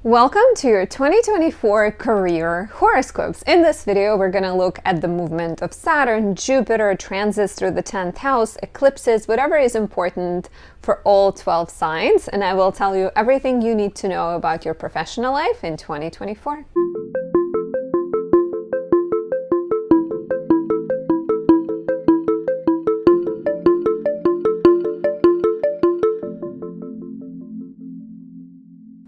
Welcome to your 2024 career horoscopes. In this video, we're going to look at the movement of Saturn, Jupiter, transits through the 10th house, eclipses, whatever is important for all 12 signs. And I will tell you everything you need to know about your professional life in 2024.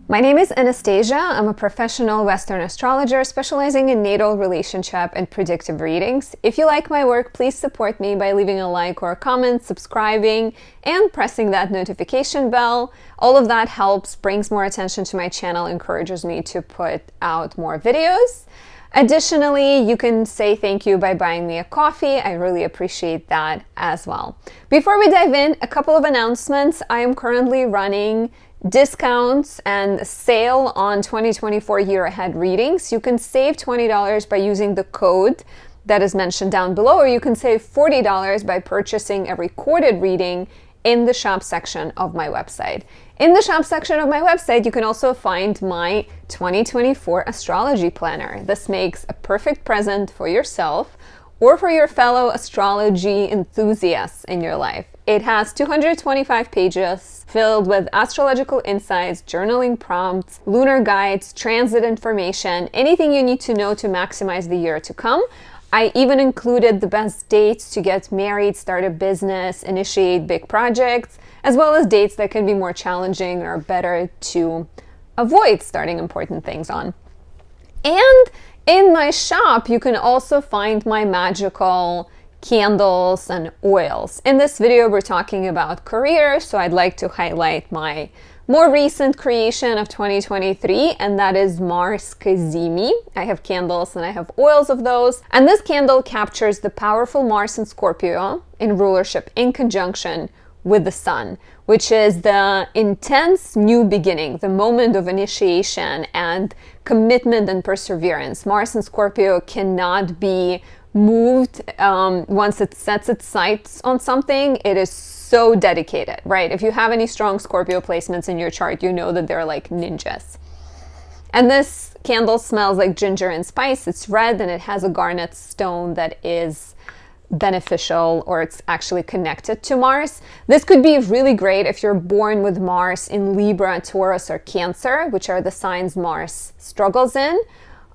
My name is Anastasia. I'm a professional Western astrologer specializing in natal, relationship, and predictive readings. If you like my work, please support me by leaving a like or a comment, subscribing, and pressing that notification bell. All of that helps, brings more attention to my channel, encourages me to put out more videos. Additionally, you can say thank you by buying me a coffee. I really appreciate that as well. Before we dive in, a couple of announcements. I am currently running discounts and sale on 2024 year ahead readings. You can save $20 by using the code that is mentioned down below, or you can save $40 by purchasing a recorded reading in the shop section of my website. In the shop section of my website, you can also find my 2024 astrology planner. This makes a perfect present for yourself or for your fellow astrology enthusiasts in your life. It has 225 pages filled with astrological insights, journaling prompts, lunar guides, transit information, anything you need to know to maximize the year to come. I even included the best dates to get married, start a business, initiate big projects, as well as dates that can be more challenging or better to avoid starting important things on. And in my shop, you can also find my magical candles and oils. In this video, we're talking about career, so I'd like to highlight my more recent creation of 2023, and that is Mars Cazimi. I have candles and I have oils of those. And this candle captures the powerful Mars in Scorpio in rulership in conjunction with the sun, which is the intense new beginning, the moment of initiation and commitment and perseverance. Mars in Scorpio cannot be moved once it sets its sights on something. It is so dedicated, right? If you have any strong Scorpio placements in your chart, you know that they're like ninjas. And this candle smells like ginger and spice. It's red and it has a garnet stone that is beneficial, or it's actually connected to Mars. This could be really great if you're born with Mars in Libra, Taurus, or Cancer, which are the signs Mars struggles in.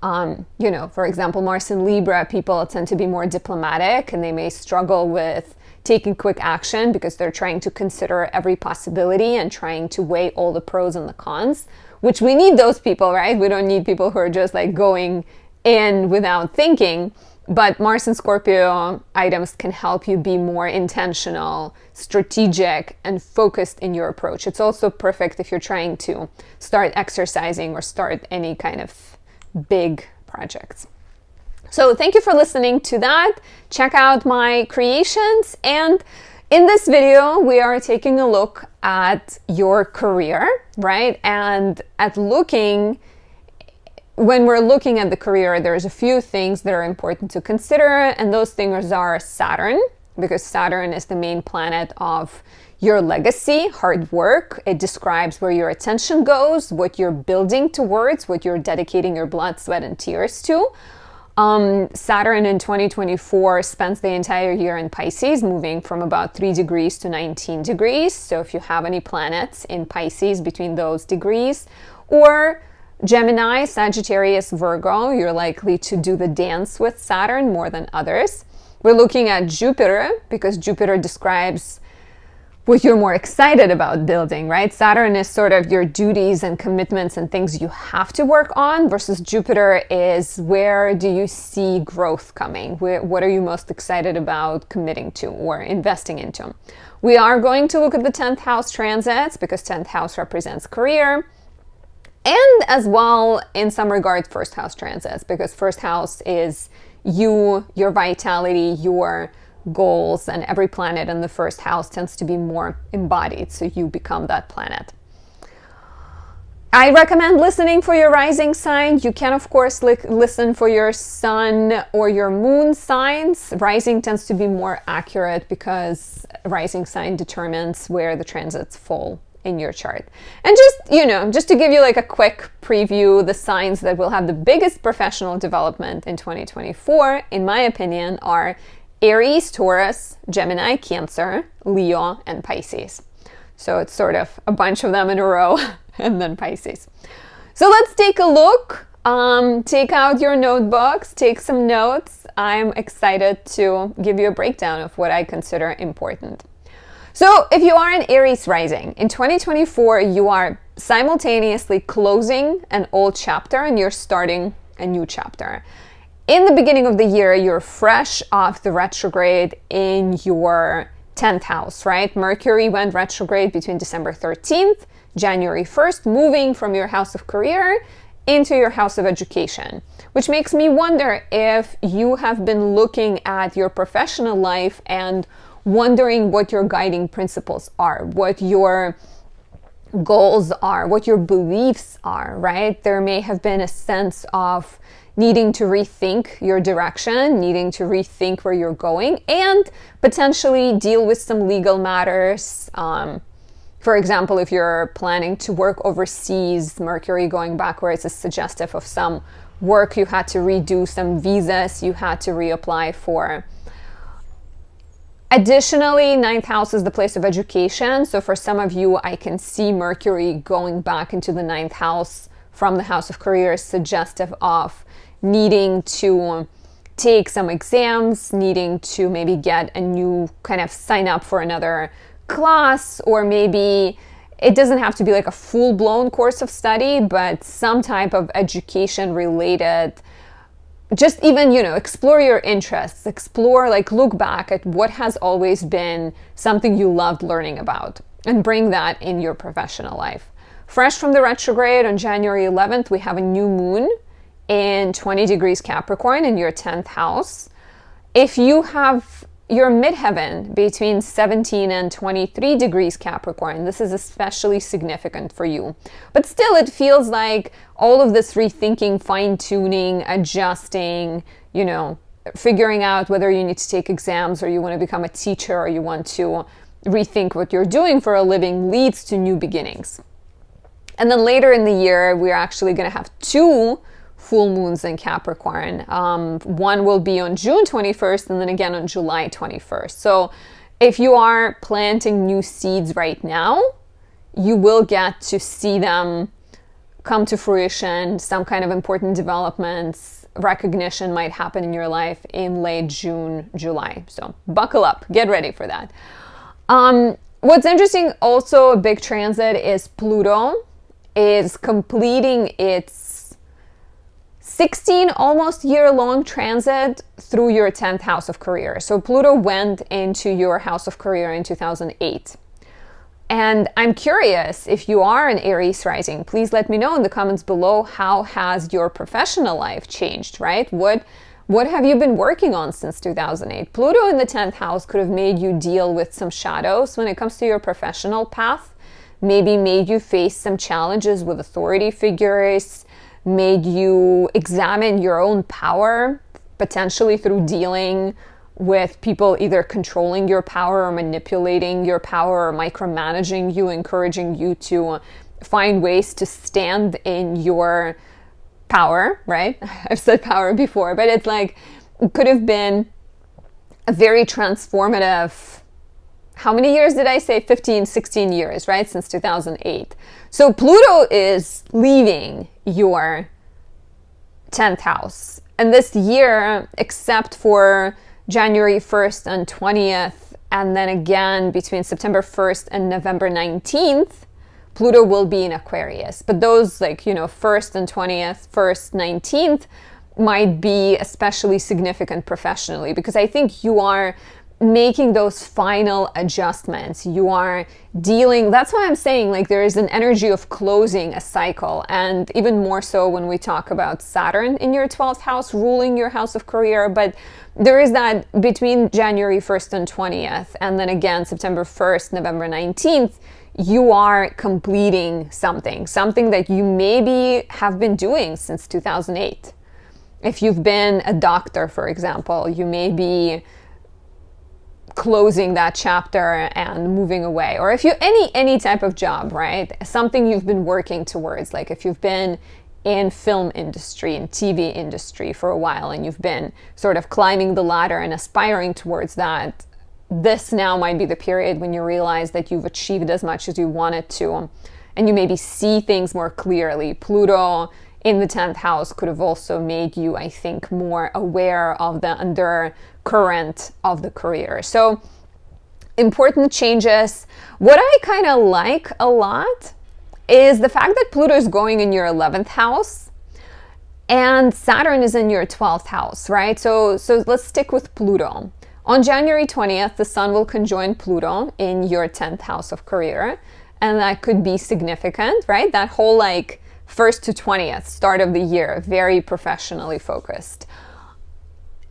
For example, Mars in Libra, people tend to be more diplomatic and they may struggle with taking quick action because they're trying to consider every possibility and trying to weigh all the pros and the cons, which we need those people, right? We don't need people who are just like going in without thinking. But Mars and Scorpio items can help you be more intentional, strategic, and focused in your approach. It's also perfect if you're trying to start exercising or start any kind of big projects. So thank you for listening to that. Check out my creations. And in this video, we are taking a look at your career, right? And when we're looking at the career, there's a few things that are important to consider. And those things are Saturn, because Saturn is the main planet of your legacy, hard work. It describes where your attention goes, what you're building towards, what you're dedicating your blood, sweat, and tears to. Saturn in 2024 spends the entire year in Pisces, moving from about 3 degrees to 19 degrees. So if you have any planets in Pisces between those degrees, or Gemini, Sagittarius, Virgo, you're likely to do the dance with Saturn more than others. We're looking at Jupiter because Jupiter describes what you're more excited about building, right? Saturn is sort of your duties and commitments and things you have to work on, versus Jupiter is where do you see growth coming? What are you most excited about committing to or investing into? We are going to look at the 10th house transits because 10th house represents career. And as well, in some regard, first house transits, because first house is you, your vitality, your goals, and every planet in the first house tends to be more embodied, so you become that planet. I recommend listening for your rising sign. You can, of course, listen for your sun or your moon signs. Rising tends to be more accurate because rising sign determines where the transits fall in your chart. And just to give you like a quick preview, the signs that will have the biggest professional development in 2024, in my opinion, are Aries, Taurus, Gemini, Cancer, Leo, and Pisces. So it's sort of a bunch of them in a row, and then Pisces. So let's take a look. Take out your notebooks, take some notes. I'm excited to give you a breakdown of what I consider important. So if you are an Aries rising, in 2024, you are simultaneously closing an old chapter and you're starting a new chapter. In the beginning of the year, you're fresh off the retrograde in your 10th house, right? Mercury went retrograde between December 13th, January 1st, moving from your house of career into your house of education, which makes me wonder if you have been looking at your professional life and wondering what your guiding principles are, what your goals are, what your beliefs are, right? There may have been a sense of needing to rethink your direction, needing to rethink where you're going, and potentially deal with some legal matters. For example, if you're planning to work overseas, Mercury going backwards is suggestive of some work you had to redo, some visas you had to reapply for. Additionally, 9th house is the place of education. So for some of you, I can see Mercury going back into the 9th house from the house of career, suggestive of needing to take some exams, needing to maybe get a new kind of sign up for another class, or maybe it doesn't have to be like a full-blown course of study, but some type of education related. Just even, explore your interests, look back at what has always been something you loved learning about and bring that in your professional life. Fresh from the retrograde on January 11th, we have a new moon in 20 degrees Capricorn in your 10th house. If you have your midheaven between 17 and 23 degrees Capricorn, this is especially significant for you. But still, it feels like all of this rethinking, fine-tuning, adjusting, figuring out whether you need to take exams or you want to become a teacher or you want to rethink what you're doing for a living leads to new beginnings. And then later in the year, we're actually going to have two full moons in Capricorn. One will be on June 21st and then again on July 21st. So if you are planting new seeds right now, you will get to see them come to fruition. Some kind of important developments, recognition might happen in your life in late June, July. So buckle up, get ready for that. What's interesting, also a big transit, is Pluto is completing its 16 almost year-long transit through your 10th house of career. So Pluto went into your house of career in 2008. And I'm curious, if you are an Aries rising, please let me know in the comments below, how has your professional life changed, right? What have you been working on since 2008? Pluto in the 10th house could have made you deal with some shadows when it comes to your professional path, maybe made you face some challenges with authority figures, made you examine your own power, potentially through dealing with people either controlling your power or manipulating your power or micromanaging you, encouraging you to find ways to stand in your power, right? I've said power before, but it's like, it could have been a very transformative. How many years did I say? 15, 16 years, right? Since 2008. So Pluto is leaving your 10th house. And this year, except for January 1st and 20th, and then again between September 1st and November 19th, Pluto will be in Aquarius. But those 1st and 20th, 1st, 19th might be especially significant professionally, because I think you are making those final adjustments. You are dealing, that's why I'm saying there is an energy of closing a cycle, and even more so when we talk about Saturn in your 12th house ruling your house of career. But there is that between January 1st and 20th, and then again September 1st, November 19th, you are completing something that you maybe have been doing since 2008. If you've been a doctor, for example, you may be closing that chapter and moving away. Or if you any type of job, right? Something you've been working towards, like if you've been in film industry and TV industry for a while and you've been sort of climbing the ladder and aspiring towards that, this now might be the period when you realize that you've achieved as much as you wanted to, and you maybe see things more clearly. Pluto in the 10th house could have also made you, I think, more aware of the undercurrent of the career. So important changes. What I kind of like a lot is the fact that Pluto is going in your 11th house and Saturn is in your 12th house, right? So let's stick with Pluto. On January 20th, the Sun will conjoin Pluto in your 10th house of career, and that could be significant, right? That whole like 1st to 20th, start of the year, very professionally focused.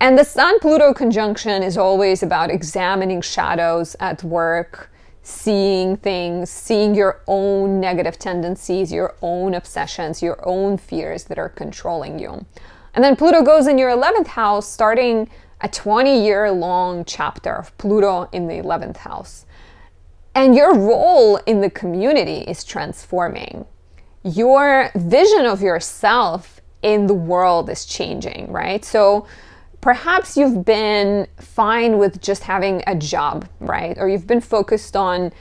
And the Sun-Pluto conjunction is always about examining shadows at work, seeing things, seeing your own negative tendencies, your own obsessions, your own fears that are controlling you. And then Pluto goes in your 11th house, starting a 20-year-long chapter of Pluto in the 11th house. And your role in the community is transforming. Your vision of yourself in the world is changing, right? So perhaps you've been fine with just having a job, right? Or you've been focused on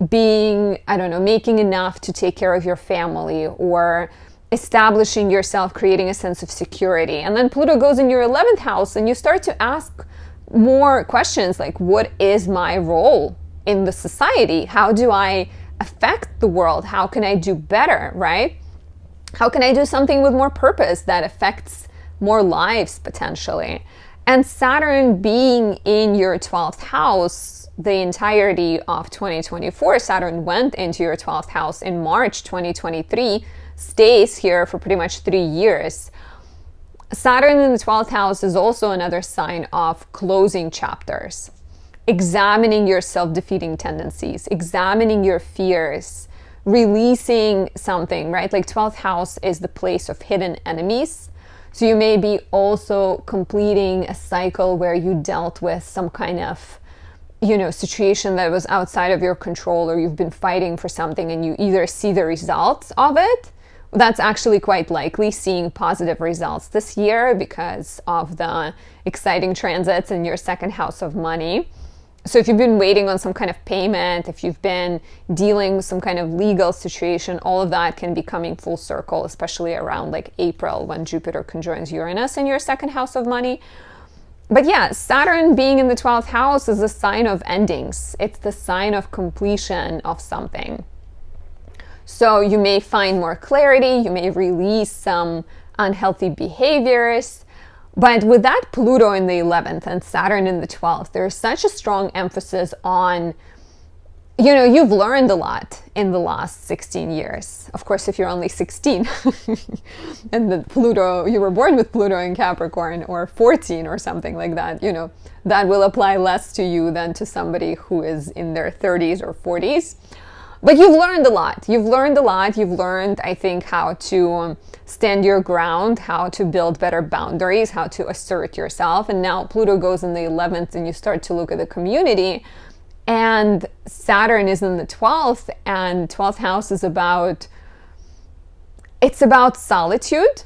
being, I don't know, making enough to take care of your family, or establishing yourself, creating a sense of security. And then Pluto goes in your 11th house and you start to ask more questions like, what is my role in the society? How do I affect the world? How can I do better, right? How can I do something with more purpose that affects more lives potentially? And Saturn being in your 12th house the entirety of 2024, Saturn went into your 12th house in March 2023, stays here for pretty much 3 years. Saturn in the 12th house is also another sign of closing chapters, examining your self-defeating tendencies, examining your fears, releasing something, right? Like 12th house is the place of hidden enemies. So you may be also completing a cycle where you dealt with some kind of, situation that was outside of your control, or you've been fighting for something and you either see the results of it. That's actually quite likely, seeing positive results this year because of the exciting transits in your 2nd house of money. So if you've been waiting on some kind of payment, if you've been dealing with some kind of legal situation, all of that can be coming full circle, especially around like April when Jupiter conjoins Uranus in your 2nd house of money. But yeah, Saturn being in the 12th house is a sign of endings. It's the sign of completion of something. So you may find more clarity, you may release some unhealthy behaviors. But with that Pluto in the 11th and Saturn in the 12th, there's such a strong emphasis on, you've learned a lot in the last 16 years. Of course, if you're only 16 and you were born with Pluto in Capricorn, or 14 or something like that, that will apply less to you than to somebody who is in their 30s or 40s. But you've learned a lot. You've learned, I think, how to stand your ground, how to build better boundaries, how to assert yourself. And now Pluto goes in the 11th and you start to look at the community. And Saturn is in the 12th, and 12th house is about solitude.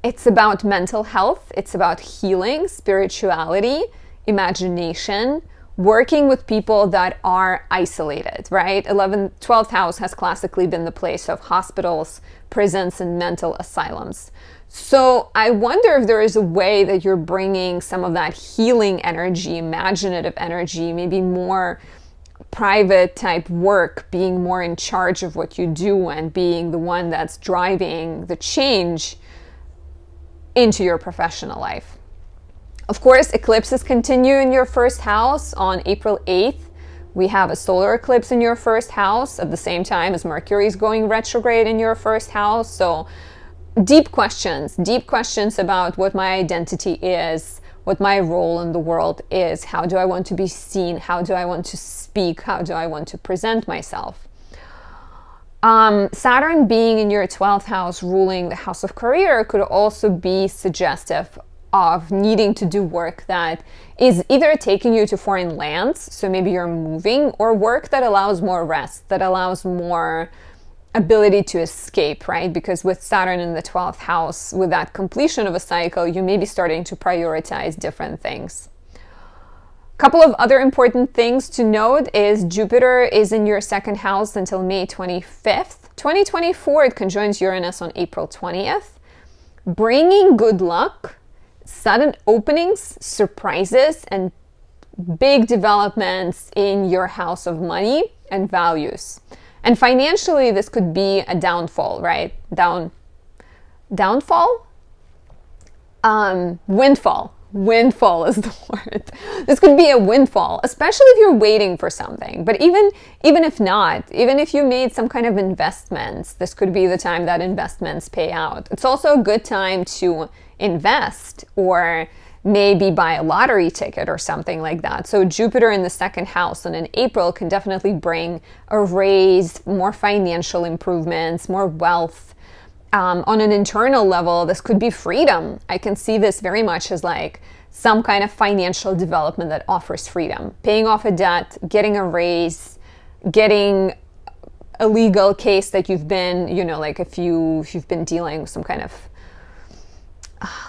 It's about mental health. It's about healing, spirituality, imagination, working with people that are isolated, right? 12th house has classically been the place of hospitals, prisons, and mental asylums. So I wonder if there is a way that you're bringing some of that healing energy, imaginative energy, maybe more private type work, being more in charge of what you do and being the one that's driving the change into your professional life. Of course, eclipses continue in your 1st house on April 8th. We have a solar eclipse in your 1st house at the same time as Mercury is going retrograde in your 1st house. So deep questions about what my identity is, what my role in the world is, how do I want to be seen, how do I want to speak, how do I want to present myself. Saturn being in your 12th house ruling the house of career could also be suggestive of needing to do work that is either taking you to foreign lands, so maybe you're moving, or work that allows more rest, that allows more ability to escape, right? Because with Saturn in the 12th house, with that completion of a cycle, you may be starting to prioritize different things. Couple of other important things to note is Jupiter is in your second house until May 25th. 2024, it conjoins Uranus on April 20th, bringing good luck, sudden openings, surprises, and big developments in your house of money and values. And financially, this could be a downfall, right? Downfall? Windfall. Windfall is the word. This could be a windfall, especially if you're waiting for something. But even if not, even if you made some kind of investments, this could be the time that investments pay out. It's also a good time to invest or maybe buy a lottery ticket or something like that. So Jupiter in the second house and in April can definitely bring a raise, more financial improvements, more wealth. On an internal level, this could be freedom. I can see this very much as like some kind of financial development that offers freedom. Paying off a debt, getting a raise, getting a legal case that you've been, like if you've been dealing with some kind of,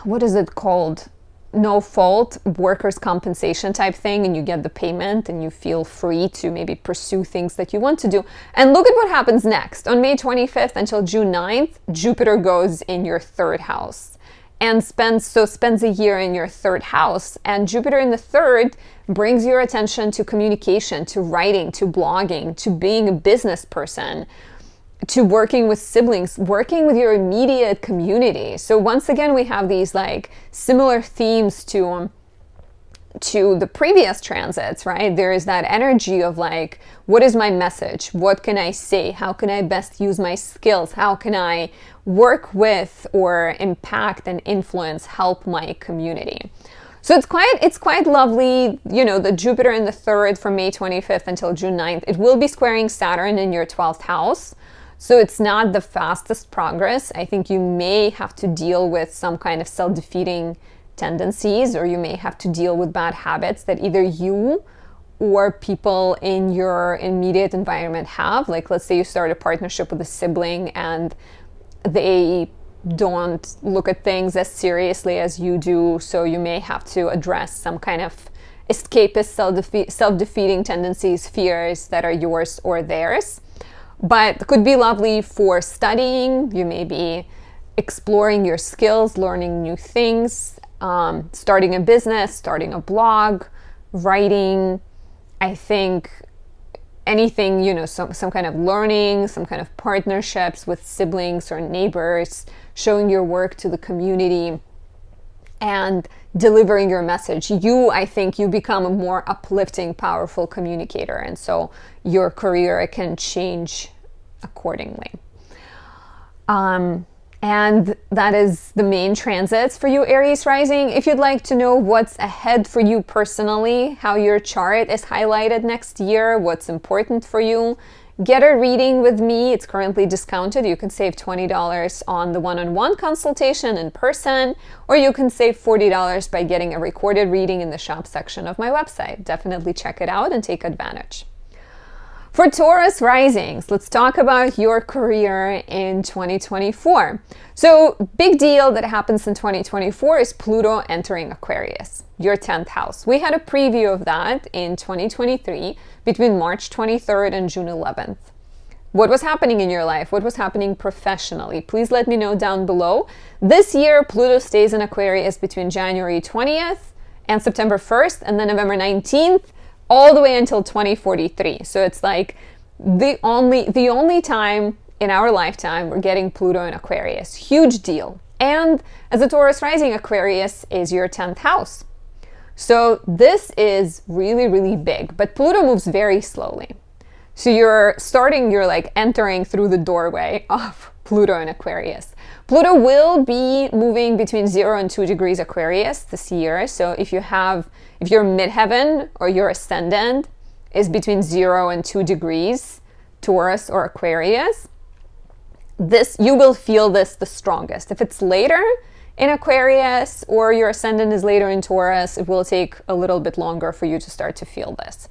what is it called? No fault workers' compensation type thing, and you get the payment and you feel free to maybe pursue things that you want to do. And look at what happens next. On May 25th until June 9th, Jupiter goes in your third house and spends a year in your third house. And Jupiter in the third brings your attention to communication, to writing, to blogging, to being a business person, to working with siblings, working with your immediate community. So once again, we have these like similar themes to the previous transits, right? There is that energy of like, what is my message? What can I say? How can I best use my skills? How can I work with or impact and influence, help my community? So it's quite lovely, the Jupiter in the third from May 25th until June 9th. It will be squaring Saturn in your 12th house. So it's not the fastest progress. I think you may have to deal with some kind of self-defeating tendencies, or you may have to deal with bad habits that either you or people in your immediate environment have. Like, let's say you start a partnership with a sibling and they don't look at things as seriously as you do. So you may have to address some kind of escapist, self-defeating tendencies, fears that are yours or theirs. But it could be lovely for studying. You may be exploring your skills, learning new things, starting a business, starting a blog, writing. I think anything, some kind of learning, some kind of partnerships with siblings or neighbors, showing your work to the community and delivering your message. I think you become a more uplifting, powerful communicator. And so your career can change accordingly. And that is the main transits for you, Aries rising. If you'd like to know what's ahead for you personally, how your chart is highlighted next year, what's important for you, get a reading with me. It's currently discounted. You can save $20 on the one-on-one consultation in person, or you can save $40 by getting a recorded reading in the shop section of my website. Definitely check it out and take advantage. For Taurus risings, let's talk about your career in 2024. So, big deal that happens in 2024 is Pluto entering Aquarius, your 10th house. We had a preview of that in 2023 between March 23rd and June 11th. What was happening in your life? What was happening professionally? Please let me know down below. This year, Pluto stays in Aquarius between January 20th and September 1st, and then November 19th, all the way until 2043. So it's like the only time in our lifetime we're getting Pluto in Aquarius. Huge deal. And as a Taurus rising, Aquarius is your 10th house. So this is really, really big, but Pluto moves very slowly. So you're like entering through the doorway of Pluto in Aquarius. Pluto will be moving between 0 and 2 degrees Aquarius this year. So if your midheaven or your ascendant is between 0 and 2 degrees Taurus or Aquarius, you will feel this the strongest. If it's later, in Aquarius or your ascendant is later in Taurus, it will take a little bit longer for you to start to feel this.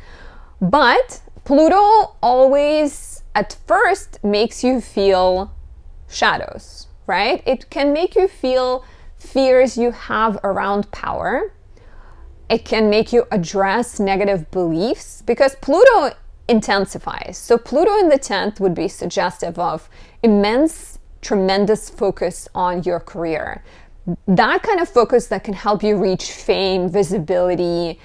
But Pluto always at first makes you feel shadows, right? It can make you feel fears you have around power. It can make you address negative beliefs because Pluto intensifies. So Pluto in the 10th would be suggestive of immense, tremendous focus on your career. That kind of focus that can help you reach fame, visibility,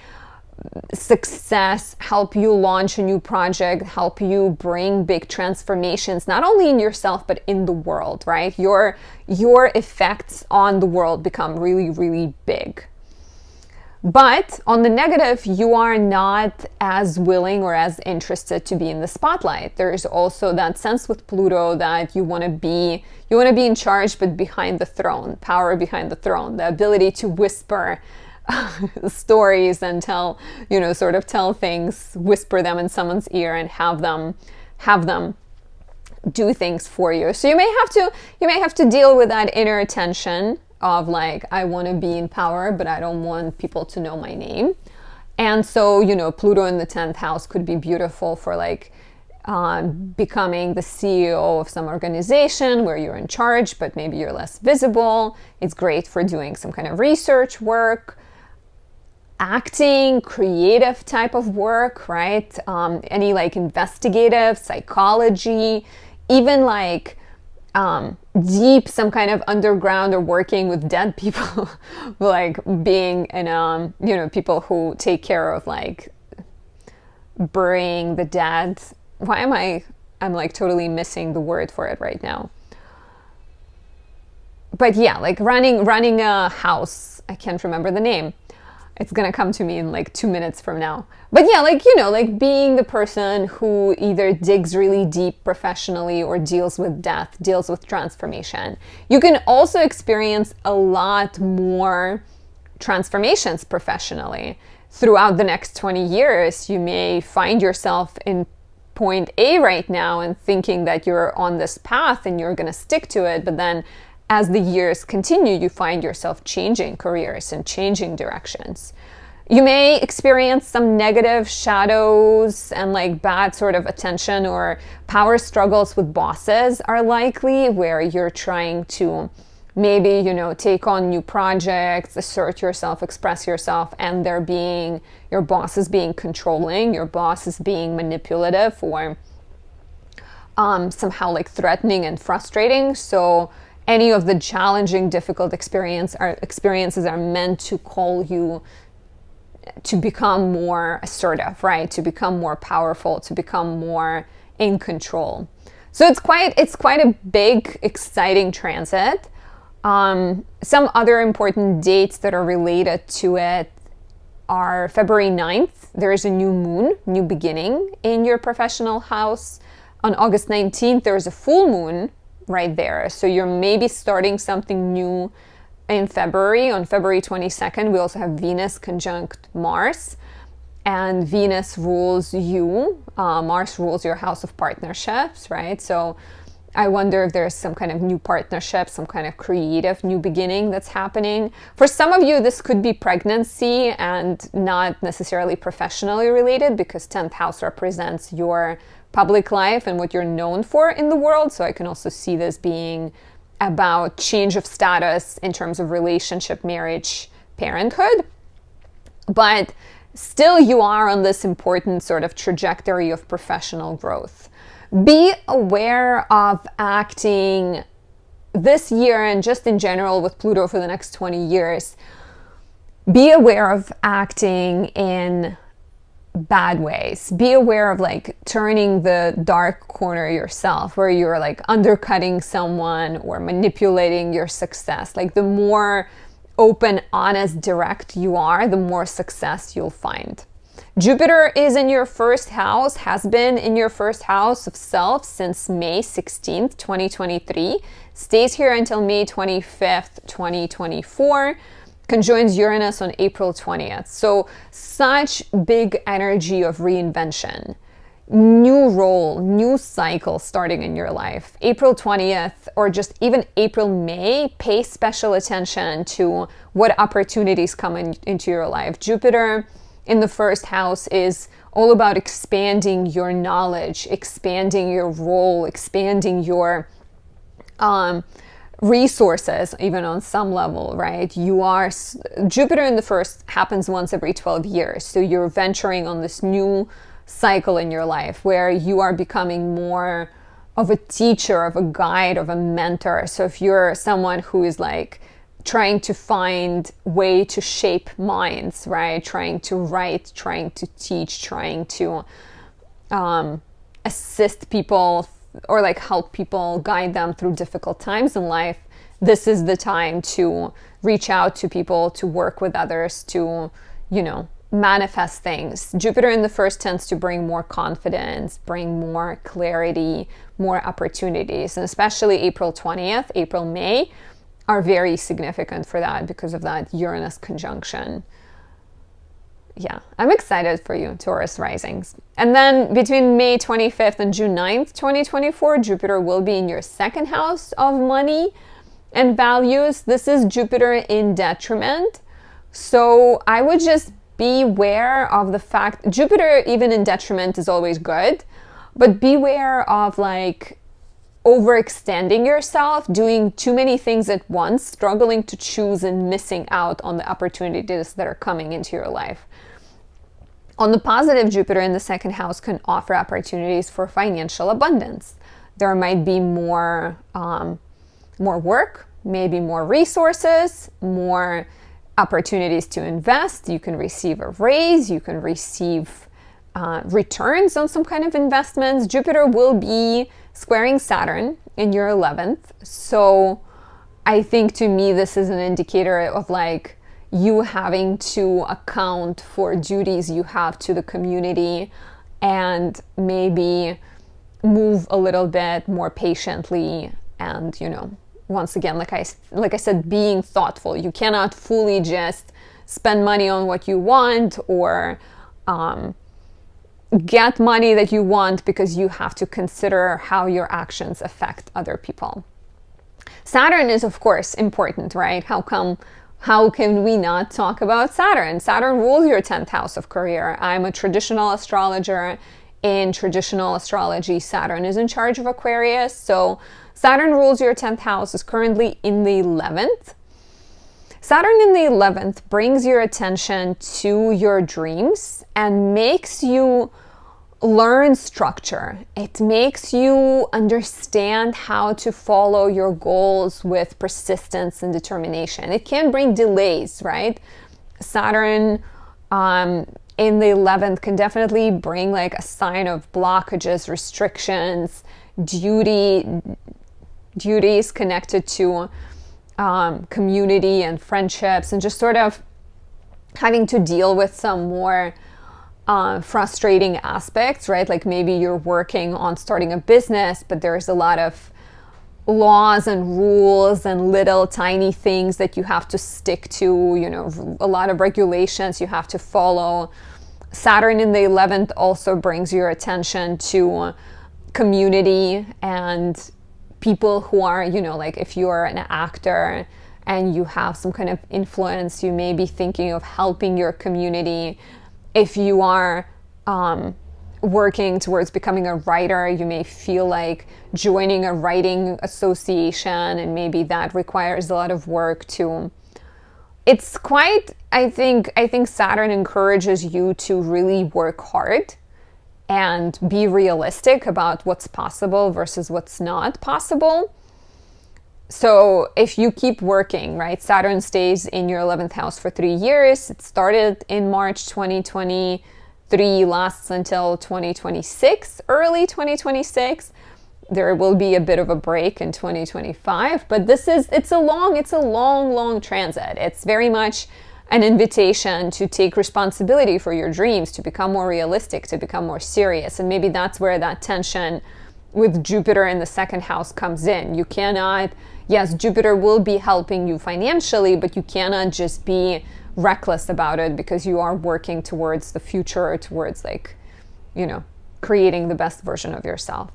success, help you launch a new project, help you bring big transformations, not only in yourself, but in the world, right? Your effects on the world become really, really big. But on the negative, you are not as willing or as interested to be in the spotlight. There is also that sense with Pluto that you want to be in charge, but behind the throne, power behind the throne, the ability to whisper stories and tell things, whisper them in someone's ear and have them do things for you. So you may have to deal with that inner tension of like, I want to be in power, but I don't want people to know my name. And so, Pluto in the 10th house could be beautiful for like becoming the CEO of some organization where you're in charge, but maybe you're less visible. It's great for doing some kind of research work, acting, creative type of work, right? Any like investigative, psychology, even like deep, some kind of underground or working with dead people, like being in, people who take care of like burying the dead. I'm like totally missing the word for it right now. But yeah, like running a house. I can't remember the name. It's gonna come to me in like 2 minutes from now. But yeah, like being the person who either digs really deep professionally or deals with death, deals with transformation. You can also experience a lot more transformations professionally. Throughout the next 20 years, you may find yourself in point A right now and thinking that you're on this path and you're gonna stick to it, but then as the years continue, you find yourself changing careers and changing directions. You may experience some negative shadows and like bad sort of attention or power struggles with bosses are likely, where you're trying to maybe, take on new projects, assert yourself, express yourself, and your boss is being controlling, your boss is being manipulative or somehow like threatening and frustrating. So any of the challenging, difficult experiences are meant to call you to become more assertive, right? To become more powerful, to become more in control. So it's quite a big, exciting transit. Some other important dates that are related to it are February 9th. There is a new moon, new beginning in your professional house. On August 19th, there is a full moon right there. So you're maybe starting something new in February. On February 22nd, we also have Venus conjunct Mars. And Venus rules you. Mars rules your house of partnerships, right? So I wonder if there's some kind of new partnership, some kind of creative new beginning that's happening. For some of you, this could be pregnancy and not necessarily professionally related, because 10th house represents your public life and what you're known for in the world. So I can also see this being about change of status in terms of relationship, marriage, parenthood. But still, you are on this important sort of trajectory of professional growth. Be aware of acting this year and just in general with Pluto for the next 20 years. Be aware of acting in bad ways. Be aware of like turning the dark corner yourself, where you're like undercutting someone or manipulating your success. Like the more open, honest, direct you are, the more success you'll find. Jupiter is in your first house, has been in your first house of self since May 16th, 2023, stays here until May 25th, 2024, conjoins Uranus on April 20th. So such big energy of reinvention. new role, new cycle starting in your life. April 20th or just even April, May, pay special attention to what opportunities come into your life. Jupiter in the first house is all about expanding your knowledge, expanding your role, expanding your resources, even on some level, right? Jupiter in the first happens once every 12 years. So you're venturing on this new cycle in your life where you are becoming more of a teacher, of a guide, of a mentor. So if you're someone who is like trying to find way to shape minds, right? Trying to write, trying to teach, trying to assist people or like help people, guide them through difficult times in life, this is the time to reach out to people, to work with others, to, manifest things. Jupiter in the first tends to bring more confidence, bring more clarity, more opportunities, and especially April 20th, April, May are very significant for that because of that Uranus conjunction. Yeah, I'm excited for you, Taurus risings. And then between May 25th and June 9th, 2024, Jupiter will be in your second house of money and values. This is Jupiter in detriment. So I would just beware of the fact, Jupiter even in detriment is always good, but beware of like overextending yourself, doing too many things at once, struggling to choose and missing out on the opportunities that are coming into your life. On the positive, Jupiter in the second house can offer opportunities for financial abundance. There might be more work, maybe more resources, more opportunities to invest. You can receive a raise, you can receive returns on some kind of investments. Jupiter will be squaring Saturn in your 11th. So I think to me, this is an indicator of like you having to account for duties you have to the community and maybe move a little bit more patiently and, once again, like I said, being thoughtful. You cannot fully just spend money on what you want or get money that you want because you have to consider how your actions affect other people. Saturn is, of course, important, right? How can we not talk about Saturn? Saturn rules your 10th house of career. I'm a traditional astrologer. In traditional astrology, Saturn is in charge of Aquarius. So Saturn rules your 10th house, is currently in the 11th. Saturn in the 11th brings your attention to your dreams and makes you learn structure. It makes you understand how to follow your goals with persistence and determination. It can bring delays, right? Saturn in the 11th can definitely bring like a sign of blockages, restrictions, duties connected to community and friendships, and just sort of having to deal with some more frustrating aspects, right? Like maybe you're working on starting a business, but there's a lot of laws and rules and little tiny things that you have to stick to, a lot of regulations you have to follow. Saturn in the 11th also brings your attention to community and people who are, like if you're an actor and you have some kind of influence, you may be thinking of helping your community. If you are working towards becoming a writer, you may feel like joining a writing association, and maybe that requires a lot of work to. It's quite, I think Saturn encourages you to really work hard and be realistic about what's possible versus what's not possible. So if you keep working, right, Saturn stays in your 11th house for 3 years. It started in March 2023, lasts until 2026, early 2026. There will be a bit of a break in 2025, but it's a long transit. It's very much an invitation to take responsibility for your dreams, to become more realistic, to become more serious. And maybe that's where that tension with Jupiter in the second house comes in. You cannot, yes, Jupiter will be helping you financially, but you cannot just be reckless about it because you are working towards the future, towards creating the best version of yourself.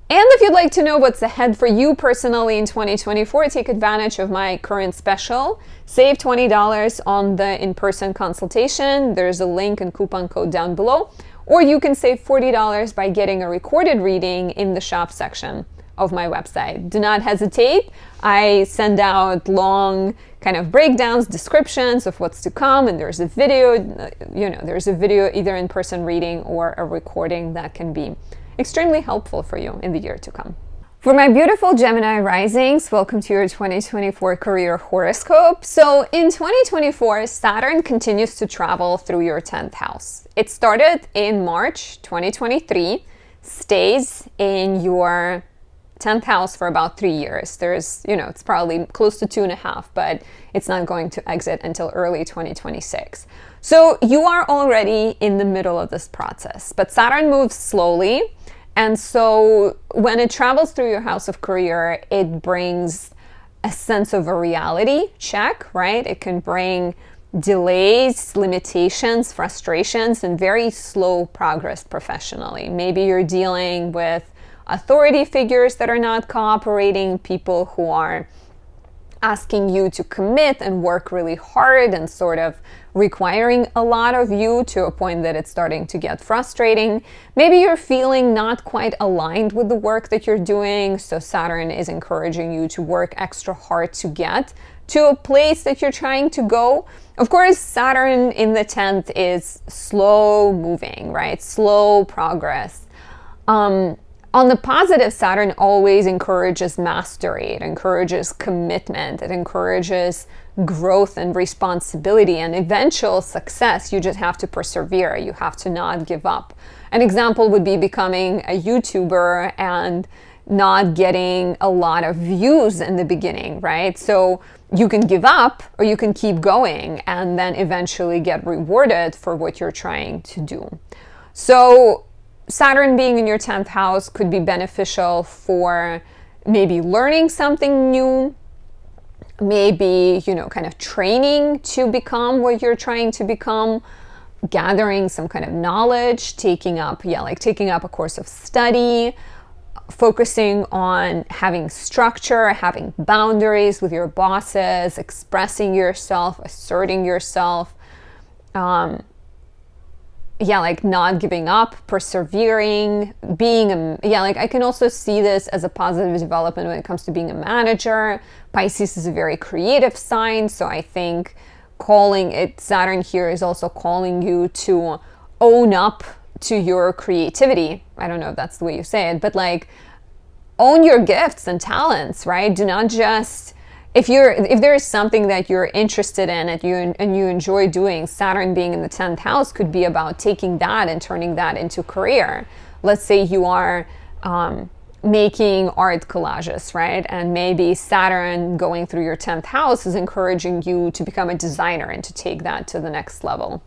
And if you'd like to know what's ahead for you personally in 2024, take advantage of my current special. Save $20 on the in-person consultation. There's a link and coupon code down below. Or you can save $40 by getting a recorded reading in the shop section of my website. Do not hesitate. I send out long kind of breakdowns, descriptions of what's to come, and there's a video, there's a video either in-person reading or a recording that can be extremely helpful for you in the year to come. For my beautiful Gemini risings, welcome to your 2024 career horoscope. So in 2024, Saturn continues to travel through your 10th house. It started in March 2023, stays in your 10th house for about 3 years. There's, it's probably close to 2.5, but it's not going to exit until early 2026. So you are already in the middle of this process, but Saturn moves slowly. And so when it travels through your house of career, it brings a sense of a reality check, right? It can bring delays, limitations, frustrations, and very slow progress professionally. Maybe you're dealing with authority figures that are not cooperating, people who are asking you to commit and work really hard and sort of requiring a lot of you to a point that it's starting to get frustrating. Maybe you're feeling not quite aligned with the work that you're doing, so Saturn is encouraging you to work extra hard to get to a place that you're trying to go. Of course, Saturn in the 10th is slow moving, right? Slow progress. On the positive, Saturn always encourages mastery. It encourages commitment. It encourages growth and responsibility and eventual success. You just have to persevere. You have to not give up. An example would be becoming a YouTuber and not getting a lot of views in the beginning, right? So you can give up or you can keep going and then eventually get rewarded for what you're trying to do. So Saturn being in your 10th house could be beneficial for maybe learning something new, maybe, kind of training to become what you're trying to become, gathering some kind of knowledge, taking up a course of study, focusing on having structure, having boundaries with your bosses, expressing yourself, asserting yourself, not giving up, persevering, I can also see this as a positive development when it comes to being a manager. Pisces is a very creative sign, so I think Saturn here is also calling you to own up to your creativity. I don't know if that's the way you say it, but own your gifts and talents, right? Do not just, if there is something that you're interested in and you enjoy doing, Saturn being in the 10th house could be about taking that and turning that into career. Let's say you are making art collages, right? And maybe Saturn going through your 10th house is encouraging you to become a designer and to take that to the next level.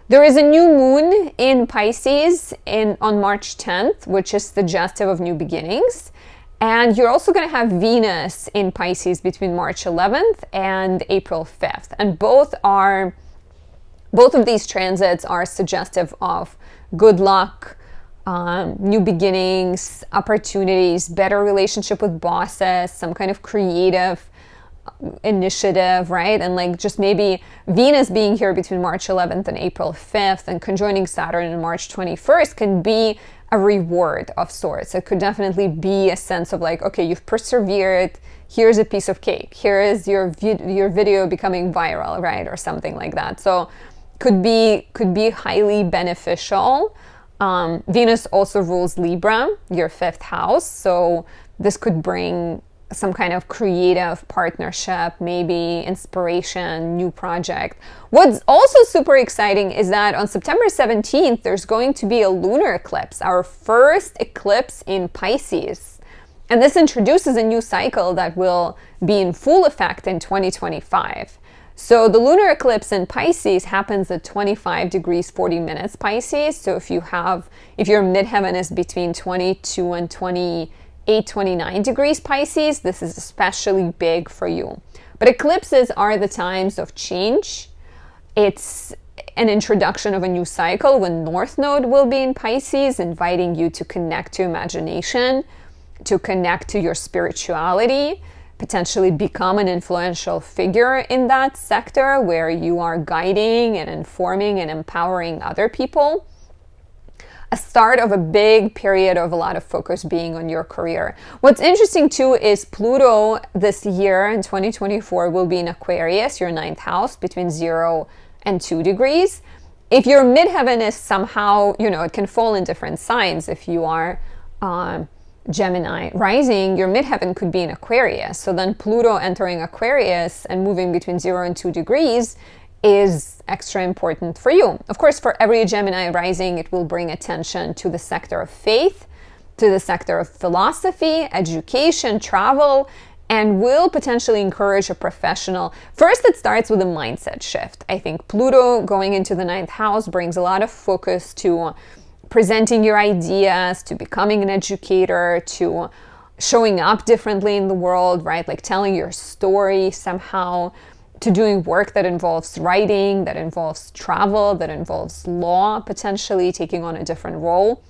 There is a new moon in Pisces on March 10th, which is suggestive of new beginnings. And you're also going to have Venus in Pisces between March 11th and April 5th. And both of these transits are suggestive of good luck, new beginnings, opportunities, better relationship with bosses, some kind of creative initiative, right? And just maybe Venus being here between March 11th and April 5th and conjoining Saturn on March 21st can be a reward of sorts. It could definitely be a sense of okay, you've persevered, here's a piece of cake, here is your video becoming viral, right? Or something like that. So could be highly beneficial. Venus also rules Libra, your 5th house. So this could bring some kind of creative partnership, maybe inspiration, new project. What's also super exciting is that on September 17th, there's going to be a lunar eclipse, our first eclipse in Pisces. And this introduces a new cycle that will be in full effect in 2025. So the lunar eclipse in Pisces happens at 25 degrees 40 minutes Pisces. So if your midheaven is between 22 and 29 degrees Pisces, this is especially big for you. But eclipses are the times of change. It's an introduction of a new cycle when North Node will be in Pisces, inviting you to connect to imagination, to connect to your spirituality, potentially become an influential figure in that sector where you are guiding and informing and empowering other people. A start of a big period of a lot of focus being on your career. What's interesting too is Pluto this year in 2024 will be in Aquarius, your 9th house, between 0 and 2 degrees. If your midheaven is somehow, it can fall in different signs. If you are Gemini rising, your midheaven could be in Aquarius. So then Pluto entering Aquarius and moving between 0 and 2 degrees is extra important for you. Of course, for every Gemini rising, it will bring attention to the sector of faith, to the sector of philosophy, education, travel, and will potentially encourage a professional. First, it starts with a mindset shift. I think Pluto going into the 9th house brings a lot of focus to presenting your ideas, to becoming an educator, to showing up differently in the world, right? Like telling your story somehow, to doing work that involves writing, that involves travel, that involves law, potentially taking on a different role.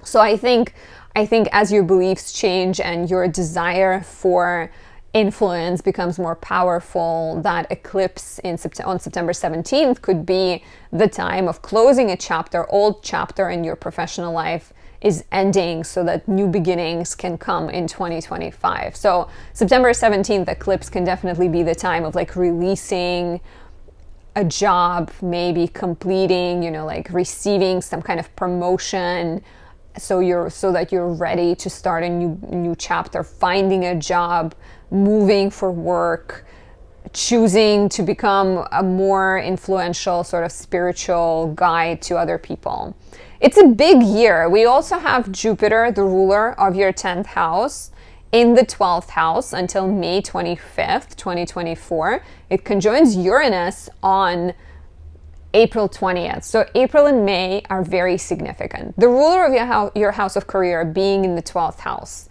So I think as your beliefs change and your desire for influence becomes more powerful, that eclipse on September 17th could be the time of closing a chapter, old chapter in your professional life is ending so that new beginnings can come in 2025. So September 17th eclipse can definitely be the time of like releasing a job, maybe completing, like receiving some kind of promotion, so that you're ready to start a new chapter, finding a job, moving for work, choosing to become a more influential sort of spiritual guide to other people. It's a big year. We also have Jupiter, the ruler of your 10th house, in the 12th house until May 25th, 2024. It conjoins Uranus on April 20th. So April and May are very significant. The ruler of your house of career being in the 12th house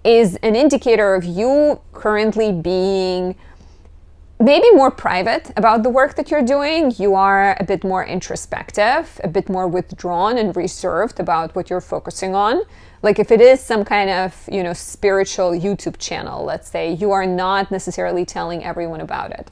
is an indicator of you currently being maybe more private about the work that you're doing. You are a bit more introspective, a bit more withdrawn and reserved about what you're focusing on. Like if it is some kind of, spiritual YouTube channel, let's say, you are not necessarily telling everyone about it.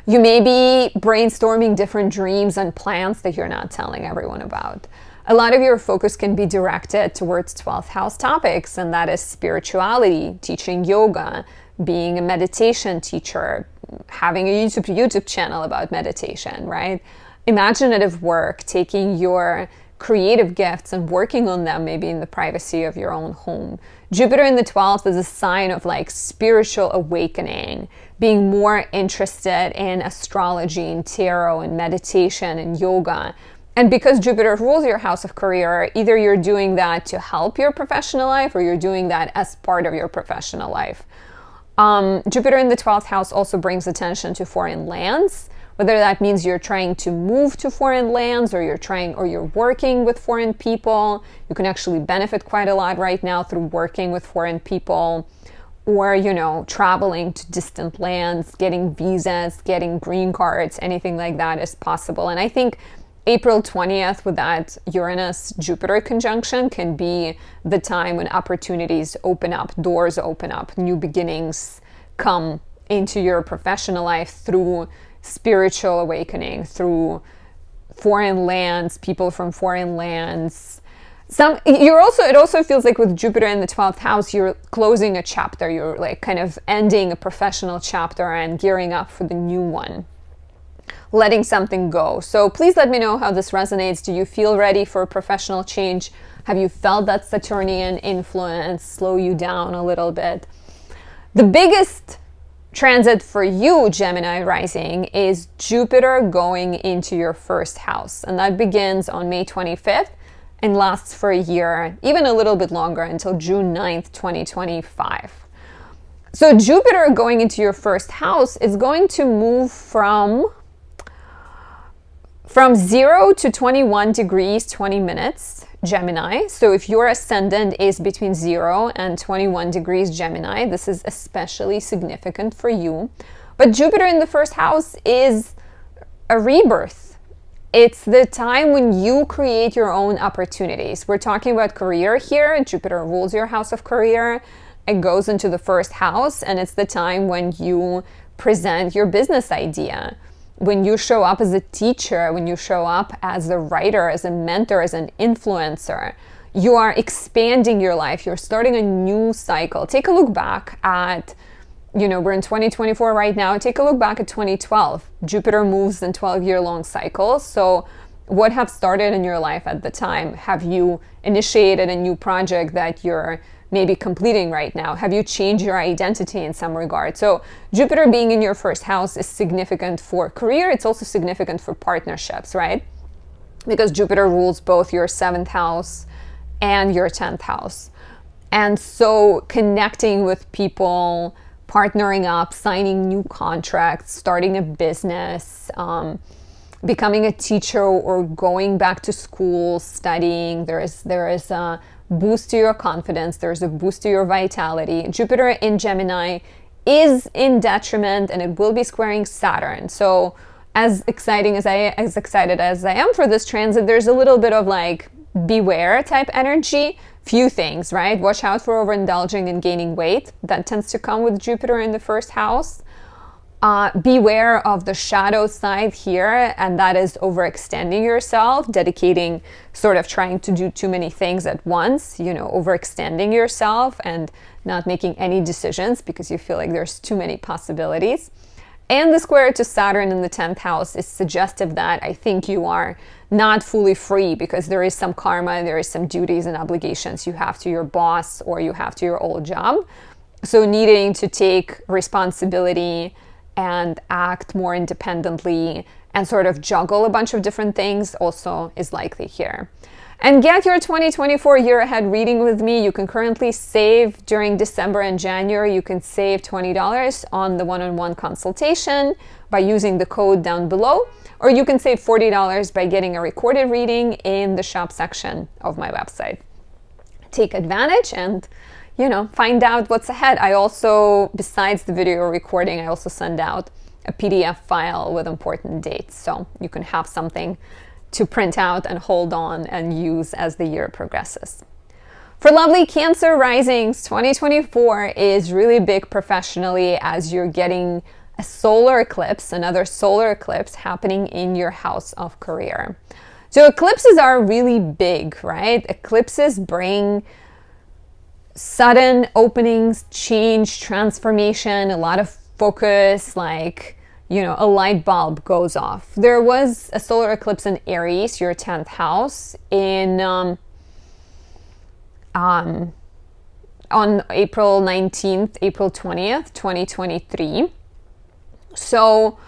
You may be brainstorming different dreams and plans that you're not telling everyone about. A lot of your focus can be directed towards 12th house topics, and that is spirituality, teaching yoga, being a meditation teacher, having a YouTube channel about meditation, right? Imaginative work, taking your creative gifts and working on them maybe in the privacy of your own home. Jupiter in the 12th is a sign of like spiritual awakening, being more interested in astrology and tarot and meditation and yoga. And because Jupiter rules your house of career, either you're doing that to help your professional life or you're doing that as part of your professional life. Jupiter in the 12th house also brings attention to foreign lands, whether that means you're trying to move to foreign lands or you're working with foreign people. You can actually benefit quite a lot right now through working with foreign people, or, traveling to distant lands, getting visas, getting green cards, anything like that is possible. And I think April 20th with that Uranus-Jupiter conjunction can be the time when opportunities open up, doors open up, new beginnings come into your professional life through spiritual awakening, through foreign lands, people from foreign lands. It also feels like with Jupiter in the 12th house, you're closing a chapter. You're like kind of ending a professional chapter and gearing up for the new one, letting something go. So please let me know how this resonates. Do you feel ready for a professional change? Have you felt that Saturnian influence slow you down a little bit? The biggest transit for you, Gemini rising, is Jupiter going into your first house. And that begins on May 25th and lasts for a year, even a little bit longer, until June 9th, 2025. So Jupiter going into your first house is going to move from 0 to 21 degrees, 20 minutes, Gemini. So if your ascendant is between 0 and 21 degrees Gemini, this is especially significant for you. But Jupiter in the first house is a rebirth. It's the time when you create your own opportunities. We're talking about career here. Jupiter rules your house of career. It goes into the first house, and it's the time when you present your business idea, when you show up as a teacher, when you show up as a writer, as a mentor, as an influencer. You are expanding your life. You're starting a new cycle. Take a look back at, we're in 2024 right now. Take a look back at 2012. Jupiter moves in 12-year-long cycles. So what have started in your life at the time? Have you initiated a new project that you're maybe completing right now? Have you changed your identity in some regard? So Jupiter being in your first house is significant for career. It's also significant for partnerships, right? Because Jupiter rules both your 7th house and your 10th house. And so connecting with people, partnering up, signing new contracts, starting a business, becoming a teacher or going back to school, studying, there is a boost to your confidence, there's a boost to your vitality. Jupiter in Gemini is in detriment, and it will be squaring Saturn. So as excited as I am for this transit, there's a little bit of like beware type energy. Few things, right? Watch out for overindulging and gaining weight. That tends to come with Jupiter in the first house. Beware of the shadow side here, and that is overextending yourself, dedicating, sort of trying to do too many things at once, overextending yourself and not making any decisions because you feel like there's too many possibilities. And the square to Saturn in the 10th house is suggestive that I think you are not fully free because there is some karma, there is some duties and obligations you have to your boss or you have to your old job. So needing to take responsibility and act more independently and sort of juggle a bunch of different things also is likely here. And get your 2024 year ahead reading with me. You can currently save during December and January. You can save $20 on the one-on-one consultation by using the code down below, or you can save $40 by getting a recorded reading in the shop section of my website. Take advantage and, find out what's ahead. I also, besides the video recording, I also send out a PDF file with important dates. So you can have something to print out and hold on and use as the year progresses. For lovely Cancer risings, 2024 is really big professionally as you're getting a solar eclipse, another solar eclipse happening in your house of career. So eclipses are really big, right? Eclipses bring sudden openings, change, transformation, a lot of focus, like, a light bulb goes off. There was a solar eclipse in Aries, your 10th house, on April 19th, April 20th, 2023. So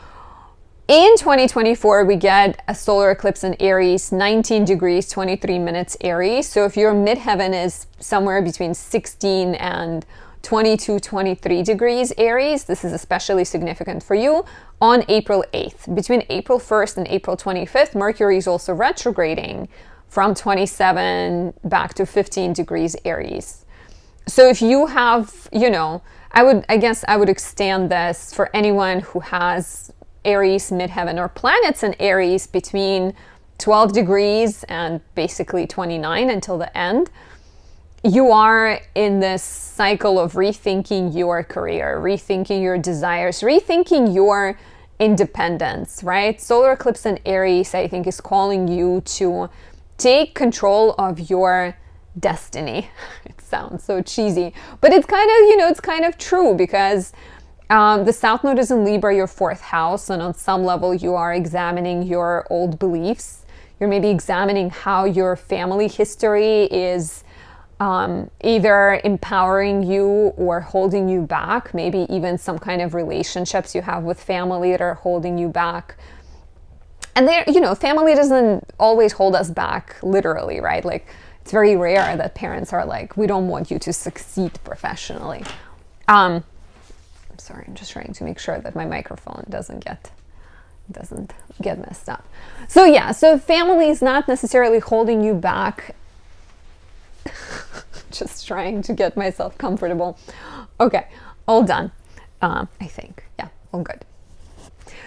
in 2024, we get a solar eclipse in Aries, 19 degrees, 23 minutes Aries. So if your midheaven is somewhere between 16 and 22, 23 degrees Aries, this is especially significant for you on April 8th. Between April 1st and April 25th, Mercury is also retrograding from 27 back to 15 degrees Aries. So if you have, I would extend this for anyone who has Aries midheaven or planets in Aries between 12 degrees and basically 29 until the end. You are in this cycle of rethinking your career, rethinking your desires, rethinking your independence, right? Solar eclipse in Aries, I think, is calling you to take control of your destiny. It sounds so cheesy, but it's kind of true because the South Node is in Libra, your 4th house, and on some level you are examining your old beliefs. You're maybe examining how your family history is either empowering you or holding you back, maybe even some kind of relationships you have with family that are holding you back. And family doesn't always hold us back literally, right? Like, it's very rare that parents are like, we don't want you to succeed professionally. I'm sorry, I'm just trying to make sure that my microphone doesn't get messed up. So family is not necessarily holding you back. Just trying to get myself comfortable. Okay, all done. I think, yeah, all good.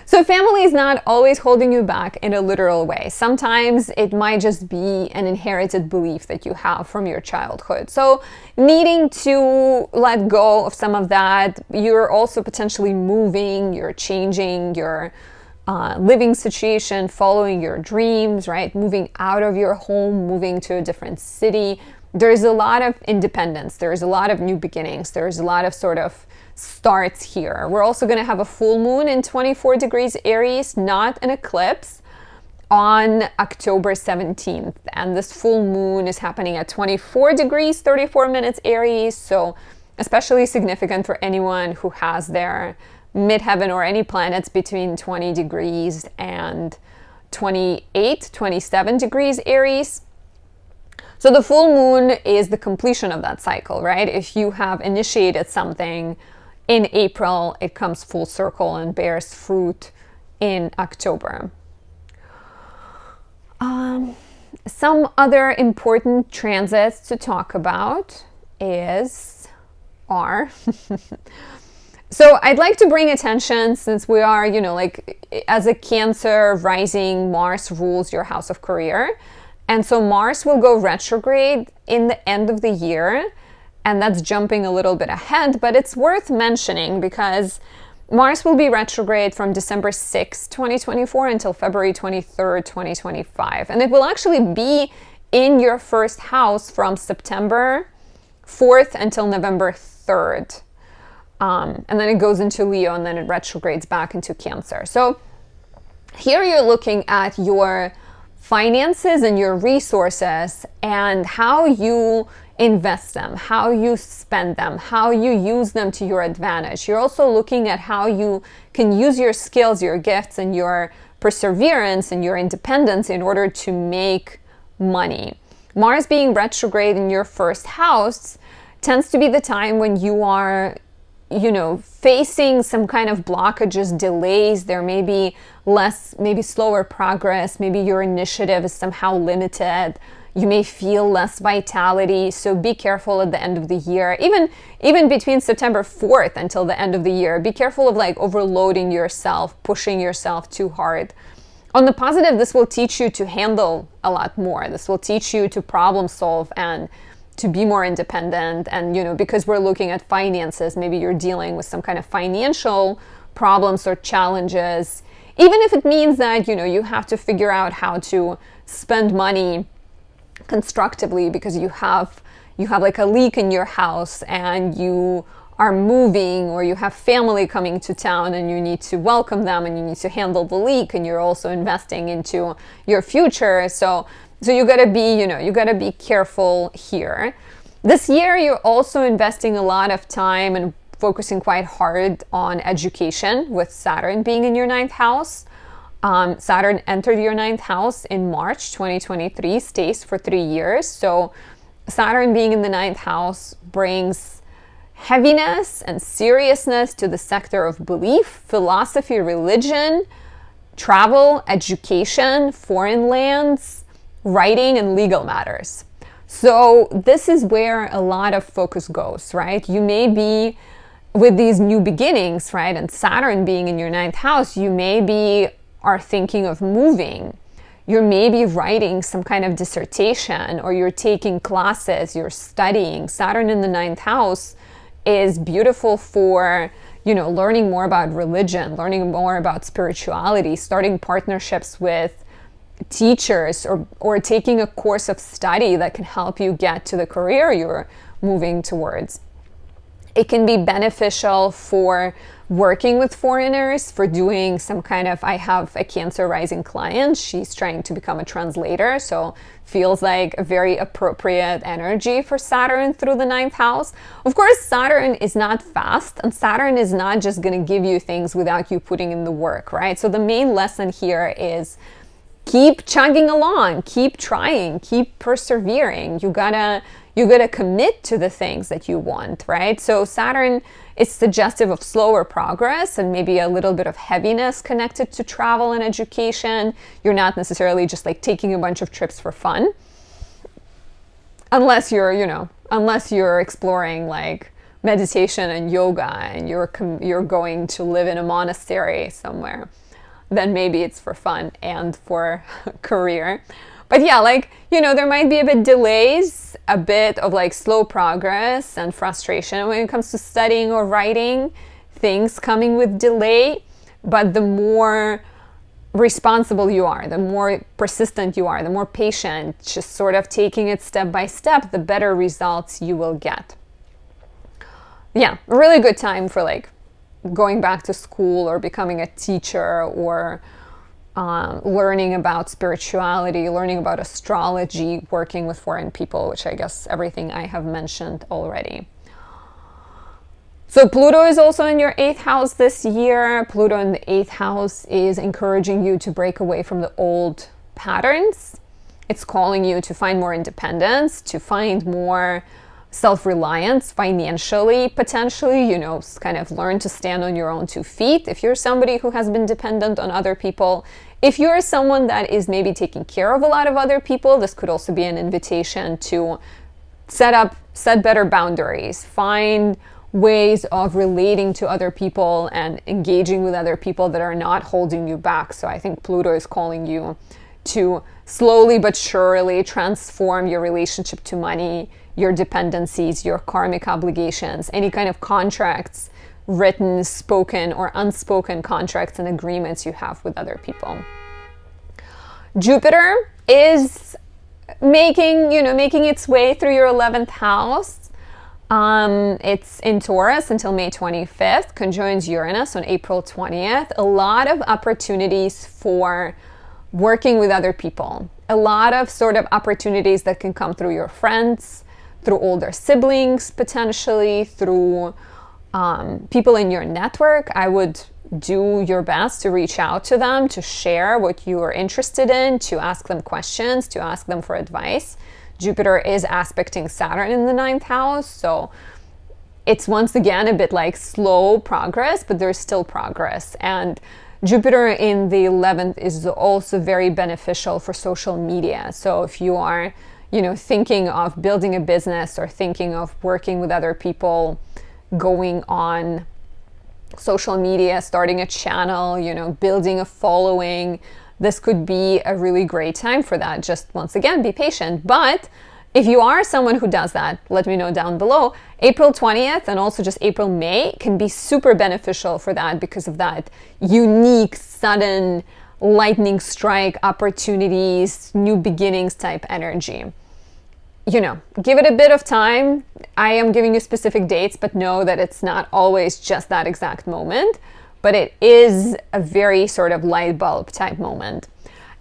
So family is not always holding you back in a literal way. Sometimes it might just be an inherited belief that you have from your childhood. So needing to let go of some of that. You're also potentially moving, you're changing your living situation, following your dreams, right? Moving out of your home, moving to a different city. There's a lot of independence. There's a lot of new beginnings. There's a lot of sort of starts here. We're also going to have a full moon in 24 degrees Aries, not an eclipse, on October 17th. And this full moon is happening at 24 degrees, 34 minutes Aries. So especially significant for anyone who has their midheaven or any planets between 20 degrees and 28, 27 degrees Aries. So the full moon is the completion of that cycle, right? If you have initiated something in April, it comes full circle and bears fruit in October. Some other important transits to talk about are so I'd like to bring attention, since we are, like as a Cancer rising, Mars rules your house of career. And so Mars will go retrograde in the end of the year. And that's jumping a little bit ahead, but it's worth mentioning because Mars will be retrograde from December 6, 2024 until February 23rd, 2025. And it will actually be in your first house from September 4th until November 3rd. And then it goes into Leo, and then it retrogrades back into Cancer. So here you're looking at your finances and your resources and how you invest them, how you spend them, how you use them to your advantage. You're also looking at how you can use your skills, your gifts, and your perseverance and your independence in order to make money. Mars being retrograde in your first house tends to be the time when you are, facing some kind of blockages, delays. There may be maybe slower progress. Maybe your initiative is somehow limited. You may feel less vitality, so be careful at the end of the year. Even between September 4th until the end of the year, be careful of overloading yourself, pushing yourself too hard. On the positive, this will teach you to handle a lot more. This will teach you to problem solve and to be more independent. And, because we're looking at finances, maybe you're dealing with some kind of financial problems or challenges. Even if it means that, you have to figure out how to spend money constructively because you have like a leak in your house and you are moving, or you have family coming to town and you need to welcome them and you need to handle the leak, and you're also investing into your future. So you gotta be careful here. This year you're also investing a lot of time and focusing quite hard on education, with Saturn being in your 9th house. Saturn entered your 9th house in March 2023, stays for 3 years. So Saturn being in the 9th house brings heaviness and seriousness to the sector of belief, philosophy, religion, travel, education, foreign lands, writing, and legal matters. So this is where a lot of focus goes, right? You may be with these new beginnings, right? And Saturn being in your 9th house, you maybe are thinking of moving. You're maybe writing some kind of dissertation, or you're taking classes, you're studying. Saturn in the 9th house is beautiful for, learning more about religion, learning more about spirituality, starting partnerships with teachers, or taking a course of study that can help you get to the career you're moving towards. It can be beneficial for working with foreigners, for doing some kind of, I have a Cancer rising client, she's trying to become a translator, so feels like a very appropriate energy for Saturn through the 9th house. Of course, Saturn is not fast, and Saturn is not just going to give you things without you putting in the work, right? So the main lesson here is keep chugging along, keep trying, keep persevering. You gotta commit to the things that you want, right? So Saturn is suggestive of slower progress and maybe a little bit of heaviness connected to travel and education. You're not necessarily just taking a bunch of trips for fun, unless you're exploring meditation and yoga and you're going to live in a monastery somewhere. then maybe it's for fun and for career. But yeah, like, you know, there might be a bit delays, a bit of like slow progress and frustration when it comes to studying or writing, things coming with delay. But the more responsible you are, the more persistent you are, the more patient, just sort of taking it step by step, the better results you will get. Yeah, a really good time for like going back to school or becoming a teacher or learning about spirituality, learning about astrology, working with foreign people, which I guess everything I have mentioned already. So Pluto is also in your 8th house this year. Pluto in the 8th house is encouraging you to break away from the old patterns. It's calling you to find more independence, to find more self-reliance financially, potentially, you know, kind of learn to stand on your own 2 feet. If you're somebody who has been dependent on other people, if you're someone that is maybe taking care of a lot of other people, this could also be an invitation to set better boundaries, find ways of relating to other people and engaging with other people that are not holding you back. So I think Pluto is calling you to slowly but surely transform your relationship to money, your dependencies, your karmic obligations, any kind of contracts, written, spoken, or unspoken contracts and agreements you have with other people. Jupiter is making its way through your 11th house. It's in Taurus until May 25th, conjoins Uranus on April 20th. A lot of opportunities for working with other people. A lot of sort of opportunities that can come through your friends, through older siblings, potentially, through people in your network. I would do your best to reach out to them, to share what you are interested in, to ask them questions, to ask them for advice. Jupiter is aspecting Saturn in the 9th house, so it's once again a bit like slow progress, but there's still progress. And Jupiter in the 11th is also very beneficial for social media. So if you are, you know, thinking of building a business or thinking of working with other people, going on social media, starting a channel, you know, building a following, this could be a really great time for that. Just once again, be patient. But if you are someone who does that, let me know down below. April 20th and also just April, May can be super beneficial for that because of that unique, sudden, lightning strike opportunities, new beginnings type energy. You know, give it a bit of time. I am giving you specific dates, but know that it's not always just that exact moment, but it is a very sort of light bulb type moment.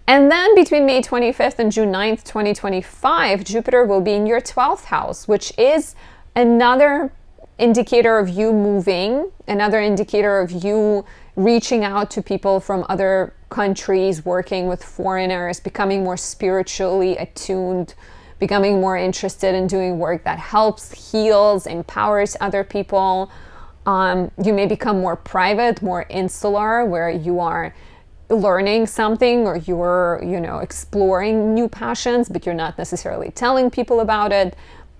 And then between May 25th and June 9th, 2025, Jupiter will be in your 12th house, which is another indicator of you moving, another indicator of you reaching out to people from other countries, working with foreigners, becoming more spiritually attuned, becoming more interested in doing work that helps, heals, empowers other people. You may become more private, more insular, where you are learning something or you're, you know, exploring new passions, but you're not necessarily telling people about it,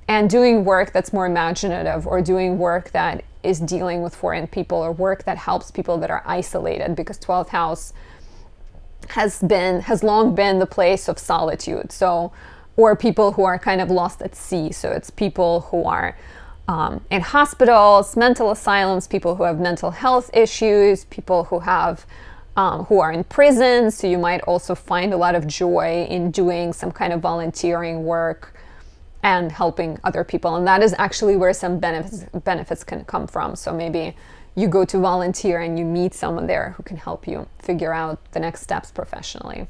and doing work that's more imaginative or doing work that is dealing with foreign people or work that helps people that are isolated, because 12th house has long been the place of solitude. So, or people who are kind of lost at sea. So it's people who are in hospitals, mental asylums, people who have mental health issues, people who have who are in prison. So you might also find a lot of joy in doing some kind of volunteering work and helping other people. And that is actually where some benefits can come from. So maybe you go to volunteer and you meet someone there who can help you figure out the next steps professionally.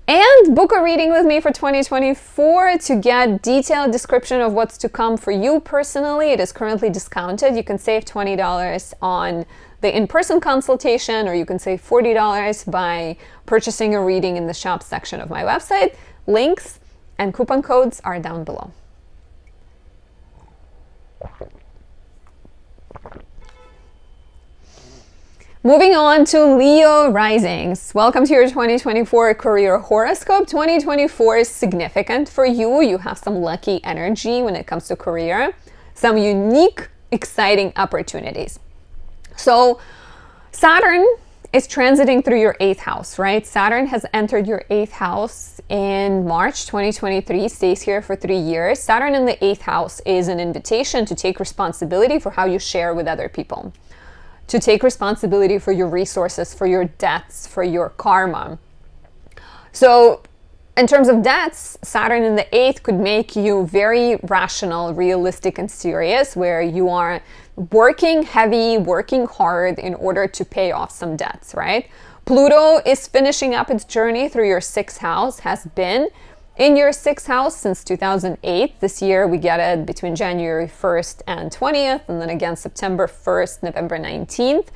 And book a reading with me for 2024 to get detailed description of what's to come for you personally. It is currently discounted. You can save $20 on the in-person consultation, or you can save $40 by purchasing a reading in the shop section of my website. Links and coupon codes are down below. Moving on to Leo risings. Welcome to your 2024 career horoscope. 2024 is significant for you. You have some lucky energy when it comes to career, some unique, exciting opportunities. So Saturn is transiting through your 8th house, right? Saturn has entered your 8th house in March 2023, stays here for 3 years. Saturn in the 8th house is an invitation to take responsibility for how you share with other people, to take responsibility for your resources, for your debts, for your karma. So in terms of debts, Saturn in the 8th could make you very rational, realistic, and serious, where you are working heavy, working hard in order to pay off some debts, right? Pluto is finishing up its journey through your 6th house, has been in your 6th house since 2008. This year we get it between January 1st and 20th, and then again September 1st, November 19th.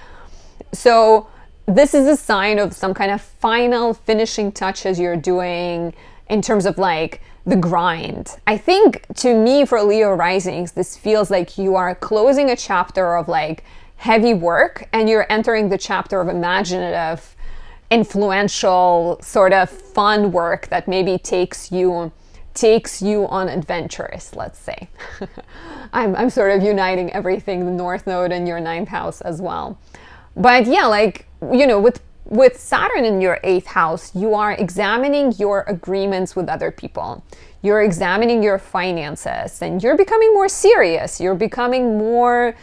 So this is a sign of some kind of final finishing touches you're doing in terms of like the grind. I think to me, for Leo risings, this feels like you are closing a chapter of like heavy work and you're entering the chapter of imaginative, influential, sort of fun work that maybe takes you on adventures, let's say. I'm sort of uniting everything, the North Node and your 9th house as well. But yeah, like, you know, with Saturn in your 8th house, you are examining your agreements with other people. You're examining your finances and you're becoming more serious. You're becoming more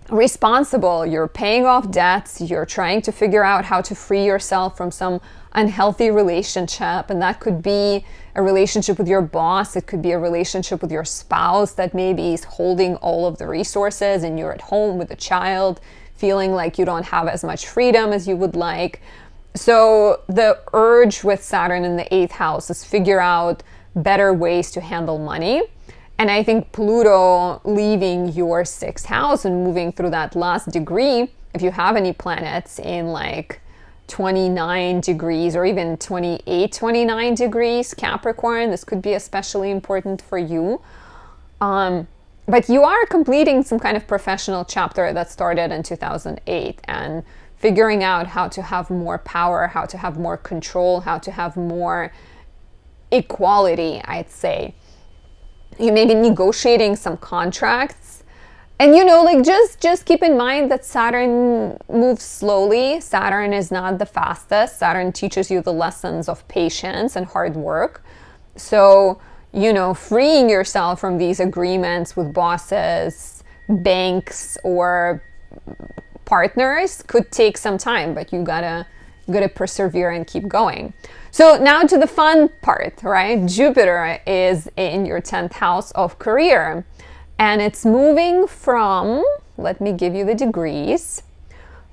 responsible. You're paying off debts. You're trying to figure out how to free yourself from some unhealthy relationship. And that could be a relationship with your boss. It could be a relationship with your spouse that maybe is holding all of the resources and you're at home with a child, feeling like you don't have as much freedom as you would like. So the urge with Saturn in the 8th house is figure out better ways to handle money. And I think Pluto leaving your 6th house and moving through that last degree, if you have any planets in like 29 degrees or even 28, 29 degrees Capricorn, this could be especially important for you. But you are completing some kind of professional chapter that started in 2008 and figuring out how to have more power, how to have more control, how to have more equality, I'd say. You may be negotiating some contracts. And, you know, like just keep in mind that Saturn moves slowly. Saturn is not the fastest. Saturn teaches you the lessons of patience and hard work. So, you know, freeing yourself from these agreements with bosses, banks, or partners could take some time, but you gotta persevere and keep going. So now to the fun part, right? Jupiter is in your 10th house of career, and it's moving from, let me give you the degrees.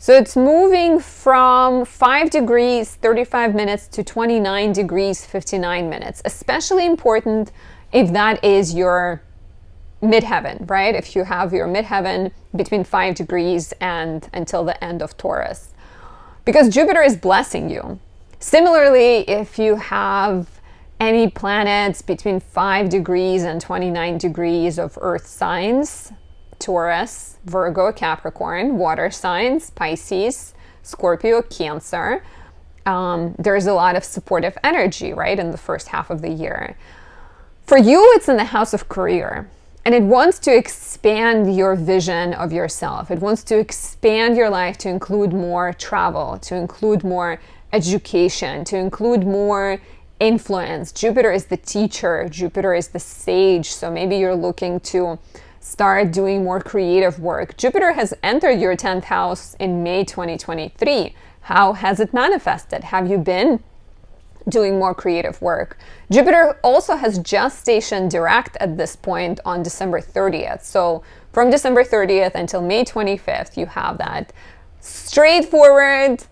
So it's moving from 5 degrees, 35 minutes to 29 degrees, 59 minutes. Especially important if that is your midheaven, right? If you have your midheaven between 5 degrees and until the end of Taurus. Because Jupiter is blessing you. Similarly, if you have any planets between 5 degrees and 29 degrees of Earth signs, Taurus, Virgo, Capricorn, water signs, Pisces, Scorpio, Cancer, there's a lot of supportive energy, right, in the first half of the year. For you, it's in the house of career, and it wants to expand your vision of yourself. It wants to expand your life to include more travel, to include more education, to include more influence. Jupiter is the teacher. Jupiter is the sage. So maybe you're looking to start doing more creative work. Jupiter has entered your 10th house in May 2023. How has it manifested? Have you been doing more creative work? Jupiter also has just stationed direct at this point on December 30th. So from December 30th until May 25th, you have that straightforward,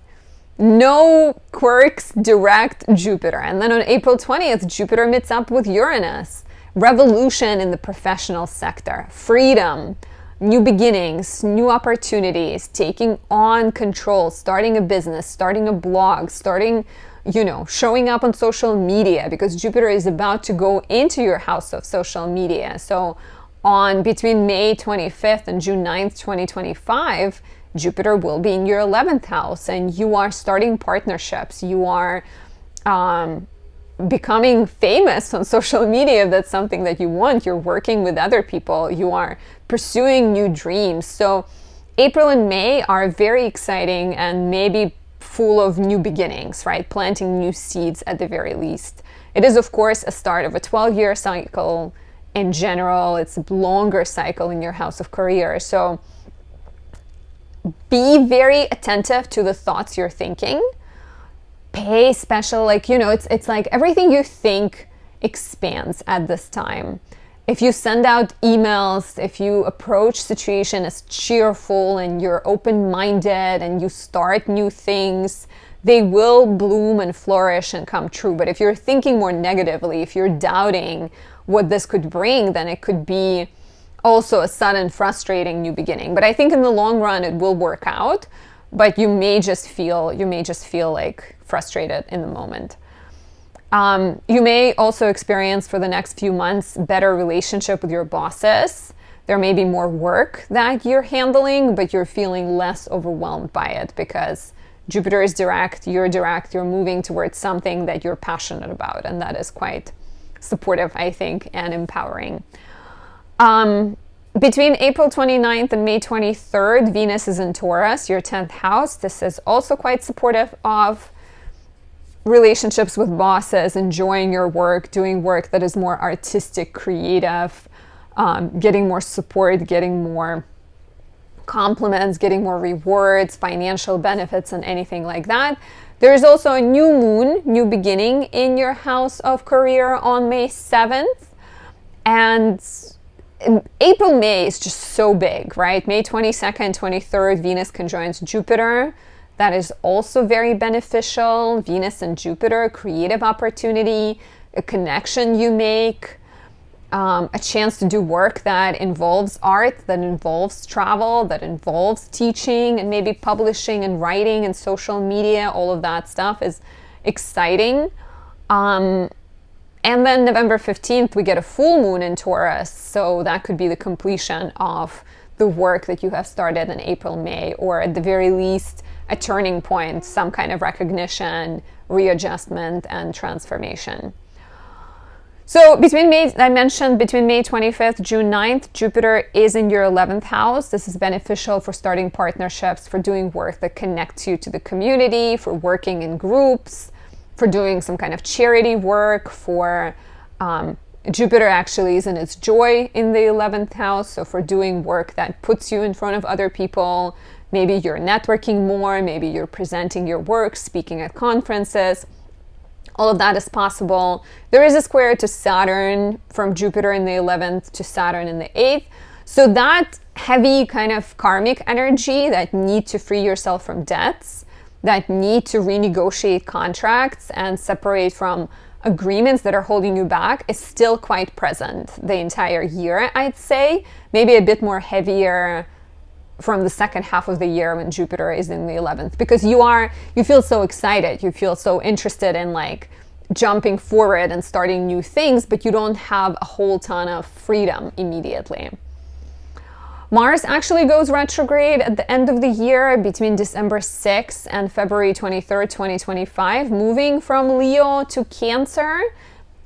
no quirks, direct Jupiter. And then on April 20th, Jupiter meets up with Uranus. Revolution in the professional sector, freedom, new beginnings, new opportunities, taking on control, starting a business, starting a blog, starting, you know, showing up on social media, because Jupiter is about to go into your house of social media. So on between May 25th and June 9th, 2025, Jupiter will be in your 11th house, and you are starting partnerships. You are becoming famous on social media if that's something that you want. You're working with other people. You are pursuing new dreams. So April and May are very exciting and maybe full of new beginnings, right? Planting new seeds at the very least. It is, of course, a start of a 12-year cycle in general. It's a longer cycle in your house of career. So be very attentive to the thoughts you're thinking. Pay special, like, it's like everything you think expands at this time. If you send out emails, if you approach situation as cheerful and you're open-minded and you start new things, they will bloom and flourish and come true. But if you're thinking more negatively, if you're doubting what this could bring, then it could be also a sudden frustrating new beginning. But I think in the long run it will work out, but you may just feel like frustrated in the moment. You may also experience for the next few months better relationship with your bosses. There may be more work that you're handling, but you're feeling less overwhelmed by it because Jupiter is direct, you're moving towards something that you're passionate about, and that is quite supportive, I think, and empowering. Between April 29th and May 23rd, Venus is in Taurus, your 10th house. This is also quite supportive of relationships with bosses, enjoying your work, doing work that is more artistic, creative, getting more support, getting more compliments, getting more rewards, financial benefits, and anything like that. There is also a new moon, new beginning in your house of career on May 7th. And April, May is just so big, right? May 22nd, 23rd, Venus conjoins Jupiter. That is also very beneficial. Venus and Jupiter, creative opportunity, a connection you make, a chance to do work that involves art, that involves travel, that involves teaching and maybe publishing and writing and social media. All of that stuff is exciting. And then November 15th, we get a full moon in Taurus. So that could be the completion of the work that you have started in April, May, or at the very least, a turning point, some kind of recognition, readjustment, and transformation. So between May 25th, June 9th, Jupiter is in your 11th house. This is beneficial for starting partnerships, for doing work that connects you to the community, for working in groups, for doing some kind of charity work, for Jupiter actually is in its joy in the 11th house. So for doing work that puts you in front of other people, maybe you're networking more, maybe you're presenting your work, speaking at conferences. All of that is possible. There is a square to Saturn from Jupiter in the 11th to Saturn in the 8th. So that heavy kind of karmic energy, that need to free yourself from debts, that need to renegotiate contracts and separate from agreements that are holding you back, is still quite present the entire year, I'd say. Maybe a bit more heavier from the second half of the year when Jupiter is in the 11th, because you feel so excited, you feel so interested in like jumping forward and starting new things, but you don't have a whole ton of freedom immediately. Mars actually goes retrograde at the end of the year between December 6th and February 23rd, 2025, moving from Leo to Cancer.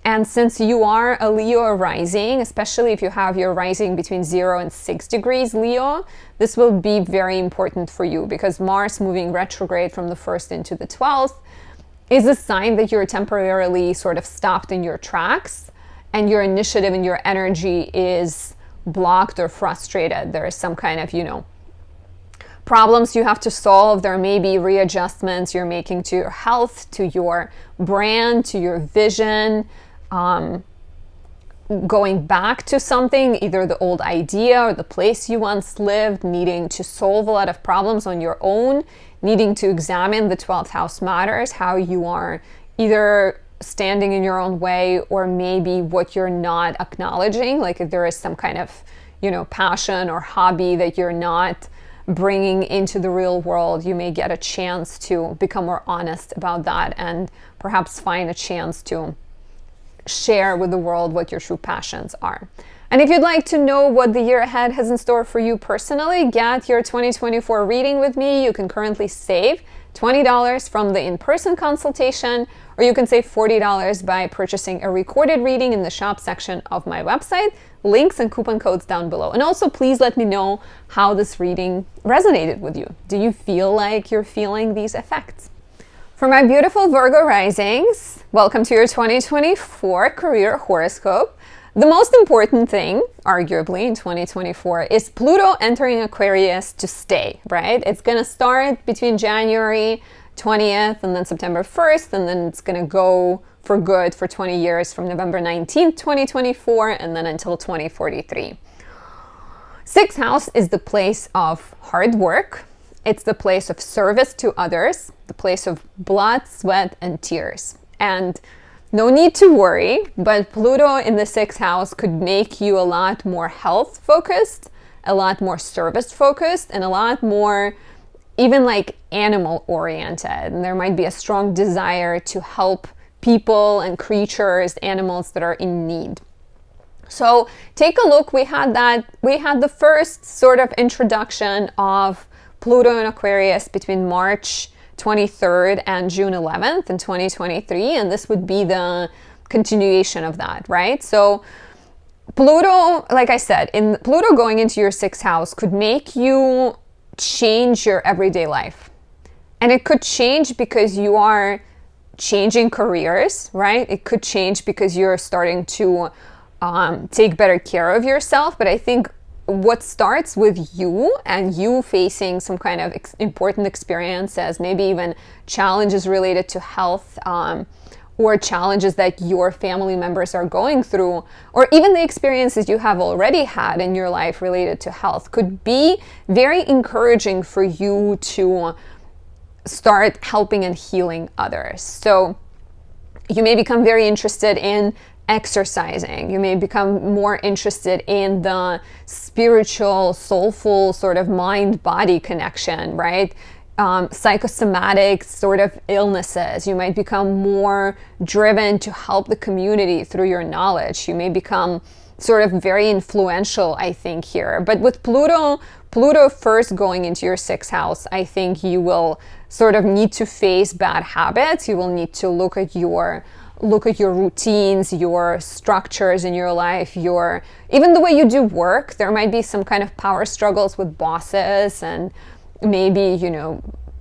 And since you are a Leo rising, especially if you have your rising between 0 and 6 degrees Leo, this will be very important for you, because Mars moving retrograde from the 1st into the 12th is a sign that you're temporarily sort of stopped in your tracks and your initiative and your energy is blocked or frustrated. There is some kind of, problems you have to solve. There may be readjustments you're making to your health, to your brand, to your vision, going back to something, either the old idea or the place you once lived, needing to solve a lot of problems on your own, needing to examine the 12th house matters, how you are either standing in your own way or maybe what you're not acknowledging. Like if there is some kind of, passion or hobby that you're not bringing into the real world, you may get a chance to become more honest about that and perhaps find a chance to share with the world what your true passions are. And if you'd like to know what the year ahead has in store for you personally, get your 2024 reading with me. You can currently save $20 from the in-person consultation, or you can save $40 by purchasing a recorded reading in the shop section of my website. Links and coupon codes down below. And also, please let me know how this reading resonated with you. Do you feel like you're feeling these effects? For my beautiful Virgo risings, welcome to your 2024 career horoscope. The most important thing, arguably, in 2024 is Pluto entering Aquarius to stay, right? It's going to start between January 20th and then September 1st, and then it's going to go for good for 20 years from November 19th, 2024, and then until 2043. Sixth house is the place of hard work. It's the place of service to others, the place of blood, sweat, and tears. And no need to worry, but Pluto in the sixth house could make you a lot more health focused, a lot more service focused, and a lot more even like animal oriented. And there might be a strong desire to help people and creatures, animals that are in need. So take a look. We had the first sort of introduction of Pluto in Aquarius between March 23rd and June 11th in 2023, and this would be the continuation of that, right? So Pluto, like I said, in Pluto going into your sixth house could make you change your everyday life. And it could change because you are changing careers, right? It could change because you're starting to take better care of yourself. But I think what starts with you and you facing some kind of important experiences, maybe even challenges related to health, or challenges that your family members are going through, or even the experiences you have already had in your life related to health, could be very encouraging for you to start helping and healing others. So you may become very interested in exercising. You may become more interested in the spiritual, soulful sort of mind-body connection, right? Psychosomatic sort of illnesses. You might become more driven to help the community through your knowledge. You may become sort of very influential, I think, here. But with Pluto first going into your sixth house, I think you will sort of need to face bad habits. You will need to look at your routines, your structures in your life, even the way you do work. There might be some kind of power struggles with bosses, and maybe,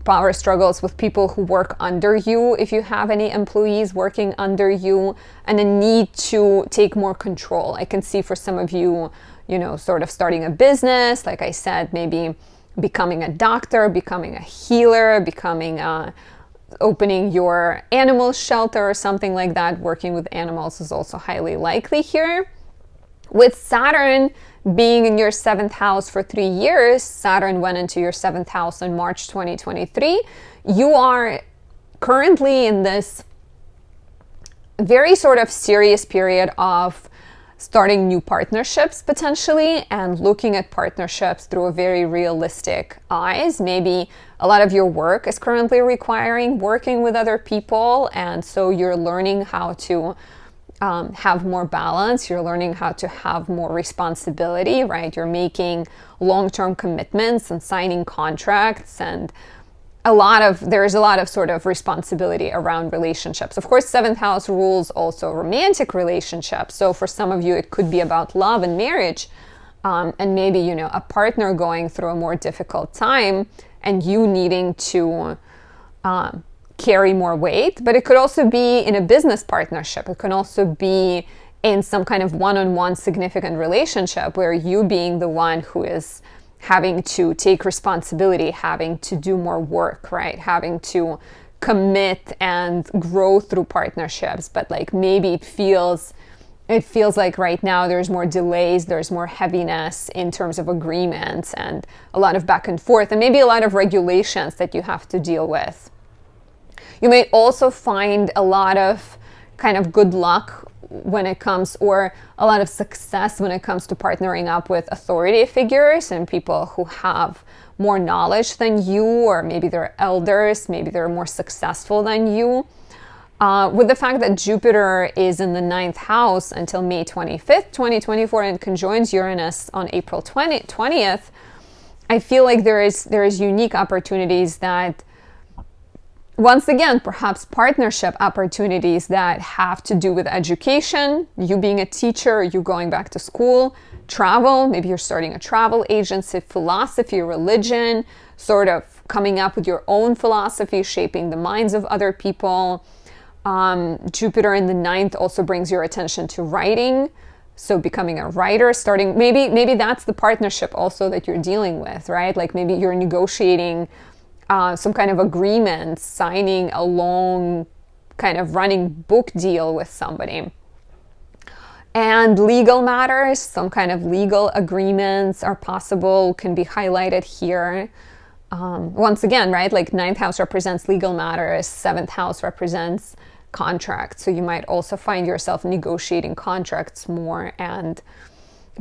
power struggles with people who work under you, if you have any employees working under you, and a need to take more control. I can see for some of you, sort of starting a business, like I said, maybe becoming a doctor, becoming a healer, opening your animal shelter or something like that. Working with animals is also highly likely here. With Saturn being in your seventh house for 3 years, Saturn went into your seventh house in March 2023. You are currently in this very sort of serious period of starting new partnerships potentially, and looking at partnerships through a very realistic eyes. Maybe a lot of your work is currently requiring working with other people, and so you're learning how to have more balance. You're learning how to have more responsibility, right? You're making long-term commitments and signing contracts, and there's a lot of sort of responsibility around relationships. Of course, seventh house rules also romantic relationships. So for some of you, it could be about love and marriage, and maybe, a partner going through a more difficult time and you needing to carry more weight. But it could also be in a business partnership. It can also be in some kind of one-on-one significant relationship where you being the one who is having to take responsibility, having to do more work, right? Having to commit and grow through partnerships. But like maybe it feels like right now there's more delays, there's more heaviness in terms of agreements, and a lot of back and forth, and maybe a lot of regulations that you have to deal with. You may also find a lot of kind of good luck when it comes, or a lot of success when it comes to partnering up with authority figures and people who have more knowledge than you, or maybe they're elders, maybe they're more successful than you. With the fact that Jupiter is in the 9th house until May 25th, 2024, and conjoins Uranus on April 20th, I feel like there is unique opportunities that, once again, perhaps partnership opportunities that have to do with education, you being a teacher, you going back to school, travel, maybe you're starting a travel agency, philosophy, religion, sort of coming up with your own philosophy, shaping the minds of other people. Jupiter in the 9th also brings your attention to writing. So becoming a writer, starting, maybe that's the partnership also that you're dealing with, right? Like maybe you're negotiating some kind of agreement, signing a long kind of running book deal with somebody. And legal matters, some kind of legal agreements are possible, can be highlighted here. Once again, right, like 9th house represents legal matters, 7th house represents contracts. So you might also find yourself negotiating contracts more and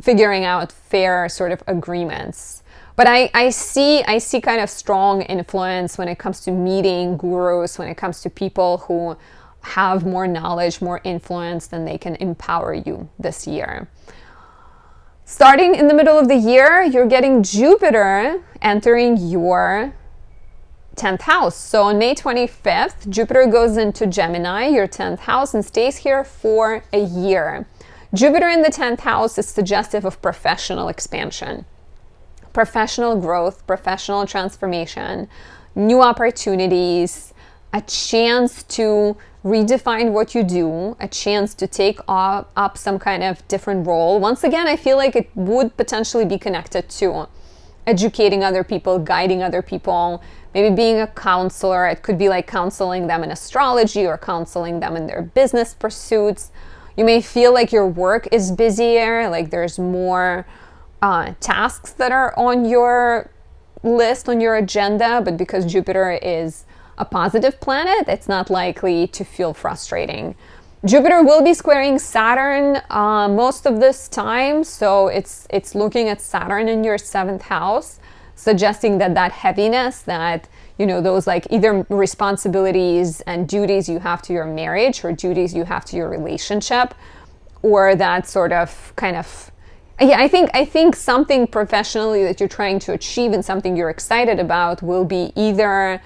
figuring out fair sort of agreements. But I see kind of strong influence when it comes to meeting gurus, when it comes to people who have more knowledge, more influence, then they can empower you this year. Starting in the middle of the year, you're getting Jupiter entering your 10th house. So on May 25th, Jupiter goes into Gemini, your 10th house, and stays here for a year. Jupiter in the 10th house is suggestive of professional expansion, professional growth, professional transformation, new opportunities, a chance to redefine what you do, a chance to take up some kind of different role. Once again, I feel like it would potentially be connected to educating other people, guiding other people, maybe being a counselor. It could be like counseling them in astrology or counseling them in their business pursuits. You may feel like your work is busier, like there's more tasks that are on your list, on your agenda, but because Jupiter is a positive planet, it's not likely to feel frustrating. Jupiter will be squaring Saturn most of this time, so it's looking at Saturn in your 7th house, suggesting that heaviness, that, you know, those like either responsibilities and duties you have to your marriage or duties you have to your relationship, or that sort of kind of, yeah, I think something professionally that you're trying to achieve and something you're excited about will be either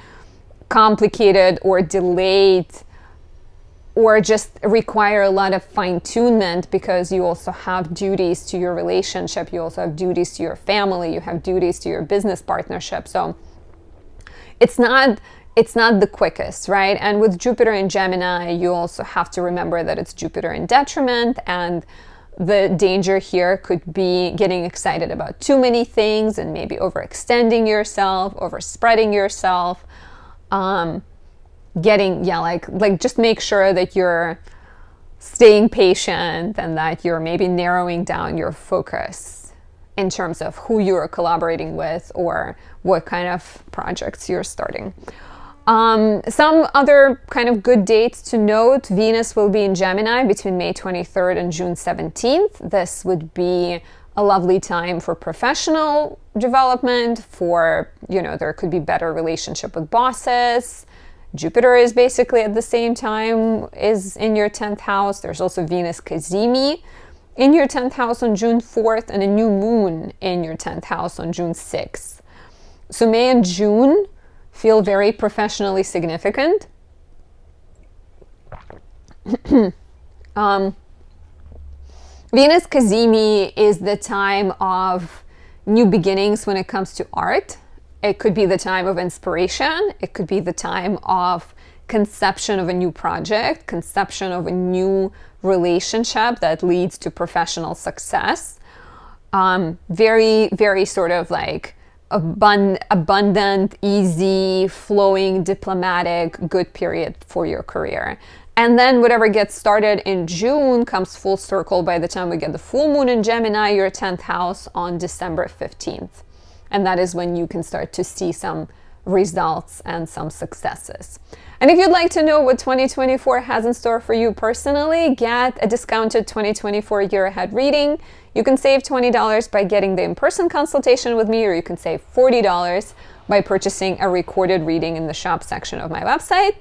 complicated or delayed, or just require a lot of fine-tunement, because you also have duties to your relationship, you also have duties to your family, you have duties to your business partnership. So it's not the quickest, right? And with Jupiter in Gemini, you also have to remember that it's Jupiter in detriment, and the danger here could be getting excited about too many things and maybe overextending yourself, overspreading yourself. Just make sure that you're staying patient and that you're maybe narrowing down your focus in terms of who you're collaborating with or what kind of projects you're starting. Some other kind of good dates to note: Venus will be in Gemini between May 23rd and June 17th. This would be a lovely time for professional development, for, you know, there could be better relationship with bosses. Jupiter is basically at the same time is in your 10th house. There's also Venus Cazimi in your 10th house on June 4th and a new moon in your 10th house on June 6th. So May and June feel very professionally significant. Venus Cazimi is the time of new beginnings when it comes to art. It could be the time of inspiration. It could be the time of conception of a new project, conception of a new relationship that leads to professional success. Very, very sort of like abundant, easy, flowing, diplomatic, good period for your career. And then whatever gets started in June comes full circle by the time we get the full moon in Gemini, your 10th house, on December 15th. And that is when you can start to see some results and some successes. And if you'd like to know what 2024 has in store for you personally, get a discounted 2024 year ahead reading. You can save $20 by getting the in-person consultation with me, or you can save $40 by purchasing a recorded reading in the shop section of my website.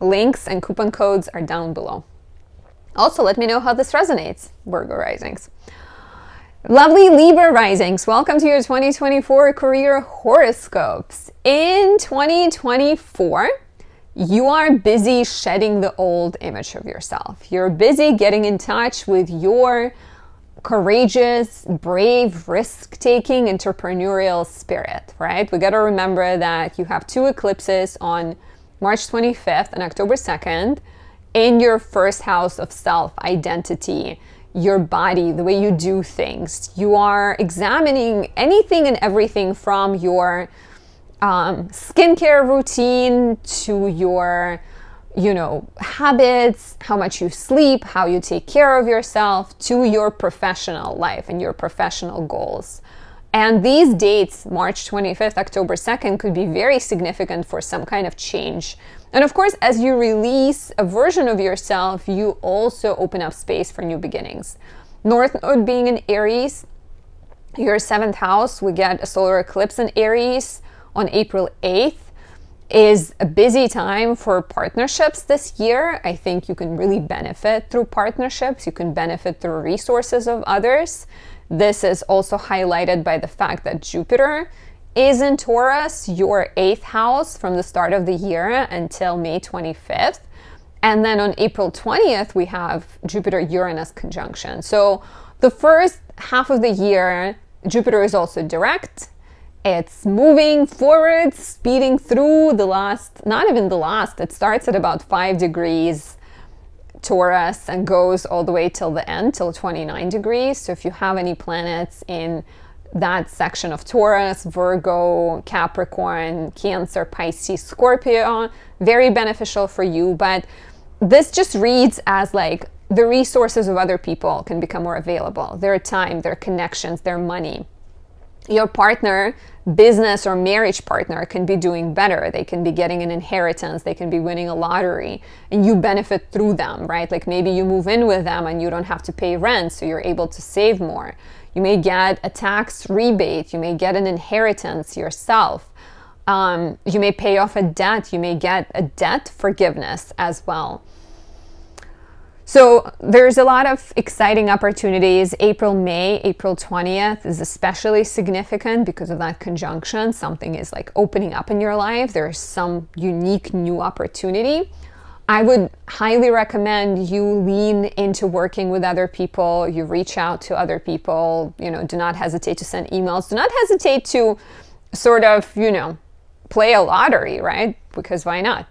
Links and coupon codes are down below. Also, let me know how this resonates, Virgo risings. Lovely Libra risings, welcome to your 2024 career horoscopes. In 2024, you are busy shedding the old image of yourself. You're busy getting in touch with your courageous, brave, risk-taking, entrepreneurial spirit, right? We got to remember that you have 2 eclipses on March 25th and October 2nd in your first house of self, identity, your body, the way you do things. You are examining anything and everything from your skincare routine to your, habits, how much you sleep, how you take care of yourself, to your professional life and your professional goals. And these dates, March 25th, October 2nd, could be very significant for some kind of change. And of course, as you release a version of yourself, you also open up space for new beginnings. North Node being in Aries, your 7th house, we get a solar eclipse in Aries on April 8th, is a busy time for partnerships this year. I think you can really benefit through partnerships. You can benefit through resources of others. This is also highlighted by the fact that Jupiter is in Taurus, your 8th house, from the start of the year until May 25th. And then on April 20th, we have Jupiter-Uranus conjunction. So the first half of the year, Jupiter is also direct. It's moving forward, speeding through it starts at about 5 degrees Taurus and goes all the way till the end, till 29 degrees. So if you have any planets in that section of Taurus, Virgo, Capricorn, Cancer, Pisces, Scorpio, very beneficial for you. But this just reads as like the resources of other people can become more available. Their time, their connections, their money. Your partner, business or marriage partner, can be doing better. They can be getting an inheritance. They can be winning a lottery and you benefit through them, right? Like maybe you move in with them and you don't have to pay rent, so you're able to save more. You may get a tax rebate. You may get an inheritance yourself. You may pay off a debt. You may get a debt forgiveness as well. So there's a lot of exciting opportunities. April 20th is especially significant because of that conjunction. Something is like opening up in your life. There's some unique new opportunity. I would highly recommend you lean into working with other people. You reach out to other people. Do not hesitate to send emails. Do not hesitate to sort of, play a lottery, right? Because why not?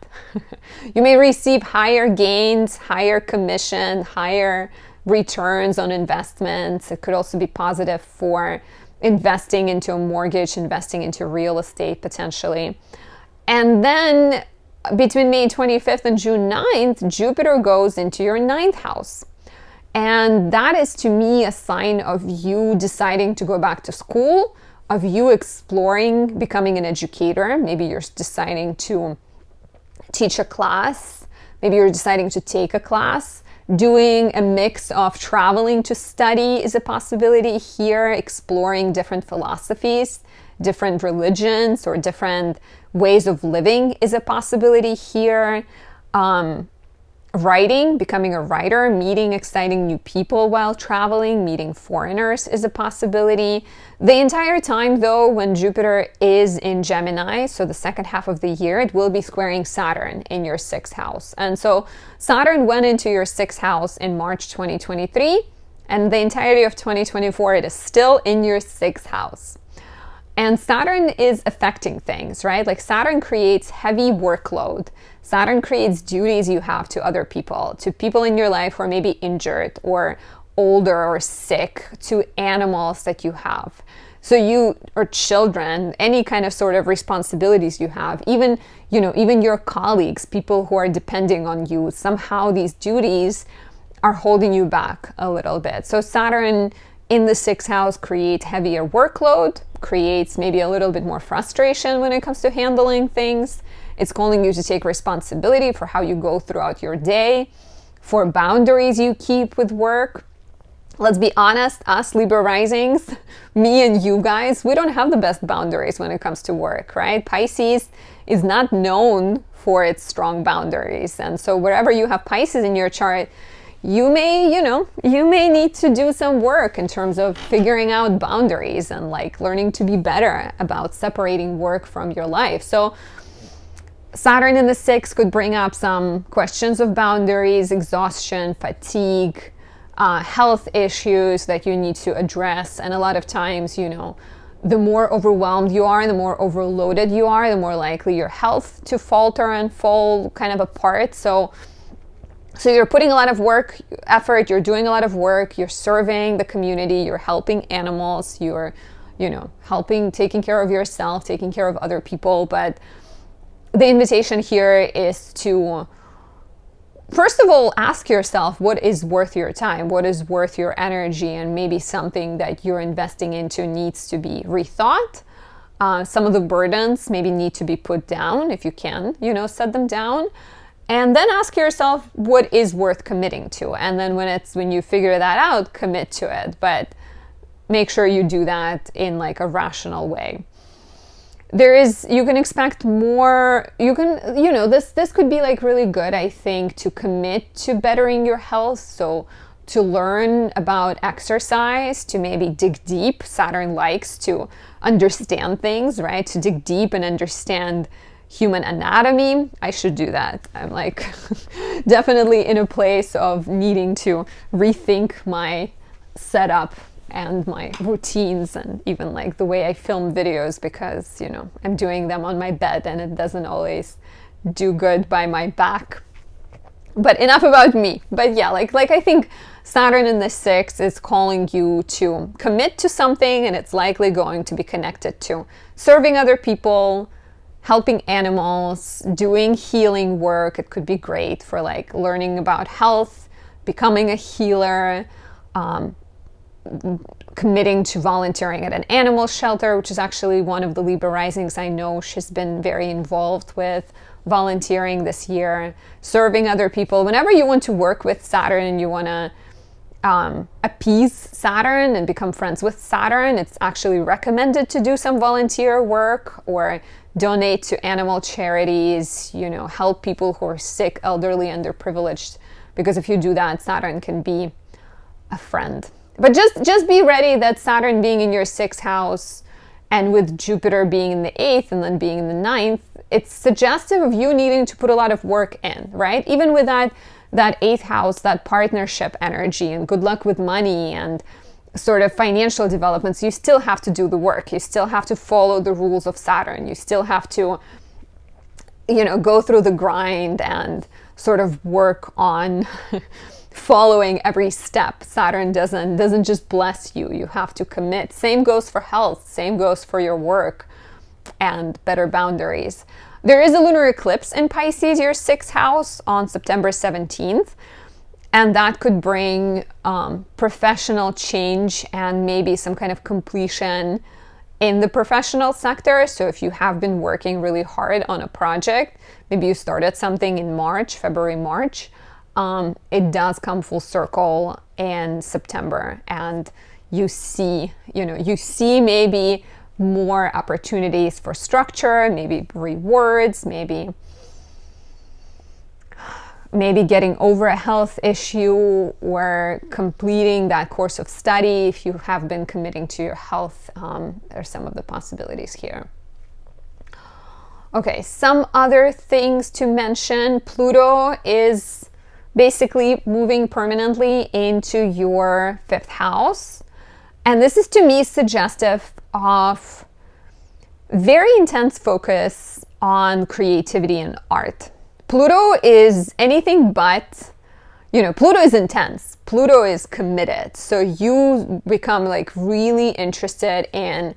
You may receive higher gains, higher commission, higher returns on investments. It could also be positive for investing into a mortgage, investing into real estate potentially. And then between May 25th and June 9th, Jupiter goes into your 9th house. And that is to me a sign of you deciding to go back to school, of you exploring becoming an educator. Maybe you're deciding to teach a class. Maybe you're deciding to take a class. Doing a mix of traveling to study is a possibility here, exploring different philosophies, different religions, or different ways of living is a possibility here. Writing, becoming a writer, meeting exciting new people while traveling, meeting foreigners is a possibility. The entire time, though, when Jupiter is in Gemini, so the second half of the year, it will be squaring Saturn in your 6th house. And so Saturn went into your 6th house in March 2023, and the entirety of 2024, it is still in your 6th house. And Saturn is affecting things, right? Like Saturn creates heavy workload. Saturn creates duties you have to other people, to people in your life who are maybe injured or older or sick, to animals that you have. So you, or children, any kind of sort of responsibilities you have, even your colleagues, people who are depending on you, somehow these duties are holding you back a little bit. So Saturn in the 6th house creates heavier workload, creates maybe a little bit more frustration when it comes to handling things. It's calling you to take responsibility for how you go throughout your day, for boundaries you keep with work. Let's be honest, us Libra risings, me and you guys, we don't have the best boundaries when it comes to work, right? Pisces is not known for its strong boundaries. And so wherever you have Pisces in your chart, you may need to do some work in terms of figuring out boundaries and like learning to be better about separating work from your life. So Saturn in the 6th could bring up some questions of boundaries, exhaustion, fatigue, health issues that you need to address. And a lot of times, the more overwhelmed you are, the more overloaded you are, the more likely your health to falter and fall kind of apart. So you're putting a lot of effort, you're doing a lot of work, you're serving the community, you're helping animals, you're, helping, taking care of yourself, taking care of other people. But the invitation here is to, first of all, ask yourself what is worth your time, what is worth your energy, and maybe something that you're investing into needs to be rethought. Some of the burdens maybe need to be put down if you can, set them down. And then ask yourself what is worth committing to. And then when you figure that out, commit to it. But make sure you do that in like a rational way. You can expect more, this could be like really good, I think, to commit to bettering your health. So to learn about exercise, to maybe dig deep. Saturn likes to understand things, right? To dig deep and understand human anatomy. I should do that. I'm like definitely in a place of needing to rethink my setup and my routines and even like the way I film videos, because I'm doing them on my bed and it doesn't always do good by my back. But enough about me. But yeah, like I think Saturn in the 6th is calling you to commit to something, and it's likely going to be connected to serving other people, helping animals, doing healing work. It could be great for like learning about health, becoming a healer, committing to volunteering at an animal shelter, which is actually one of the Libra risings I know she's been very involved with, volunteering this year, serving other people. Whenever you want to work with Saturn and you want to appease Saturn and become friends with Saturn, it's actually recommended to do some volunteer work or donate to animal charities, help people who are sick, elderly, underprivileged, because if you do that, Saturn can be a friend. But just be ready that Saturn being in your 6th house and with Jupiter being in the 8th and then being in the 9th, it's suggestive of you needing to put a lot of work in, right? Even with that 8th house, that partnership energy, and good luck with money and sort of financial developments, you still have to do the work. You still have to follow the rules of Saturn. You still have to, go through the grind and sort of work on following every step. Saturn doesn't just bless you. You have to commit. Same goes for health. Same goes for your work and better boundaries. There is a lunar eclipse in Pisces, your 6th house, on September 17th. And that could bring professional change and maybe some kind of completion in the professional sector. So if you have been working really hard on a project, maybe you started something in February, March, it does come full circle in September. And you see maybe more opportunities for structure, maybe rewards, maybe getting over a health issue or completing that course of study. If you have been committing to your health, are some of the possibilities here. Okay, some other things to mention. Pluto is basically moving permanently into your 5th house. And this is, to me, suggestive of very intense focus on creativity and art. Pluto is anything but, Pluto is intense. Pluto is committed. So you become like really interested in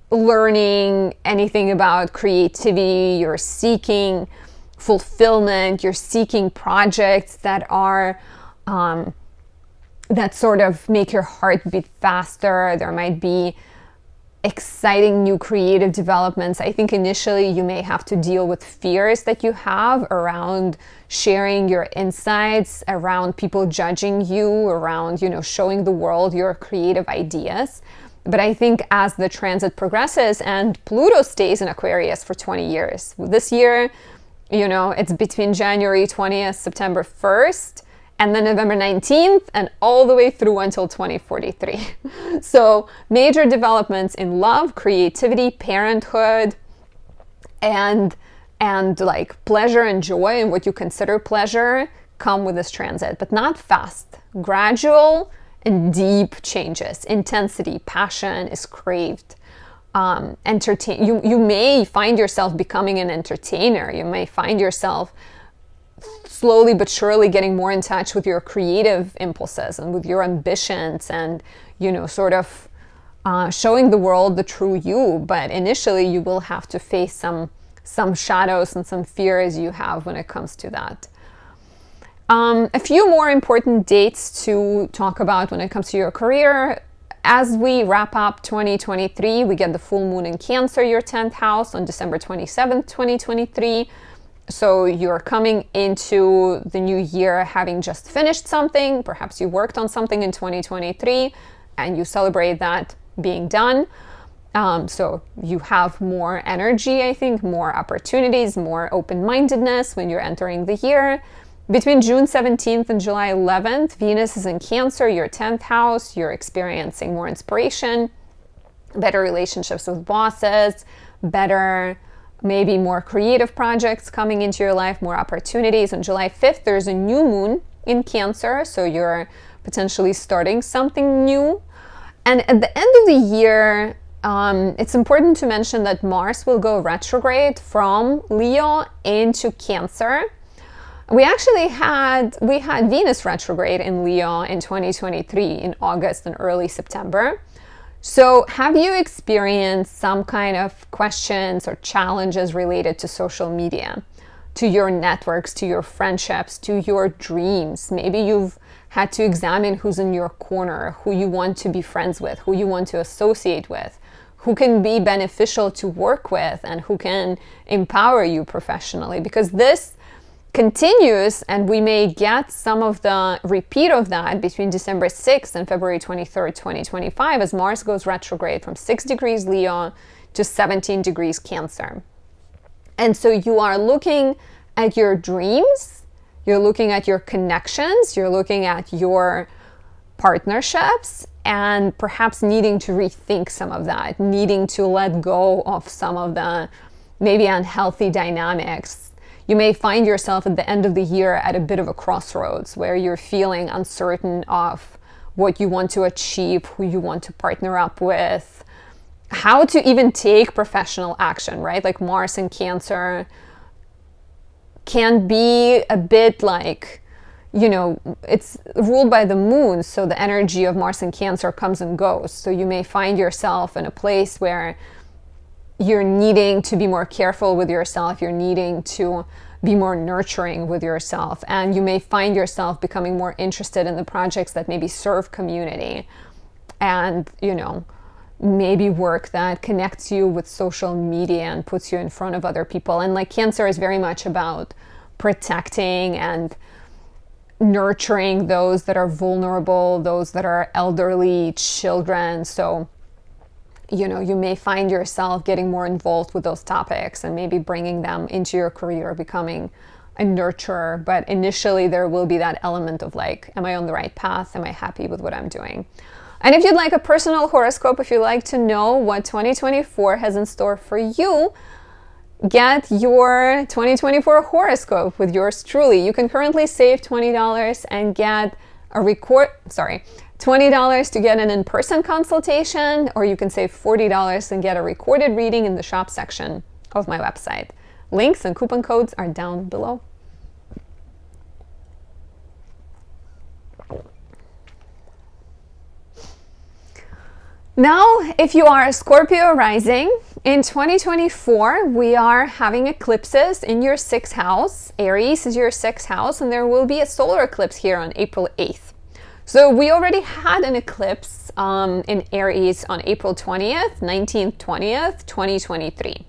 learning anything about creativity. You're seeking fulfillment. You're seeking projects that are, that sort of make your heart beat faster. There might be exciting new creative developments. I think initially you may have to deal with fears that you have around sharing your insights, around people judging you, around, showing the world your creative ideas. But I think as the transit progresses, and Pluto stays in Aquarius for 20 years. This year, you know, it's between January 20th, September 1st, and then November 19th, and all the way through until 2043. So major developments in love, creativity, parenthood, and like pleasure and joy and what you consider pleasure come with this transit, but not fast. Gradual and deep changes. Intensity, passion is craved. You may find yourself becoming an entertainer. You may find yourself slowly but surely getting more in touch with your creative impulses and with your ambitions, and, you know, sort of showing the world the true you. But initially you will have to face some shadows and some fears you have when it comes to that. A few more important dates to talk about when it comes to your career. As we wrap up 2023, we get the full moon in Cancer, your 10th house, on December 27th, 2023. So you're coming into the new year having just finished something. Perhaps you worked on something in 2023 and you celebrate that being done. So you have more energy, I think, more opportunities, more open-mindedness when you're entering the year. Between June 17th and July 11th, Venus is in Cancer, your 10th house. You're experiencing more inspiration, better relationships with bosses, better, maybe more creative projects coming into your life, more opportunities. On July 5th, there's a new moon in Cancer, so you're potentially starting something new. And at the end of the year, it's important to mention that Mars will go retrograde from Leo into Cancer. We had Venus retrograde in Leo in 2023 in August and early September. So have you experienced some kind of questions or challenges related to social media, to your networks, to your friendships, to your dreams? Maybe you've had to examine who's in your corner, who you want to be friends with, who you want to associate with, who can be beneficial to work with, and who can empower you professionally. Because this continues, and we may get some of the repeat of that between December 6th and February 23rd, 2025, as Mars goes retrograde from 6 degrees Leo to 17 degrees Cancer. And so you are looking at your dreams, you're looking at your connections, you're looking at your partnerships, and perhaps needing to rethink some of that, needing to let go of some of the maybe unhealthy dynamics. You may find yourself at the end of the year at a bit of a crossroads where you're feeling uncertain of what you want to achieve, who you want to partner up with, how to even take professional action, right? Like Mars in Cancer can be a bit like, you know, it's ruled by the moon, so the energy of Mars in Cancer comes and goes. So you may find yourself in a place where you're needing to be more careful with yourself, you're needing to be more nurturing with yourself, and you may find yourself becoming more interested in the projects that maybe serve community and, you know, maybe work that connects you with social media and puts you in front of other people. And like Cancer is very much about protecting and nurturing those that are vulnerable, those that are elderly, children. So, you know, you may find yourself getting more involved with those topics and maybe bringing them into your career, becoming a nurturer. But initially there will be that element of like, am I on the right path? Am I happy with what I'm doing? And if you'd like a personal horoscope, if you'd like to know what 2024 has in store for you, get your 2024 horoscope with yours truly. You can currently save $20 and get a $20 to get an in-person consultation, or you can save $40 and get a recorded reading in the shop section of my website. Links and coupon codes are down below. Now, if you are a Scorpio rising, in 2024, we are having eclipses in your 6th house. Aries is your 6th house, and there will be a solar eclipse here on April 8th. So we already had an eclipse in Aries on April 20th, 19th, 20th, 2023.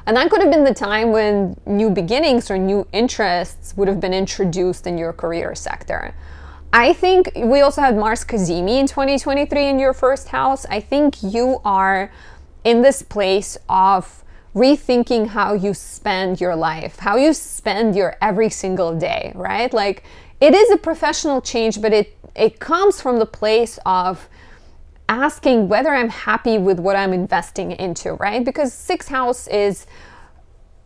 And that could have been the time when new beginnings or new interests would have been introduced in your career sector. I think we also had Mars Cazimi in 2023 in your first house. I think you are in this place of rethinking how you spend your life, how you spend your every single day, right? Like, it is a professional change, but it comes from the place of asking whether I'm happy with what I'm investing into, right? Because sixth house is,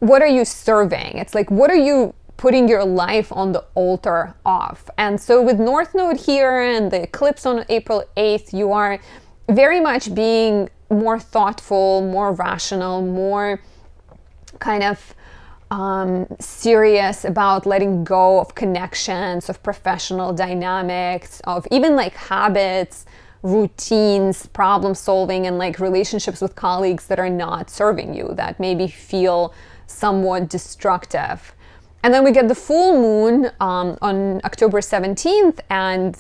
what are you serving? It's like, what are you putting your life on the altar of? And so with North Node here and the eclipse on April 8th, you are very much being more thoughtful, more rational, more kind of serious about letting go of connections, of professional dynamics, of even like habits, routines, problem solving, and like relationships with colleagues that are not serving you, that maybe feel somewhat destructive. And then we get the full moon on October 17th, and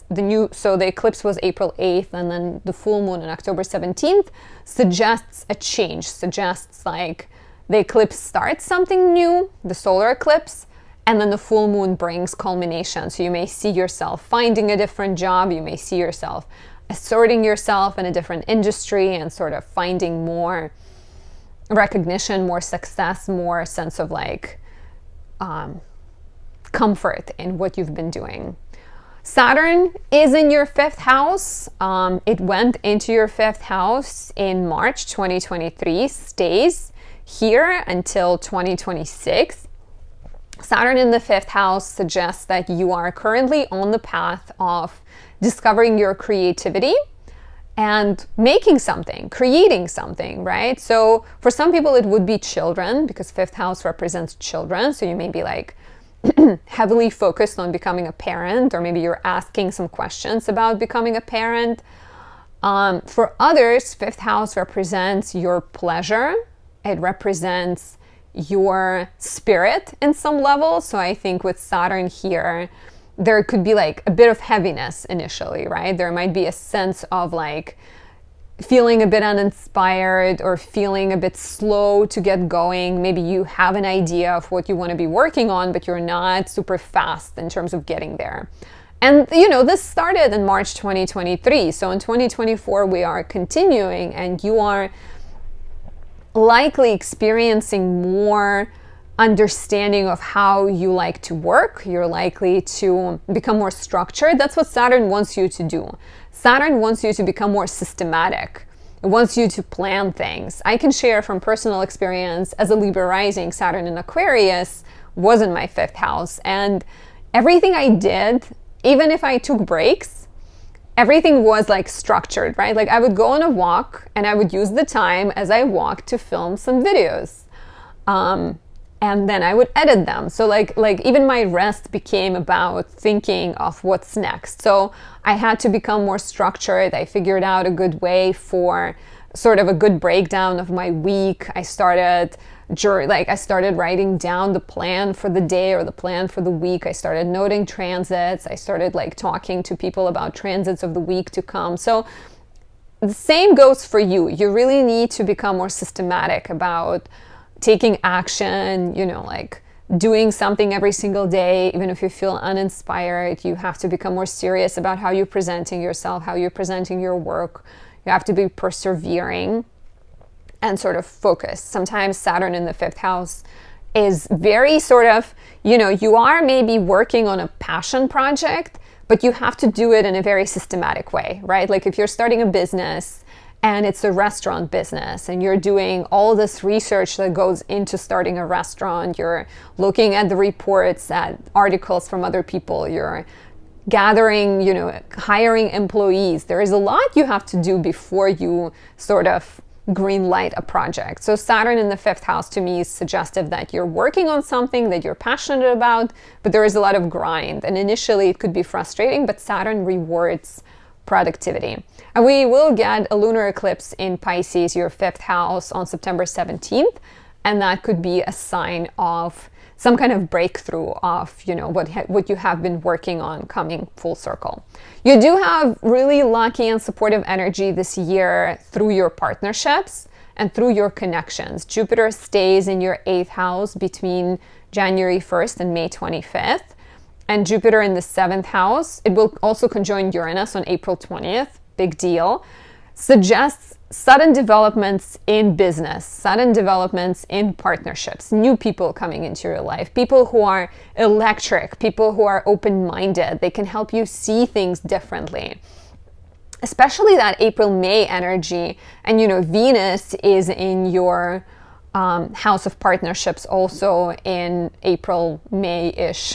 so the eclipse was April 8th, and then the full moon on October 17th suggests a change, suggests like the eclipse starts something new, the solar eclipse, and then the full moon brings culmination. So you may see yourself finding a different job, you may see yourself asserting yourself in a different industry and sort of finding more recognition, more success, more sense of like comfort in what you've been doing. Saturn is in your fifth house. It went into your fifth house in March 2023, stays here until 2026. Saturn in the fifth house suggests that you are currently on the path of discovering your creativity and making something, creating something, right? So for some people it would be children, because fifth house represents children. So you may be like heavily focused on becoming a parent, or maybe you're asking some questions about becoming a parent. For others, fifth house represents your pleasure. It represents your spirit in some level. So I think with Saturn here, there could be like a bit of heaviness initially, right? There might be a sense of like feeling a bit uninspired or feeling a bit slow to get going. Maybe you have an idea of what you want to be working on, but you're not super fast in terms of getting there. And, you know, this started in March 2023. So in 2024, we are continuing, and you are likely experiencing more understanding of how you like to work. You're likely to become more structured. That's what Saturn wants you to do. Saturn wants you to become more systematic. It wants you to plan things. I can share from personal experience as a Libra rising, Saturn in Aquarius was in my fifth house. And everything I did, even if I took breaks, everything was like structured, right? Like I would go on a walk and I would use the time as I walked to film some videos. And then I would edit them. So like even my rest became about thinking of what's next. So I had to become more structured. I figured out a good way for sort of a good breakdown of my week. I started writing down the plan for the day or the plan for the week. I started noting transits. I started like talking to people about transits of the week to come. So the same goes for you. You really need to become more systematic about taking action, you know, like doing something every single day. Even if you feel uninspired, you have to become more serious about how you're presenting yourself, how you're presenting your work. You have to be persevering and sort of focused. Sometimes Saturn in the fifth house is very sort of, you know, you are maybe working on a passion project, but you have to do it in a very systematic way, right? Like if you're starting a business and it's a restaurant business and you're doing all this research that goes into starting a restaurant, you're looking at the reports, at articles from other people, you're gathering, you know, hiring employees. There is a lot you have to do before you sort of green light a project. So Saturn in the fifth house to me is suggestive that you're working on something that you're passionate about, but there is a lot of grind. And initially it could be frustrating, but Saturn rewards productivity. And we will get a lunar eclipse in Pisces, your fifth house, on September 17th. And that could be a sign of some kind of breakthrough of, you know, what you have been working on coming full circle. You do have really lucky and supportive energy this year through your partnerships and through your connections. Jupiter stays in your eighth house between January 1st and May 25th. and Jupiter in the 7th house, it will also conjoin Uranus on April 20th, big deal, suggests sudden developments in business, sudden developments in partnerships, new people coming into your life, people who are electric, people who are open-minded. They can help you see things differently. Especially that April-May energy. And, you know, Venus is in your house of partnerships also in April, May-ish.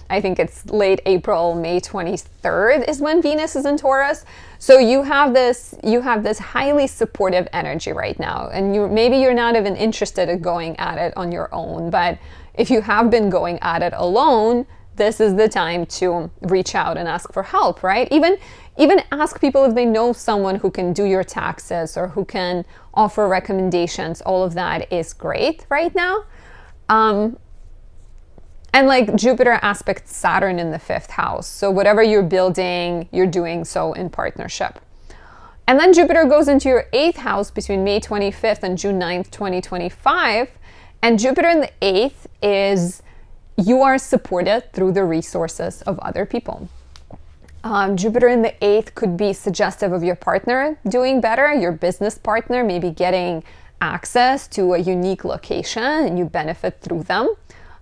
I think it's late April, May 23rd is when Venus is in Taurus. So you have this highly supportive energy right now. And maybe you're not even interested in going at it on your own, but if you have been going at it alone, this is the time to reach out and ask for help, right? Even ask people if they know someone who can do your taxes or who can offer recommendations. All of that is great right now. And like Jupiter aspects Saturn in the 5th house. So whatever you're building, you're doing so in partnership. And then Jupiter goes into your 8th house between May 25th and June 9th, 2025. And Jupiter in the 8th is you are supported through the resources of other people. Jupiter in the 8th could be suggestive of your partner doing better, your business partner maybe getting access to a unique location and you benefit through them.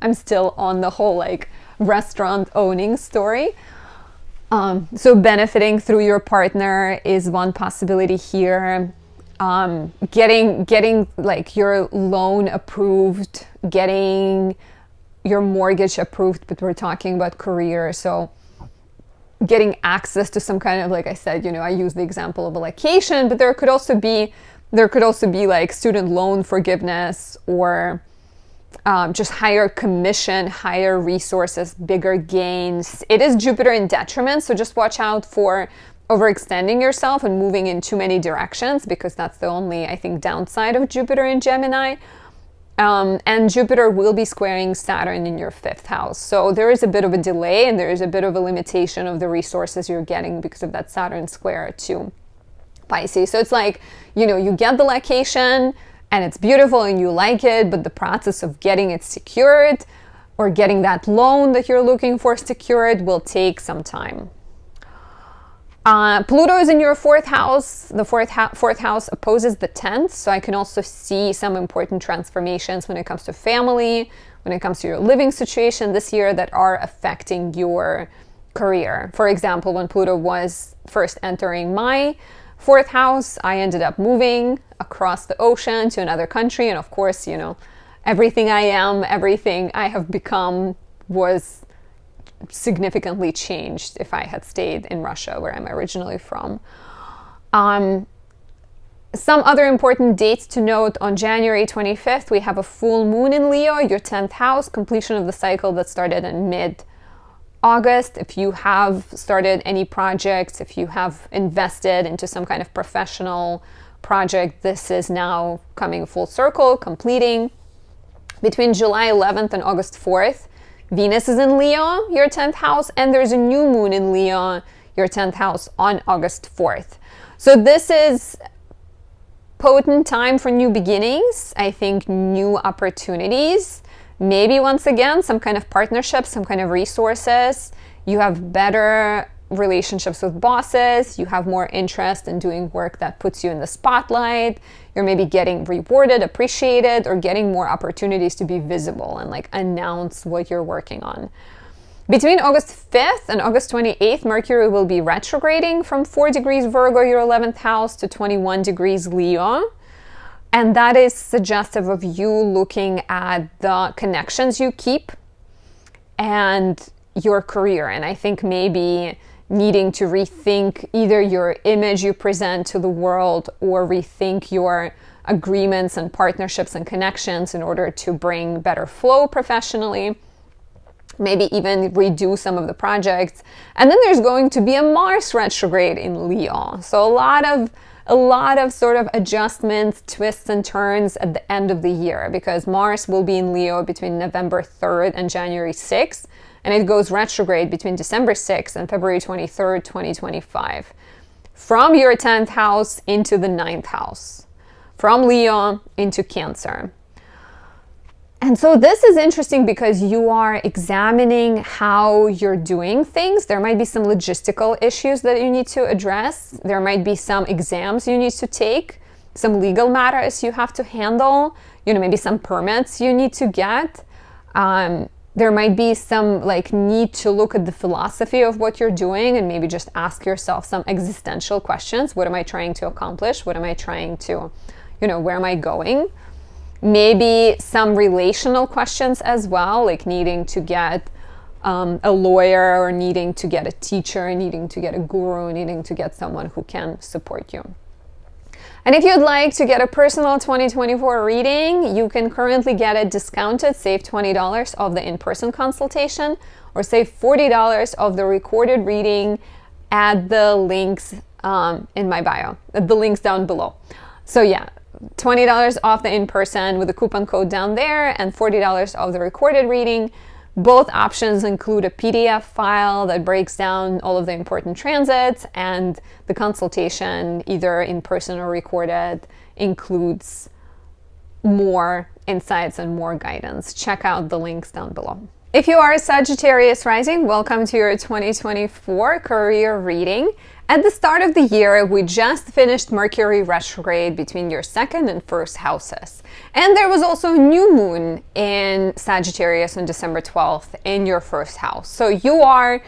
I'm still on the whole like restaurant owning story. So benefiting through your partner is one possibility here. Getting like your loan approved, getting your mortgage approved, but we're talking about career. So getting access to some kind of, like I said, you know, I use the example of a location, but there could also be like student loan forgiveness or just higher commission, higher resources, bigger gains. It is Jupiter in detriment, so just watch out for overextending yourself and moving in too many directions, because that's the only, I think, downside of Jupiter in Gemini. And Jupiter will be squaring Saturn in your 5th house. So there is a bit of a delay and there is a bit of a limitation of the resources you're getting because of that Saturn square to Pisces. So it's like, you know, you get the location and it's beautiful and you like it, but the process of getting it secured or getting that loan that you're looking for secured will take some time. Pluto is in your 4th house. The fourth house opposes the 10th, so I can also see some important transformations when it comes to family, when it comes to your living situation this year that are affecting your career. For example, when Pluto was first entering my 4th house, I ended up moving across the ocean to another country, and of course, you know, everything I am, everything I have become was significantly changed if I had stayed in Russia, where I'm originally from. Some other important dates to note: on January 25th, we have a full moon in Leo, your 10th house, completion of the cycle that started in mid-August. If you have started any projects, if you have invested into some kind of professional project, this is now coming full circle, completing. Between July 11th and August 4th, Venus is in Leo, your 10th house, and there's a new moon in Leo, your 10th house, on August 4th. So this is potent time for new beginnings, I think new opportunities, maybe once again, some kind of partnership, some kind of resources. You have better relationships with bosses, you have more interest in doing work that puts you in the spotlight, you're maybe getting rewarded, appreciated, or getting more opportunities to be visible and like announce what you're working on. Between August 5th and August 28th, Mercury will be retrograding from 4 degrees Virgo, your 11th house, to 21 degrees Leo. And that is suggestive of you looking at the connections you keep and your career. And I think maybe needing to rethink either your image you present to the world or rethink your agreements and partnerships and connections in order to bring better flow professionally. Maybe even redo some of the projects. And then there's going to be a Mars retrograde in Leo. So a lot of sort of adjustments, twists and turns at the end of the year, because Mars will be in Leo between November 3rd and January 6th. And it goes retrograde between December 6th and February 23rd, 2025. From your 10th house into the 9th house. From Leo into Cancer. And so this is interesting because you are examining how you're doing things. There might be some logistical issues that you need to address. There might be some exams you need to take, some legal matters you have to handle, maybe some permits you need to get. There might be some need to look at the philosophy of what you're doing and maybe just ask yourself some existential questions. What am I trying to accomplish? What am I trying to, where am I going? Maybe some relational questions as well, like needing to get a lawyer or needing to get a teacher, needing to get a guru, needing to get someone who can support you. And if you'd like to get a personal 2024 reading, you can currently get it discounted, save $20 of the in-person consultation, or save $40 of the recorded reading at the links in my bio, at the links down below. So yeah, $20 off the in-person with the coupon code down there and $40 off the recorded reading. Both options include a PDF file that breaks down all of the important transits, and the consultation, either in person or recorded, includes more insights and more guidance. Check out the links down below. If you are a Sagittarius rising, welcome to your 2024 career reading. At the start of the year, we just finished Mercury retrograde between your second and first houses. And there was also a new moon in Sagittarius on December 12th in your first house. So you are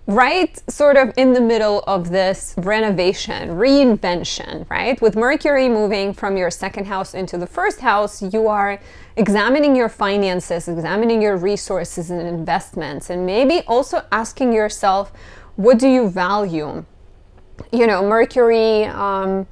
right sort of in the middle of this renovation, reinvention, right? With Mercury moving from your second house into the first house, you are examining your finances, examining your resources and investments, and maybe also asking yourself, what do you value? Mercury and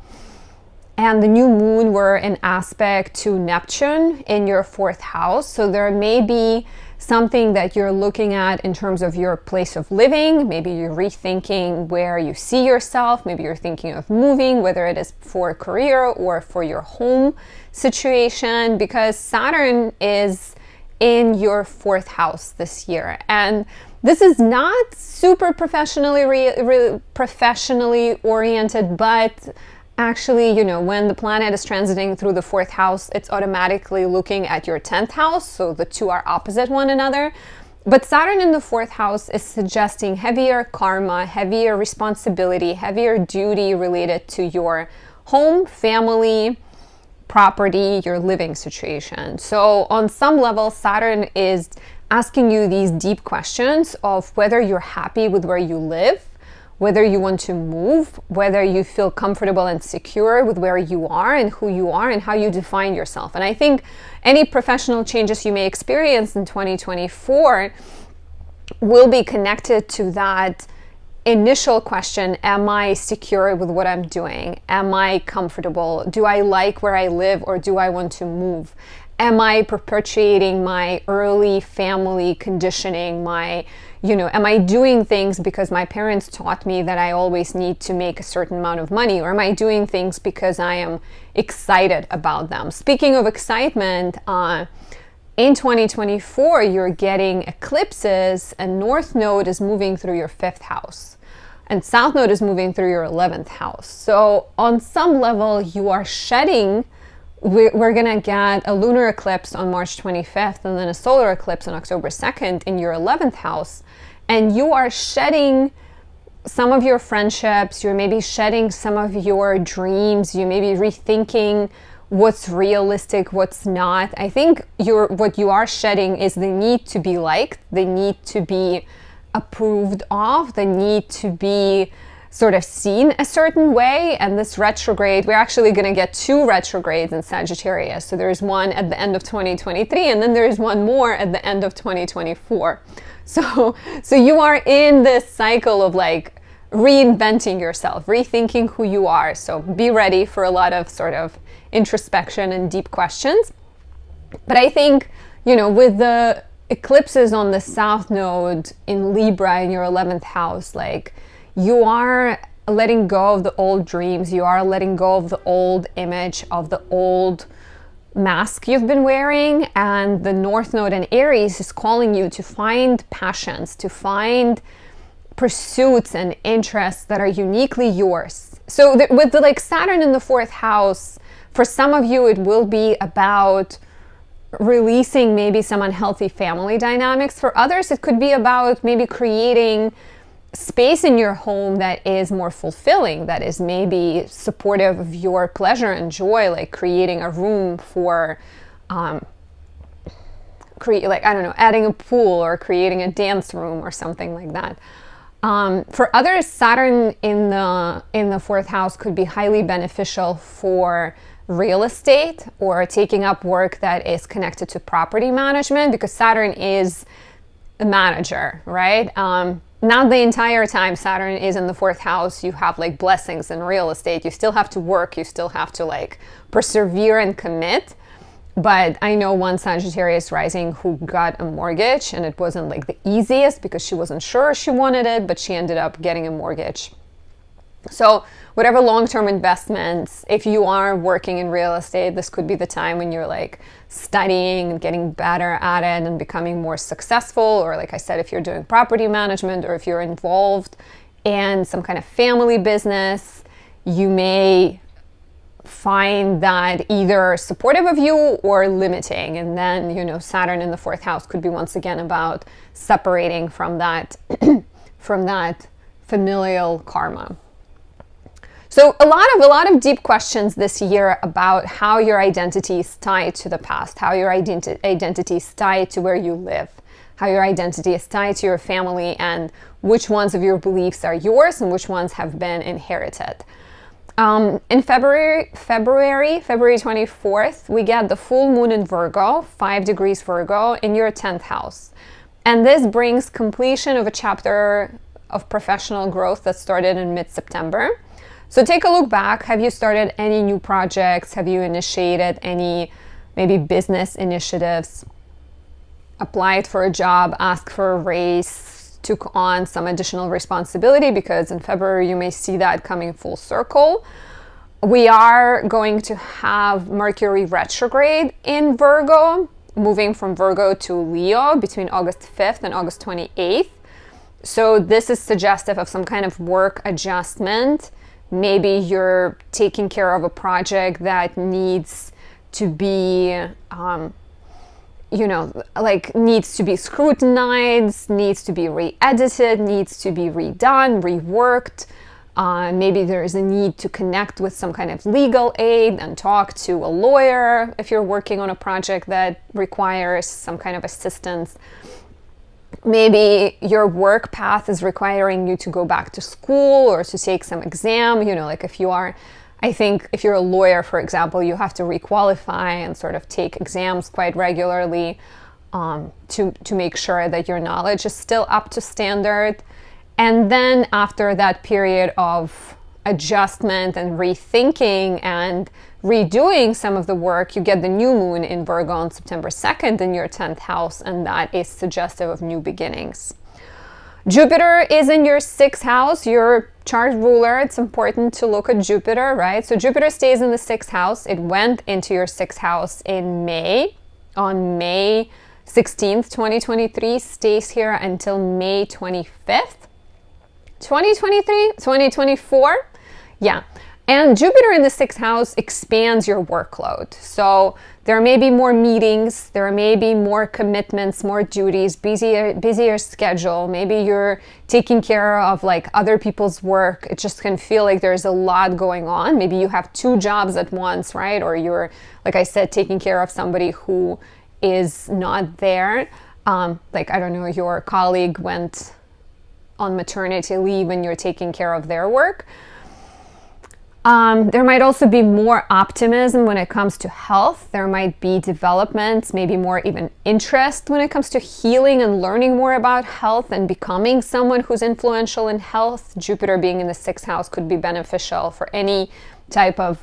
the new moon were an aspect to Neptune in your fourth house. So there may be something that you're looking at in terms of your place of living. Maybe you're rethinking where you see yourself. Maybe you're thinking of moving, whether it is for a career or for your home situation, because Saturn is in your fourth house this year. And this is not super professionally oriented, but actually, when the planet is transiting through the fourth house, it's automatically looking at your 10th house. So the two are opposite one another. But Saturn in the fourth house is suggesting heavier karma, heavier responsibility, heavier duty related to your home, family, property, your living situation. So on some level, Saturn is asking you these deep questions of whether you're happy with where you live, whether you want to move, whether you feel comfortable and secure with where you are and who you are and how you define yourself. And I think any professional changes you may experience in 2024 will be connected to that initial question, am I secure with what I'm doing? Am I comfortable? Do I like where I live, or do I want to move? Am I perpetuating my early family conditioning, am I doing things because my parents taught me that I always need to make a certain amount of money? Or am I doing things because I am excited about them? Speaking of excitement, in 2024, you're getting eclipses, and North Node is moving through your 5th house, and South Node is moving through your 11th house. So on some level, you are shedding. We're going to get a lunar eclipse on March 25th and then a solar eclipse on October 2nd in your 11th house. And you are shedding some of your friendships. You're maybe shedding some of your dreams. You may be rethinking what's realistic, what's not. I think what you are shedding is the need to be liked, the need to be approved of, the need to be sort of seen a certain way. And this retrograde, we're actually going to get 2 retrogrades in Sagittarius. So there's one at the end of 2023, and then there's one more at the end of 2024. So you are in this cycle of reinventing yourself, rethinking who you are. So be ready for a lot of sort of introspection and deep questions. But I think, with the eclipses on the South Node in Libra in your 11th house, you are letting go of the old dreams. You are letting go of the old image, of the old mask you've been wearing. And the North Node in Aries is calling you to find passions, to find pursuits and interests that are uniquely yours. So with the Saturn in the 4th house, for some of you, it will be about releasing maybe some unhealthy family dynamics. For others, it could be about maybe creating space in your home that is more fulfilling, that is maybe supportive of your pleasure and joy, like creating a room for adding a pool or creating a dance room or something like that. For others, Saturn in the fourth house could be highly beneficial for real estate or taking up work that is connected to property management, because Saturn is a manager, right? Not the entire time Saturn is in the fourth house, you have like blessings in real estate. You still have to work, you still have to like persevere and commit. But I know one Sagittarius rising who got a mortgage, and it wasn't like the easiest because she wasn't sure she wanted it, but she ended up getting a mortgage. So whatever long-term investments, if you are working in real estate, this could be the time when you're like studying and getting better at it and becoming more successful. Or like I said, if you're doing property management or if you're involved in some kind of family business, you may find that either supportive of you or limiting. And then, you know, Saturn in the fourth house could be once again about separating from that from that familial karma. So a lot of deep questions this year about how your identity is tied to the past, how your identity is tied to where you live, how your identity is tied to your family, and which ones of your beliefs are yours and which ones have been inherited. In February 24th, we get the full moon in Virgo, 5 degrees Virgo, in your 10th house. And this brings completion of a chapter of professional growth that started in mid-September. So take a look back. Have you started any new projects? Have you initiated any maybe business initiatives? Applied for a job, asked for a raise, took on some additional responsibility, because in February you may see that coming full circle. We are going to have Mercury retrograde in Virgo, moving from Virgo to Leo between August 5th and August 28th. So this is suggestive of some kind of work adjustment. Maybe you're taking care of a project that needs to be, needs to be scrutinized, needs to be re-edited, needs to be redone, reworked. Maybe there is a need to connect with some kind of legal aid and talk to a lawyer if you're working on a project that requires some kind of assistance. Maybe your work path is requiring you to go back to school or to take some exam. You know, like if you're a lawyer, for example, you have to requalify and sort of take exams quite regularly to make sure that your knowledge is still up to standard. And then after that period of adjustment and rethinking and redoing some of the work, you get the new moon in Virgo on September 2nd in your 10th house, and that is suggestive of new beginnings. Jupiter is in your 6th house, your chart ruler. It's important to look at Jupiter, right? So Jupiter stays in the 6th house. It went into your 6th house in May, on May 16th, 2023, stays here until May 25th, 2024. Yeah. And Jupiter in the 6th house expands your workload. So there may be more meetings, there may be more commitments, more duties, busier schedule. Maybe you're taking care of like other people's work. It just can feel like there's a lot going on. Maybe you have 2 jobs at once, right? Or you're, like I said, taking care of somebody who is not there. Your colleague went on maternity leave and you're taking care of their work. There might also be more optimism when it comes to health. There might be developments, maybe more even interest when it comes to healing and learning more about health and becoming someone who's influential in health. Jupiter being in the 6th house could be beneficial for any type of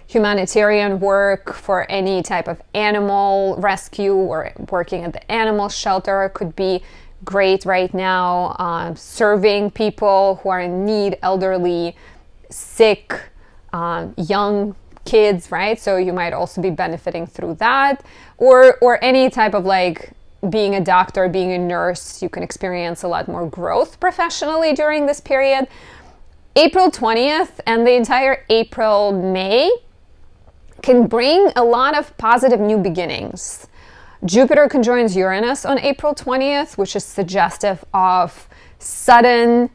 humanitarian work, for any type of animal rescue or working at the animal shelter could be great right now. Serving people who are in need, elderly, sick, young kids, right? So you might also be benefiting through that, or any type of like being a doctor, being a nurse. You can experience a lot more growth professionally during this period. April 20th and the entire April, May, can bring a lot of positive new beginnings. Jupiter conjoins Uranus on April 20th, which is suggestive of sudden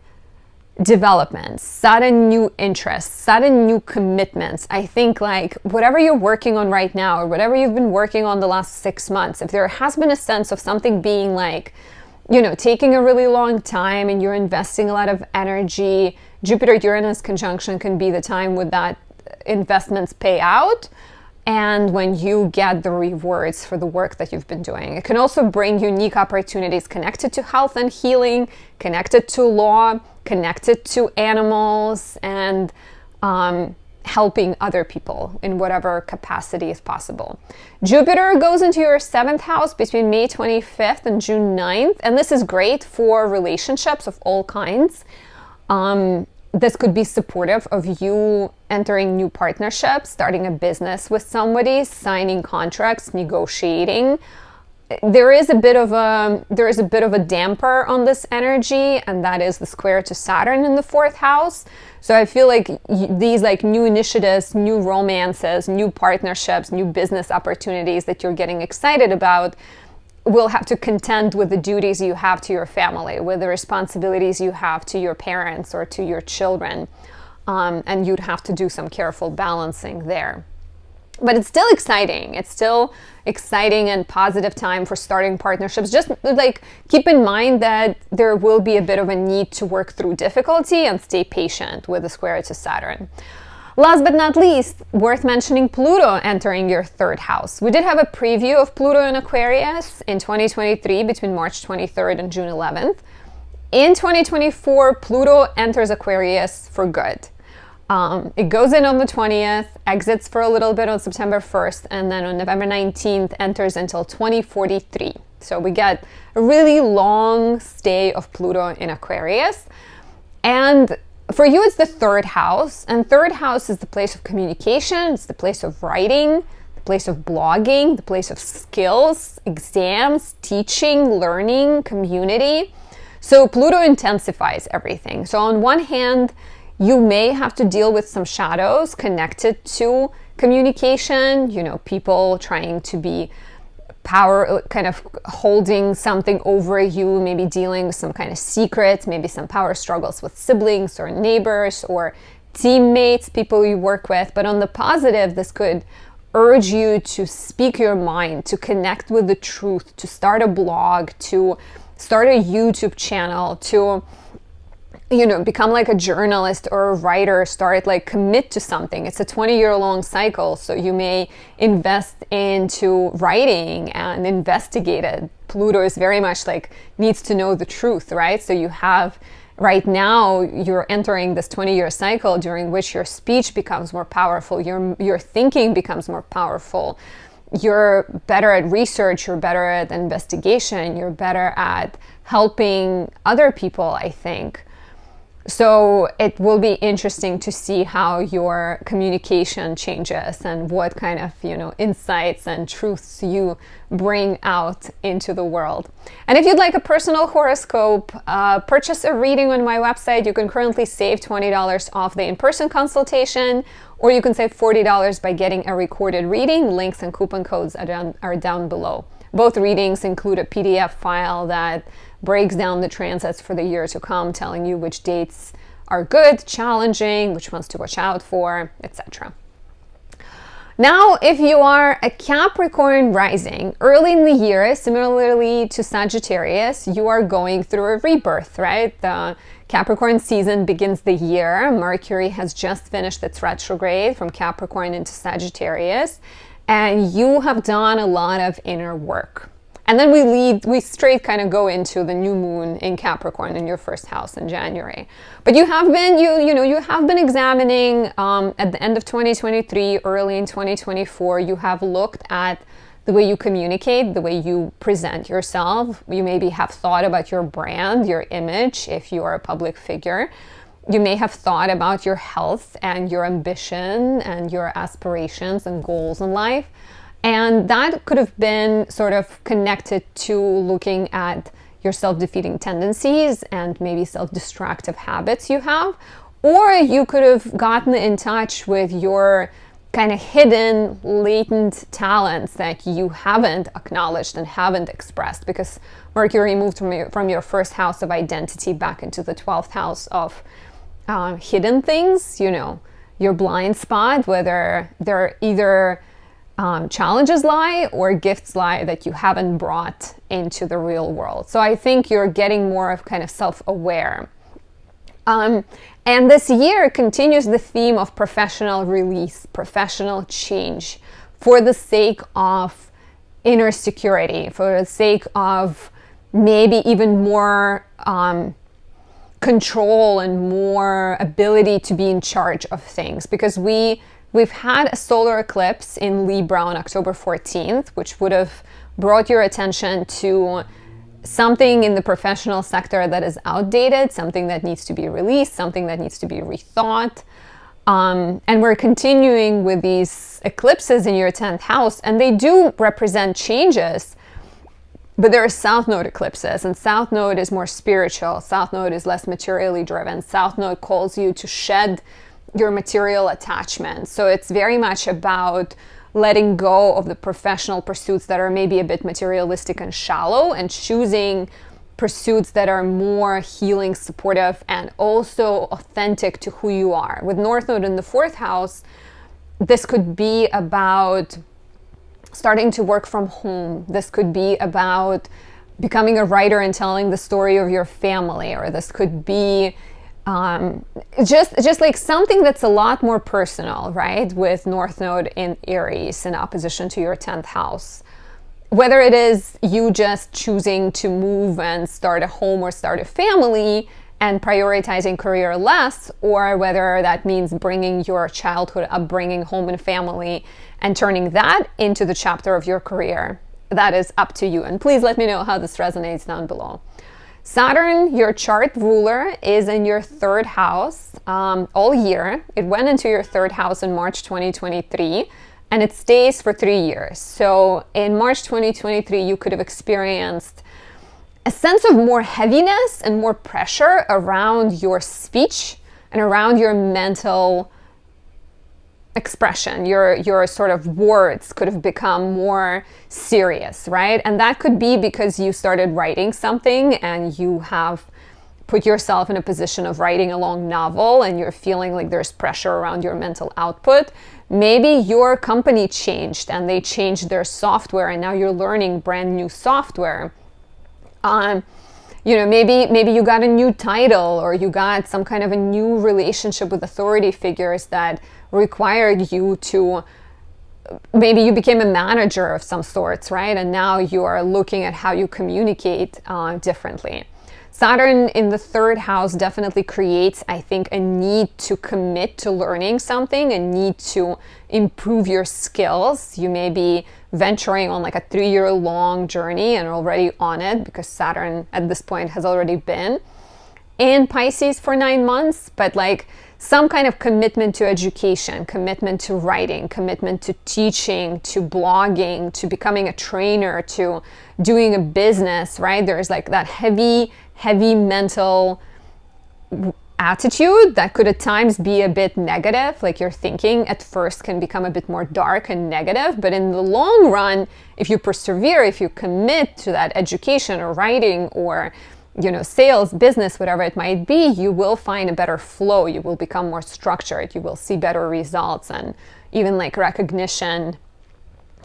developments, sudden new interests, sudden new commitments. I think like whatever you're working on right now or whatever you've been working on the last 6 months, if there has been a sense of something being like, you know, taking a really long time and you're investing a lot of energy, Jupiter-Uranus conjunction can be the time when that investments pay out and when you get the rewards for the work that you've been doing. It can also bring unique opportunities connected to health and healing, connected to law, connected to animals, and helping other people in whatever capacity is possible. Jupiter goes into your 7th house between May 25th and June 9th, and this is great for relationships of all kinds. This could be supportive of you entering new partnerships, starting a business with somebody, signing contracts, negotiating. There is a bit of a damper on this energy, and that is the square to Saturn in the 4th house. So I feel like these like new initiatives, new romances, new partnerships, new business opportunities that you're getting excited about will have to contend with the duties you have to your family, with the responsibilities you have to your parents or to your children. And you'd have to do some careful balancing there. But it's still exciting. It's still exciting and positive time for starting partnerships. Just like keep in mind that there will be a bit of a need to work through difficulty and stay patient with the square to Saturn. Last but not least, worth mentioning Pluto entering your 3rd house. We did have a preview of Pluto in Aquarius in 2023 between March 23rd and June 11th. In 2024, Pluto enters Aquarius for good. It goes in on the 20th, exits for a little bit on September 1st, and then on November 19th enters until 2043. So we get a really long stay of Pluto in Aquarius. And for you, it's the 3rd house, and 3rd house is the place of communication. It's the place of writing, the place of blogging, the place of skills, exams, teaching, learning, community. So Pluto intensifies everything. So on one hand, you may have to deal with some shadows connected to communication, you know, people trying to be power, kind of holding something over you, maybe dealing with some kind of secrets, maybe some power struggles with siblings or neighbors or teammates, people you work with. But on the positive, this could urge you to speak your mind, to connect with the truth, to start a blog, to start a YouTube channel, to, you know, become like a journalist or a writer, start like commit to something. It's a 20-year-long cycle, so you may invest into writing and investigate it. Pluto is very much like needs to know the truth, right? So you have right now, you're entering this 20-year cycle during which your speech becomes more powerful, your thinking becomes more powerful. You're better at research, you're better at investigation, you're better at helping other people, I think. So it will be interesting to see how your communication changes and what kind of, you know, insights and truths you bring out into the world. And if you'd like a personal horoscope, purchase a reading on my website. You can currently save $20 off the in-person consultation, or you can save $40 by getting a recorded reading. Links and coupon codes are down below. Both readings include a PDF file that breaks down the transits for the year to come, telling you which dates are good, challenging, which ones to watch out for, etc. Now, if you are a Capricorn rising, early in the year, similarly to Sagittarius, you are going through a rebirth, right? The Capricorn season begins the year. Mercury has just finished its retrograde from Capricorn into Sagittarius, and you have done a lot of inner work. And then we straight kind of go into the new moon in Capricorn in your 1st house in January. But you have been, you have been examining at the end of 2023, early in 2024, you have looked at the way you communicate, the way you present yourself. You maybe have thought about your brand, your image, if you are a public figure. You may have thought about your health and your ambition and your aspirations and goals in life. And that could have been sort of connected to looking at your self-defeating tendencies and maybe self-destructive habits you have. Or you could have gotten in touch with your kind of hidden, latent talents that you haven't acknowledged and haven't expressed, because Mercury moved from your first house of identity back into the 12th house of hidden things, you know, your blind spot, whether there either challenges lie or gifts lie that you haven't brought into the real world. So I think you're getting more of kind of self-aware. And this year continues the theme of professional release, professional change, for the sake of inner security, for the sake of maybe even more control and more ability to be in charge of things. Because we've had a solar eclipse in Libra on October 14th, which would have brought your attention to something in the professional sector that is outdated, something that needs to be released, something that needs to be rethought. And we're continuing with these eclipses in your 10th house, and they do represent changes, but there are South Node eclipses, and South Node is more spiritual. South Node is less materially driven. South Node calls you to shed your material attachment. So it's very much about letting go of the professional pursuits that are maybe a bit materialistic and shallow, and choosing pursuits that are more healing, supportive, and also authentic to who you are. With North Node in the 4th house, this could be about starting to work from home. This could be about becoming a writer and telling the story of your family, or this could be just like something that's a lot more personal, right? With North Node in Aries in opposition to your 10th house. Whether it is you just choosing to move and start a home or start a family and prioritizing career less, or whether that means bringing your childhood upbringing, home and family, and turning that into the chapter of your career, that is up to you. And please let me know how this resonates down below. Saturn, your chart ruler, is in your 3rd house all year. It went into your 3rd house in March 2023, and it stays for 3 years. So in March 2023, you could have experienced a sense of more heaviness and more pressure around your speech and around your mental expression. Your sort of words could have become more serious, right? And that could be because you started writing something and you have put yourself in a position of writing a long novel, and you're feeling like there's pressure around your mental output. Maybe your company changed and they changed their software, and now you're learning brand new software. You know, maybe you got a new title, or you got some kind of a new relationship with authority figures that required you to, maybe you became a manager of some sorts, right? And now you are looking at how you communicate differently. Saturn in the 3rd house definitely creates, I think, a need to commit to learning something, a need to improve your skills. You may be venturing on like a 3-year-long journey and already on it, because Saturn at this point has already been in Pisces for 9 months, but like some kind of commitment to education, commitment to writing, commitment to teaching, to blogging, to becoming a trainer, to doing a business, right? There's like that heavy mental attitude that could at times be a bit negative. Like your thinking at first can become a bit more dark and negative, but in the long run, if you persevere, if you commit to that education or writing or, you know, sales, business, whatever it might be, you will find a better flow. You will become more structured. You will see better results and even like recognition.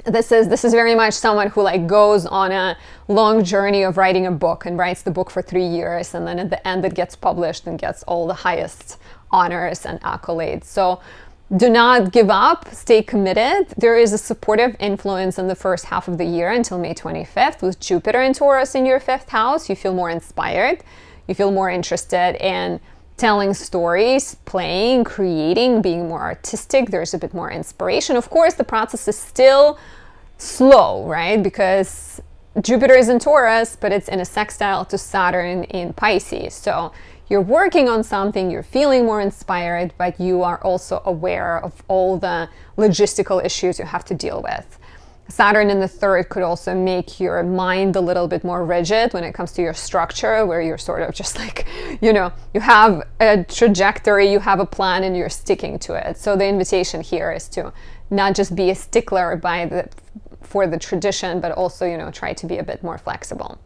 This is very much someone who like goes on a long journey of writing a book and writes the book for 3 years, and then at the end it gets published and gets all the highest honors and accolades. So do not give up, stay committed. There is a supportive influence in the first half of the year until May 25th with Jupiter in Taurus in your 5th house. You feel more inspired. You feel more interested in telling stories, playing, creating, being more artistic. There's a bit more inspiration. Of course, the process is still slow, right? Because Jupiter is in Taurus, but it's in a sextile to Saturn in Pisces. So you're working on something, you're feeling more inspired, but you are also aware of all the logistical issues you have to deal with. Saturn in the 3rd could also make your mind a little bit more rigid when it comes to your structure, where you're sort of just like, you know, you have a trajectory, you have a plan, and you're sticking to it. So the invitation here is to not just be a stickler for the tradition, but also, you know, try to be a bit more flexible.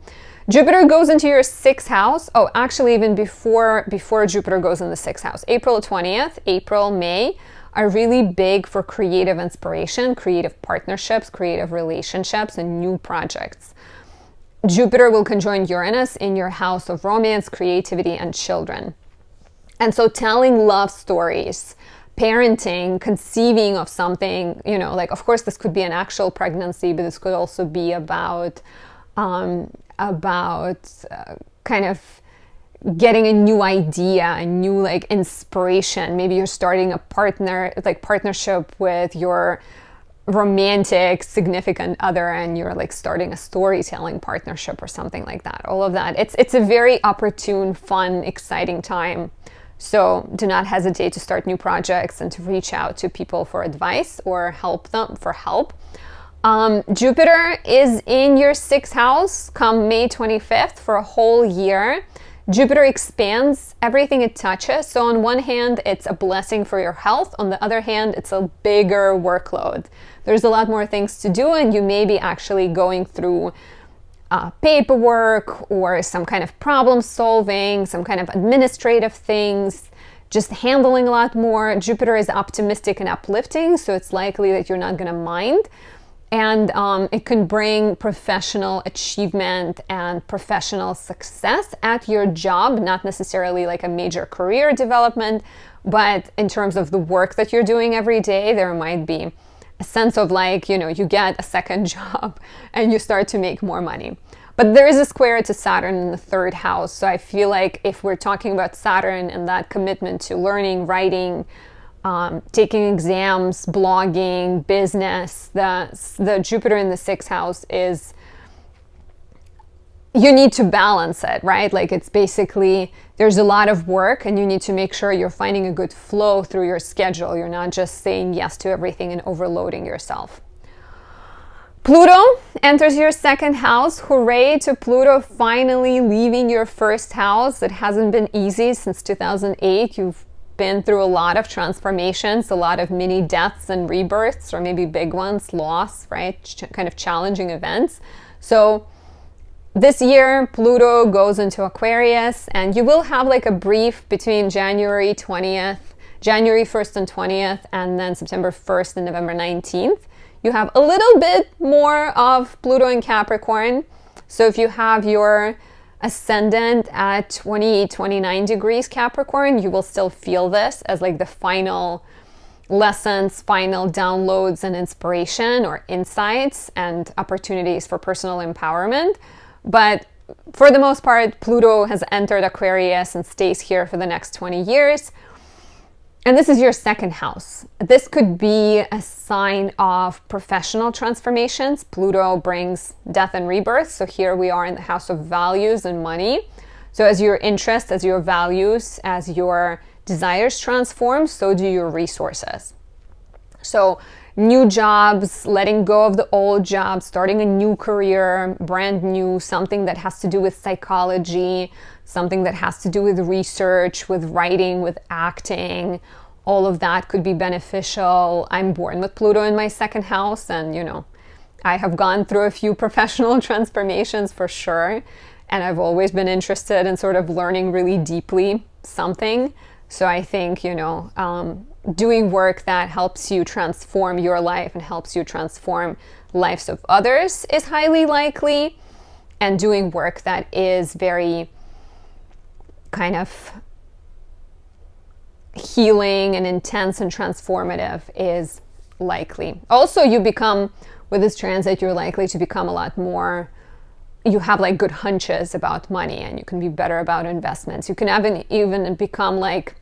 Jupiter goes into your 6th house. Oh, actually, even before Jupiter goes in the 6th house. April 20th, April, May are really big for creative inspiration, creative partnerships, creative relationships, and new projects. Jupiter will conjoin Uranus in your house of romance, creativity, and children. And so telling love stories, parenting, conceiving of something, you know, like, of course, this could be an actual pregnancy, but this could also be about kind of getting a new idea, a new like inspiration. Maybe you're starting a partnership with your romantic significant other, and you're like starting a storytelling partnership or something like that. All of that. It's a very opportune, fun, exciting time. So do not hesitate to start new projects and to reach out to people for advice or help them for help. Jupiter is in your 6th house come May 25th for a whole year. Jupiter expands everything it touches. So on one hand, it's a blessing for your health. On the other hand, it's a bigger workload. There's a lot more things to do, and you may be actually going through paperwork or some kind of problem solving, some kind of administrative things, just handling a lot more. Jupiter is optimistic and uplifting, so it's likely that you're not going to mind. And it can bring professional achievement and professional success at your job, not necessarily like a major career development, but in terms of the work that you're doing every day, there might be a sense of like, you know, you get a second job and you start to make more money. But there is a square to Saturn in the 3rd house. So I feel like if we're talking about Saturn and that commitment to learning, writing, taking exams, blogging, business, the Jupiter in the 6th house is, you need to balance it, right? Like it's basically, there's a lot of work and you need to make sure you're finding a good flow through your schedule. You're not just saying yes to everything and overloading yourself. Pluto enters your 2nd house. Hooray to Pluto finally leaving your 1st house. It hasn't been easy since 2008. You've been through a lot of transformations, a lot of mini deaths and rebirths, or maybe big ones, loss, right? Kind of challenging events. So this year, Pluto goes into Aquarius, and you will have like a brief between January 1st and 20th, and then September 1st and November 19th. You have a little bit more of Pluto in Capricorn. So if you have your ascendant at 29 degrees Capricorn, you will still feel this as like the final lessons, final downloads and inspiration or insights and opportunities for personal empowerment. But for the most part, Pluto has entered Aquarius and stays here for the next 20 years. And this is your 2nd house. This could be a sign of professional transformations. Pluto brings death and rebirth. So here we are in the house of values and money. So as your interests, as your values, as your desires transform, so do your resources. So new jobs, letting go of the old job, starting a new career, brand new, something that has to do with psychology, something that has to do with research, with writing, with acting. All of that could be beneficial. I'm born with Pluto in my 2nd house, and you know, I have gone through a few professional transformations for sure, and I've always been interested in sort of learning really deeply something. So I think, you know, doing work that helps you transform your life and helps you transform lives of others is highly likely, and doing work that is very kind of healing and intense and transformative is likely. Also, you become, with this transit, you're likely to become a lot more, you have like good hunches about money, and you can be better about investments. You can even become like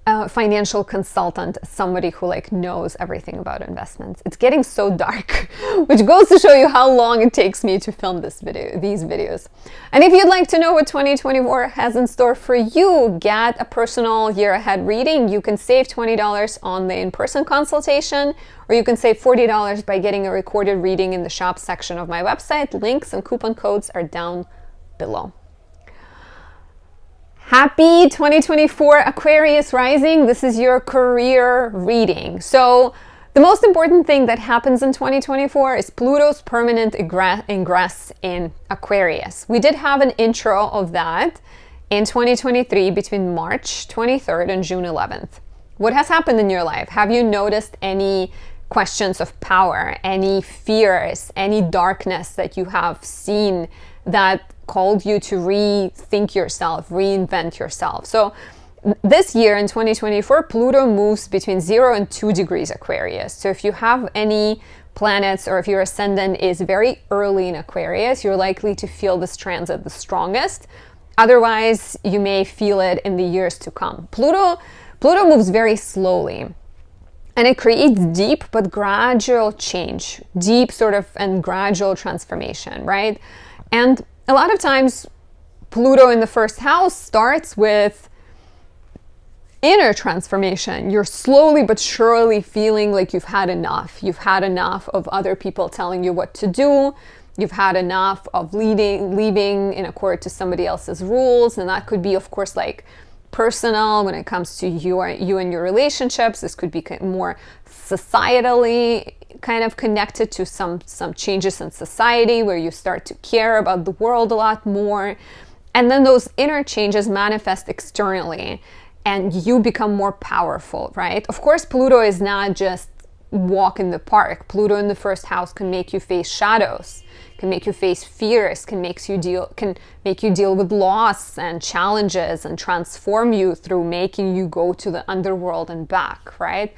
a financial consultant, somebody who like knows everything about investments. It's getting so dark, which goes to show you how long it takes me to film these videos. And if you'd like to know what 2024 has in store for you, get a personal year ahead reading. You can save $20 on the in-person consultation, or you can save $40 by getting a recorded reading in the shop section of my website. Links and coupon codes are down below. Happy 2024 Aquarius rising. This is your career reading. So The most important thing that happens in 2024 is Pluto's permanent ingress in Aquarius. We did have an intro of that in 2023 between March 23rd and June 11th. What has happened in your life? Have you noticed any questions of power, any fears, any darkness that you have seen that called you to rethink yourself, reinvent yourself? So this year in 2024, Pluto moves between 0 and 2 degrees Aquarius. So if you have any planets or if your ascendant is very early in Aquarius, you're likely to feel this transit the strongest. Otherwise, you may feel it in the years to come. Pluto moves very slowly, and it creates deep but gradual change, deep sort of and gradual transformation, right? And a lot of times, Pluto in the first house starts with inner transformation. You're slowly but surely feeling like you've had enough. You've had enough of other people telling you what to do. You've had enough of leaving in accord to somebody else's rules. And that could be, of course, like personal when it comes to you and your relationships. This could be more societally kind of connected to some changes in society where you start to care about the world a lot more. And then those inner changes manifest externally, and you become more powerful, right? Of course, Pluto is not just walk in the park. Pluto in the first house can make you face shadows, can make you face fears, can make you deal with loss and challenges and transform you through making you go to the underworld and back, right?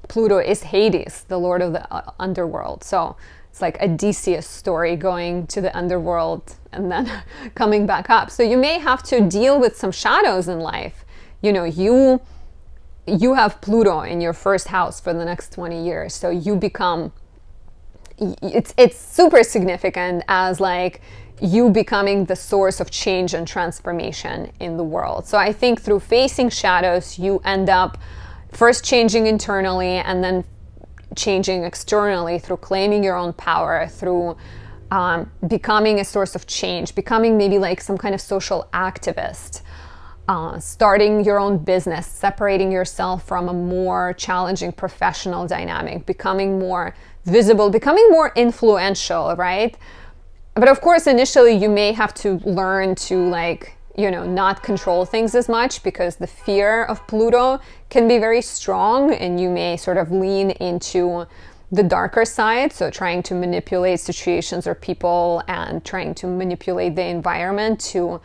Pluto is Hades, the lord of the underworld. So it's like Odysseus story, going to the underworld and then coming back up. So you may have to deal with some shadows in life. You know, you have Pluto in your first house for the next 20 years. So you become, it's super significant as like you becoming the source of change and transformation in the world. So I think through facing shadows, you end up first changing internally and then changing externally through claiming your own power, through becoming a source of change, becoming maybe like some kind of social activist. Starting your own business, separating yourself from a more challenging professional dynamic, becoming more visible, becoming more influential, right? But of course, initially you may have to learn to not control things as much, because the fear of Pluto can be very strong and you may sort of lean into the darker side. So trying to manipulate situations or people and trying to manipulate the environment to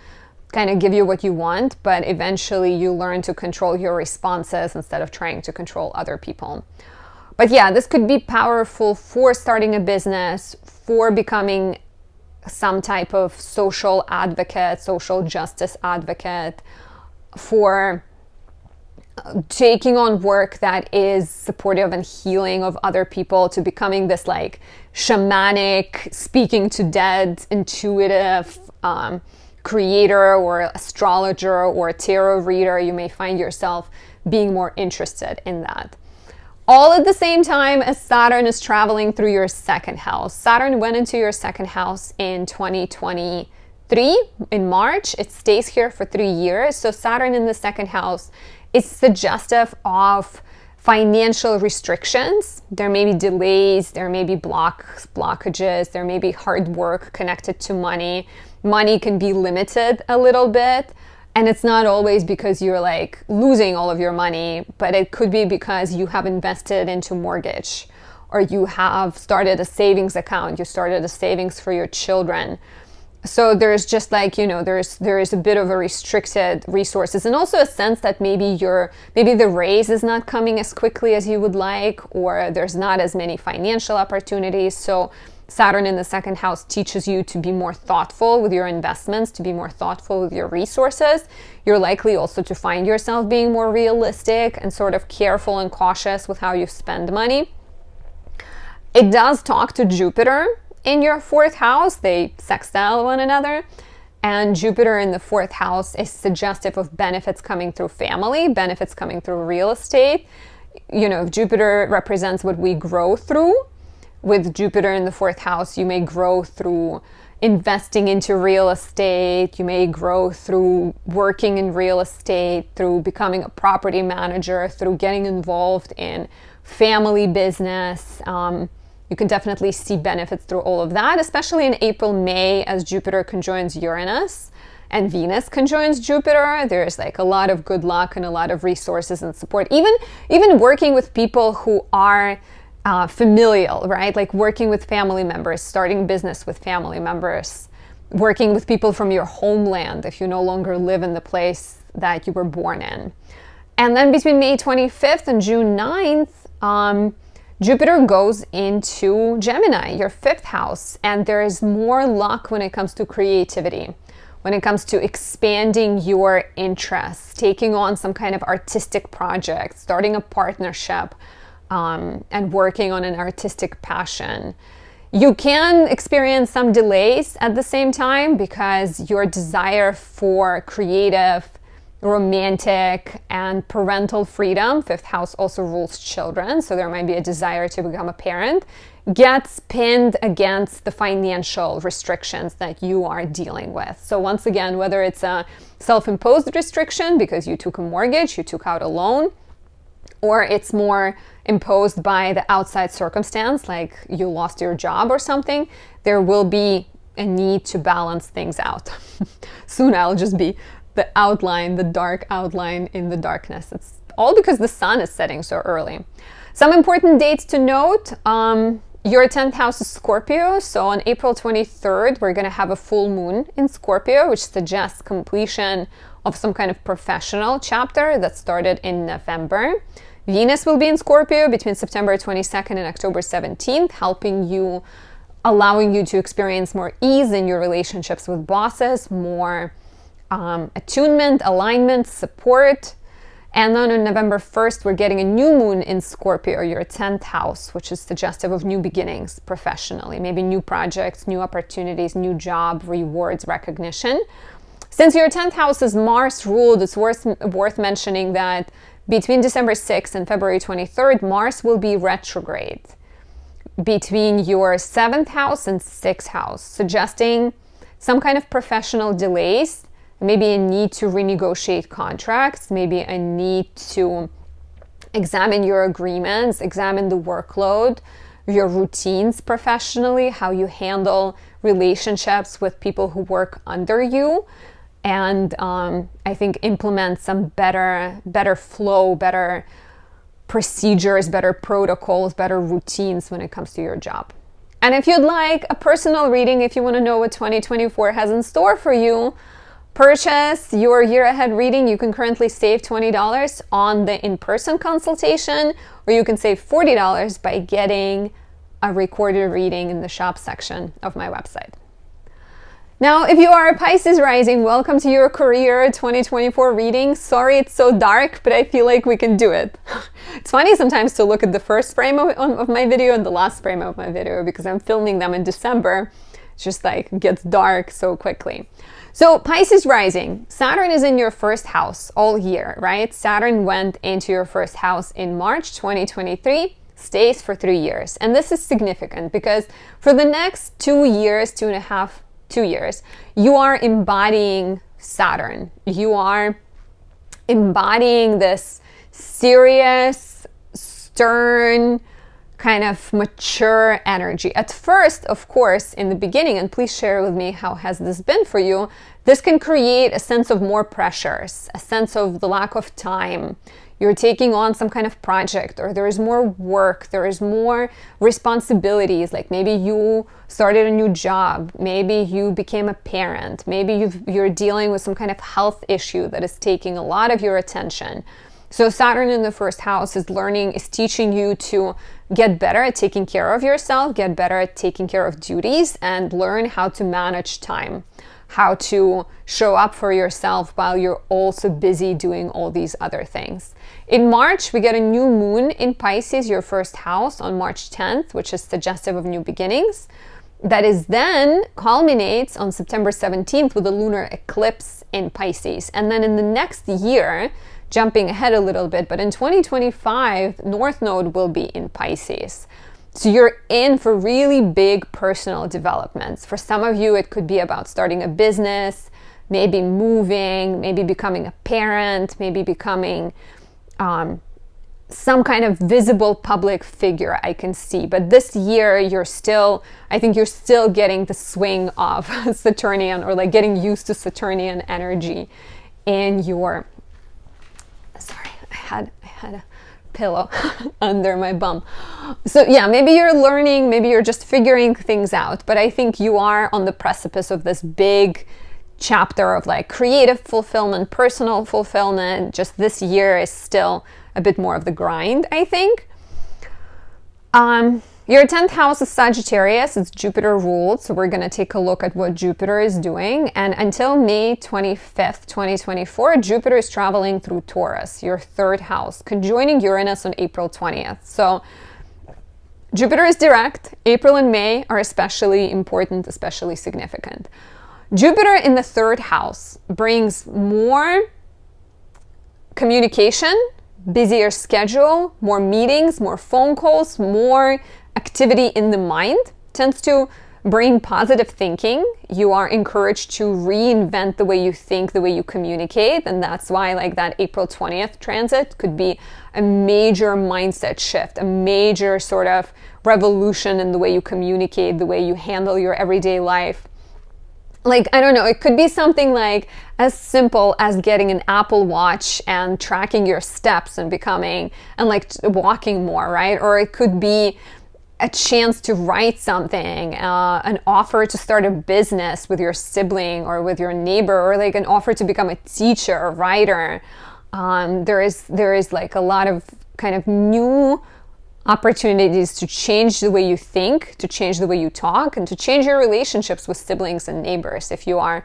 kind of give you what you want, but eventually you learn to control your responses instead of trying to control other people. But yeah, this could be powerful for starting a business, for becoming some type of social advocate, social justice advocate, for taking on work that is supportive and healing of other people, to becoming this like shamanic, speaking to dead, intuitive, creator or astrologer or tarot reader. You may find yourself being more interested in that. All at the same time as Saturn is traveling through your second house. Saturn went into your second house in 2023 in March. It stays here for 3 years. So Saturn in the second house is suggestive of financial restrictions. There may be delays, there may be blockages, there may be hard work connected to money. Money can be limited a little bit, and it's not always because you're like losing all of your money, but it could be because you have invested into mortgage, or you have started a savings account, you started a savings for your children. So there's just like, there is a bit of a restricted resources, and also a sense that maybe the raise is not coming as quickly as you would like, or there's not as many financial opportunities. So Saturn in the second house teaches you to be more thoughtful with your investments, to be more thoughtful with your resources. You're likely also to find yourself being more realistic and sort of careful and cautious with how you spend money. It does talk to Jupiter in your fourth house. They sextile one another. And Jupiter in the fourth house is suggestive of benefits coming through family, benefits coming through real estate. If Jupiter represents what we grow through, with Jupiter in the fourth house, you may grow through investing into real estate. You may grow through working in real estate, through becoming a property manager, through getting involved in family business. You can definitely see benefits through all of that, especially in April, May, as Jupiter conjoins Uranus and Venus conjoins Jupiter. There's like a lot of good luck and a lot of resources and support. Even working with people who are familial, right? Like working with family members, starting business with family members, working with people from your homeland if you no longer live in the place that you were born in. And then between May 25th and June 9th, Jupiter goes into Gemini, your 5th house, and there is more luck when it comes to creativity, when it comes to expanding your interests, taking on some kind of artistic project, starting a partnership, and working on an artistic passion. You can experience some delays at the same time because your desire for creative, romantic, and parental freedom, 5th house also rules children, so there might be a desire to become a parent, gets pinned against the financial restrictions that you are dealing with. So once again, whether it's a self-imposed restriction because you took a mortgage, you took out a loan, or it's more imposed by the outside circumstance, like you lost your job or something, there will be a need to balance things out. Soon I'll just be the outline, the dark outline in the darkness. It's all because the sun is setting so early. Some important dates to note. Your 10th house is Scorpio, so on April 23rd, we're going to have a full moon in Scorpio, which suggests completion of some kind of professional chapter that started in November. Venus will be in Scorpio between September 22nd and October 17th, allowing you to experience more ease in your relationships with bosses, more attunement, alignment, support. And then on November 1st, we're getting a new moon in Scorpio, your 10th house, which is suggestive of new beginnings professionally, maybe new projects, new opportunities, new job, rewards, recognition. Since your 10th house is Mars ruled, it's worth mentioning that between December 6th and February 23rd, Mars will be retrograde between your 7th house and 6th house, suggesting some kind of professional delays, maybe a need to renegotiate contracts, maybe a need to examine your agreements, examine the workload, your routines professionally, how you handle relationships with people who work under you, and I think implement some better flow, better procedures, better protocols, better routines when it comes to your job. And if you'd like a personal reading, if you want to know what 2024 has in store for you, purchase your year ahead reading. You can currently save $20 on the in-person consultation, or you can save $40 by getting a recorded reading in the shop section of my website. Now, if you are a Pisces rising, welcome to your career 2024 reading. Sorry it's so dark, but I feel like we can do it. It's funny sometimes to look at the first frame of my video and the last frame of my video because I'm filming them in December. It's just like gets dark so quickly. So Pisces rising, Saturn is in your 1st house all year, right? Saturn went into your 1st house in March 2023, stays for 3 years. And this is significant because for the next 2 years, 2 years, you are embodying Saturn. You are embodying this serious, stern, kind of mature energy. At first, of course, in the beginning, and please share with me how has this been for you, this can create a sense of more pressures, a sense of the lack of time. You're taking on some kind of project, or there is more work, there is more responsibilities, like maybe you started a new job, maybe you became a parent, maybe you're dealing with some kind of health issue that is taking a lot of your attention. So Saturn in the 1st house is teaching you to get better at taking care of yourself, get better at taking care of duties, and learn how to manage time, how to show up for yourself while you're also busy doing all these other things. In March, we get a new moon in Pisces, your 1st house, on March 10th, which is suggestive of new beginnings. That is then culminates on September 17th with a lunar eclipse in Pisces. And then in the next year, jumping ahead a little bit, but in 2025, North Node will be in Pisces. So you're in for really big personal developments. For some of you, it could be about starting a business, maybe moving, maybe becoming a parent, maybe becoming some kind of visible public figure I can see. But this year I think you're still getting the swing of Saturnian, or like getting used to Saturnian energy in your, sorry, I had a pillow under my bum. So yeah, maybe you're learning, maybe you're just figuring things out, but I think you are on the precipice of this big chapter of like creative fulfillment, personal fulfillment. Just this year is still a bit more of the grind, I think. Your 10th house is Sagittarius. It's Jupiter ruled, so we're going to take a look at what Jupiter is doing. And until May 25th, 2024, Jupiter is traveling through Taurus, your 3rd house, conjoining Uranus on April 20th. So Jupiter is direct. April and May are especially important, especially significant. Jupiter in the 3rd house brings more communication, busier schedule, more meetings, more phone calls, more activity in the mind, tends to bring positive thinking. You are encouraged to reinvent the way you think, the way you communicate, and that's why like that April 20th transit could be a major mindset shift, a major sort of revolution in the way you communicate, the way you handle your everyday life. Like, I don't know, it could be something like as simple as getting an Apple Watch and tracking your steps and like walking more, right? Or it could be a chance to write something, an offer to start a business with your sibling or with your neighbor, or like an offer to become a teacher, a writer. There is like a lot of kind of new opportunities to change the way you think, to change the way you talk, and to change your relationships with siblings and neighbors. If you are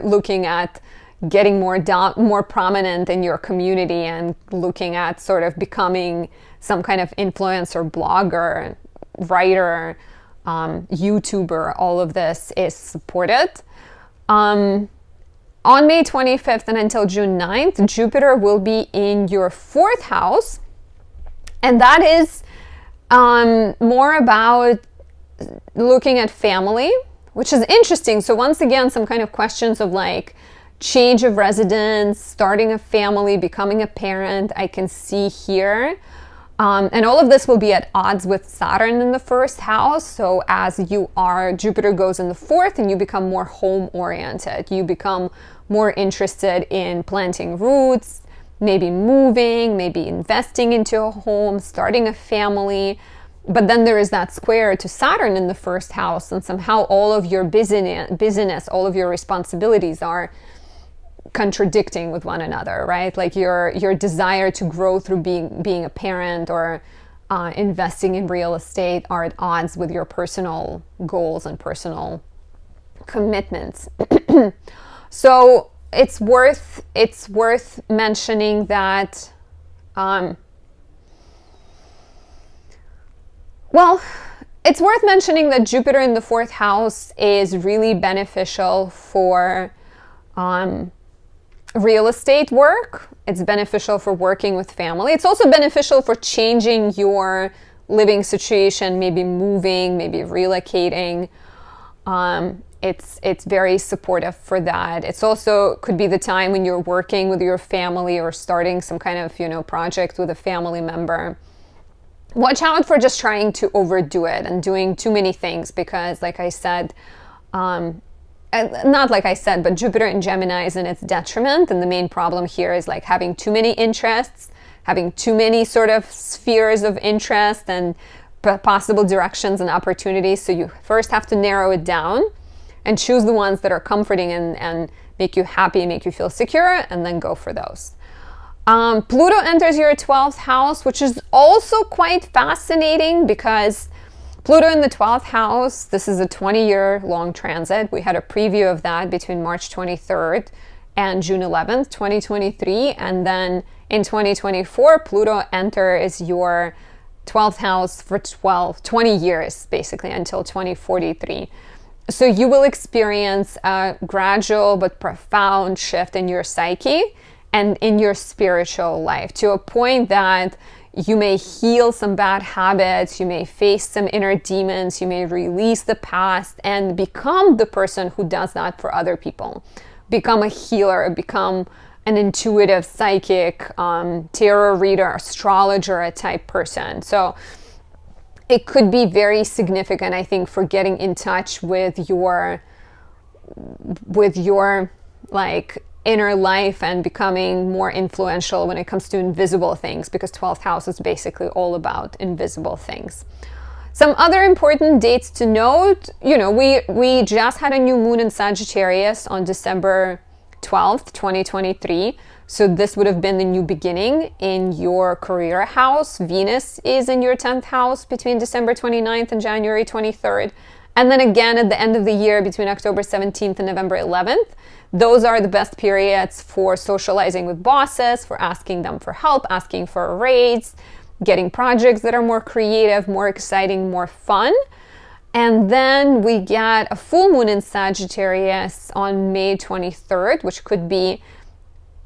looking at getting more prominent in your community and looking at sort of becoming some kind of influencer, blogger, writer, YouTuber, all of this is supported. On May 25th and until June 9th, Jupiter will be in your 4th house. And that is more about looking at family, which is interesting. So once again, some kind of questions of like change of residence, starting a family, becoming a parent, I can see here. And all of this will be at odds with Saturn in the 1st house. So as Jupiter goes in the 4th and you become more home-oriented, you become more interested in planting roots, maybe moving, maybe investing into a home, starting a family. But then there is that square to Saturn in the 1st house, and somehow all of your busyness, all of your responsibilities are contradicting with one another, right? Like your desire to grow through being a parent or investing in real estate are at odds with your personal goals and personal commitments. So it's worth mentioning that it's worth mentioning that Jupiter in the 4th house is really beneficial for real estate work. It's beneficial for working with family. It's also beneficial for changing your living situation, maybe moving, maybe relocating. It's very supportive for that. It's also could be the time when you're working with your family or starting some kind of, project with a family member. Watch out for just trying to overdo it and doing too many things, because like I said, not like I said, but Jupiter in Gemini is in its detriment. And the main problem here is like having too many interests, having too many sort of spheres of interest and possible directions and opportunities. So you first have to narrow it down and choose the ones that are comforting and make you happy, make you feel secure, and then go for those. Pluto enters your 12th house, which is also quite fascinating because Pluto in the 12th house, this is a 20-year long transit. We had a preview of that between March 23rd and June 11th, 2023. And then in 2024, Pluto enters your 12th house for 20 years, basically, until 2043. So you will experience a gradual but profound shift in your psyche and in your spiritual life, to a point that you may heal some bad habits, you may face some inner demons, you may release the past and become the person who does that for other people. Become a healer, become an intuitive, psychic, tarot reader, astrologer type person. So it could be very significant, I think, for getting in touch with your like inner life and becoming more influential when it comes to invisible things, because 12th house is basically all about invisible things. Some other important dates to note, you know, we just had a new moon in Sagittarius on December 12th, 2023. So this would have been the new beginning in your career house. Venus is in your 10th house between December 29th and January 23rd. And then again at the end of the year between October 17th and November 11th. Those are the best periods for socializing with bosses, for asking them for help, asking for a raise, getting projects that are more creative, more exciting, more fun. And then we get a full moon in Sagittarius on May 23rd, which could be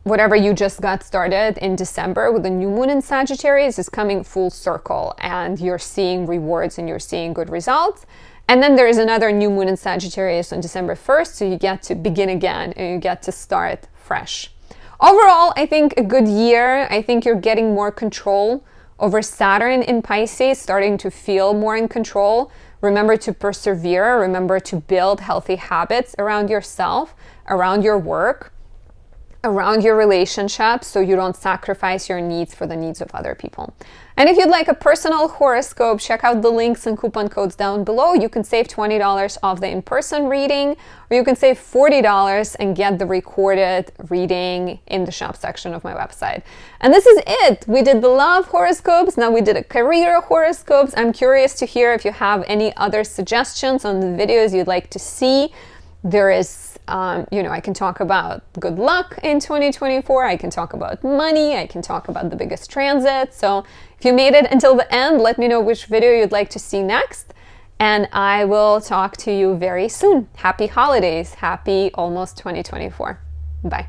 whatever you just got started in December with the new moon in Sagittarius is coming full circle, and you're seeing rewards and you're seeing good results. And then there is another new moon in Sagittarius on December 1st, so you get to begin again and you get to start fresh. Overall, I think a good year. I think you're getting more control over Saturn in Pisces, starting to feel more in control. Remember to persevere. Remember to build healthy habits around yourself, around your work, around your relationships, so you don't sacrifice your needs for the needs of other people. And if you'd like a personal horoscope, check out the links and coupon codes down below. You can save $20 off the in-person reading, or you can save $40 and get the recorded reading in the shop section of my website. And this is it. We did the love horoscopes. Now we did a career horoscopes. I'm curious to hear if you have any other suggestions on the videos you'd like to see. There is I can talk about good luck in 2024. I can talk about money. I can talk about the biggest transit. So if you made it until the end, let me know which video you'd like to see next. And I will talk to you very soon. Happy holidays. Happy almost 2024. Bye.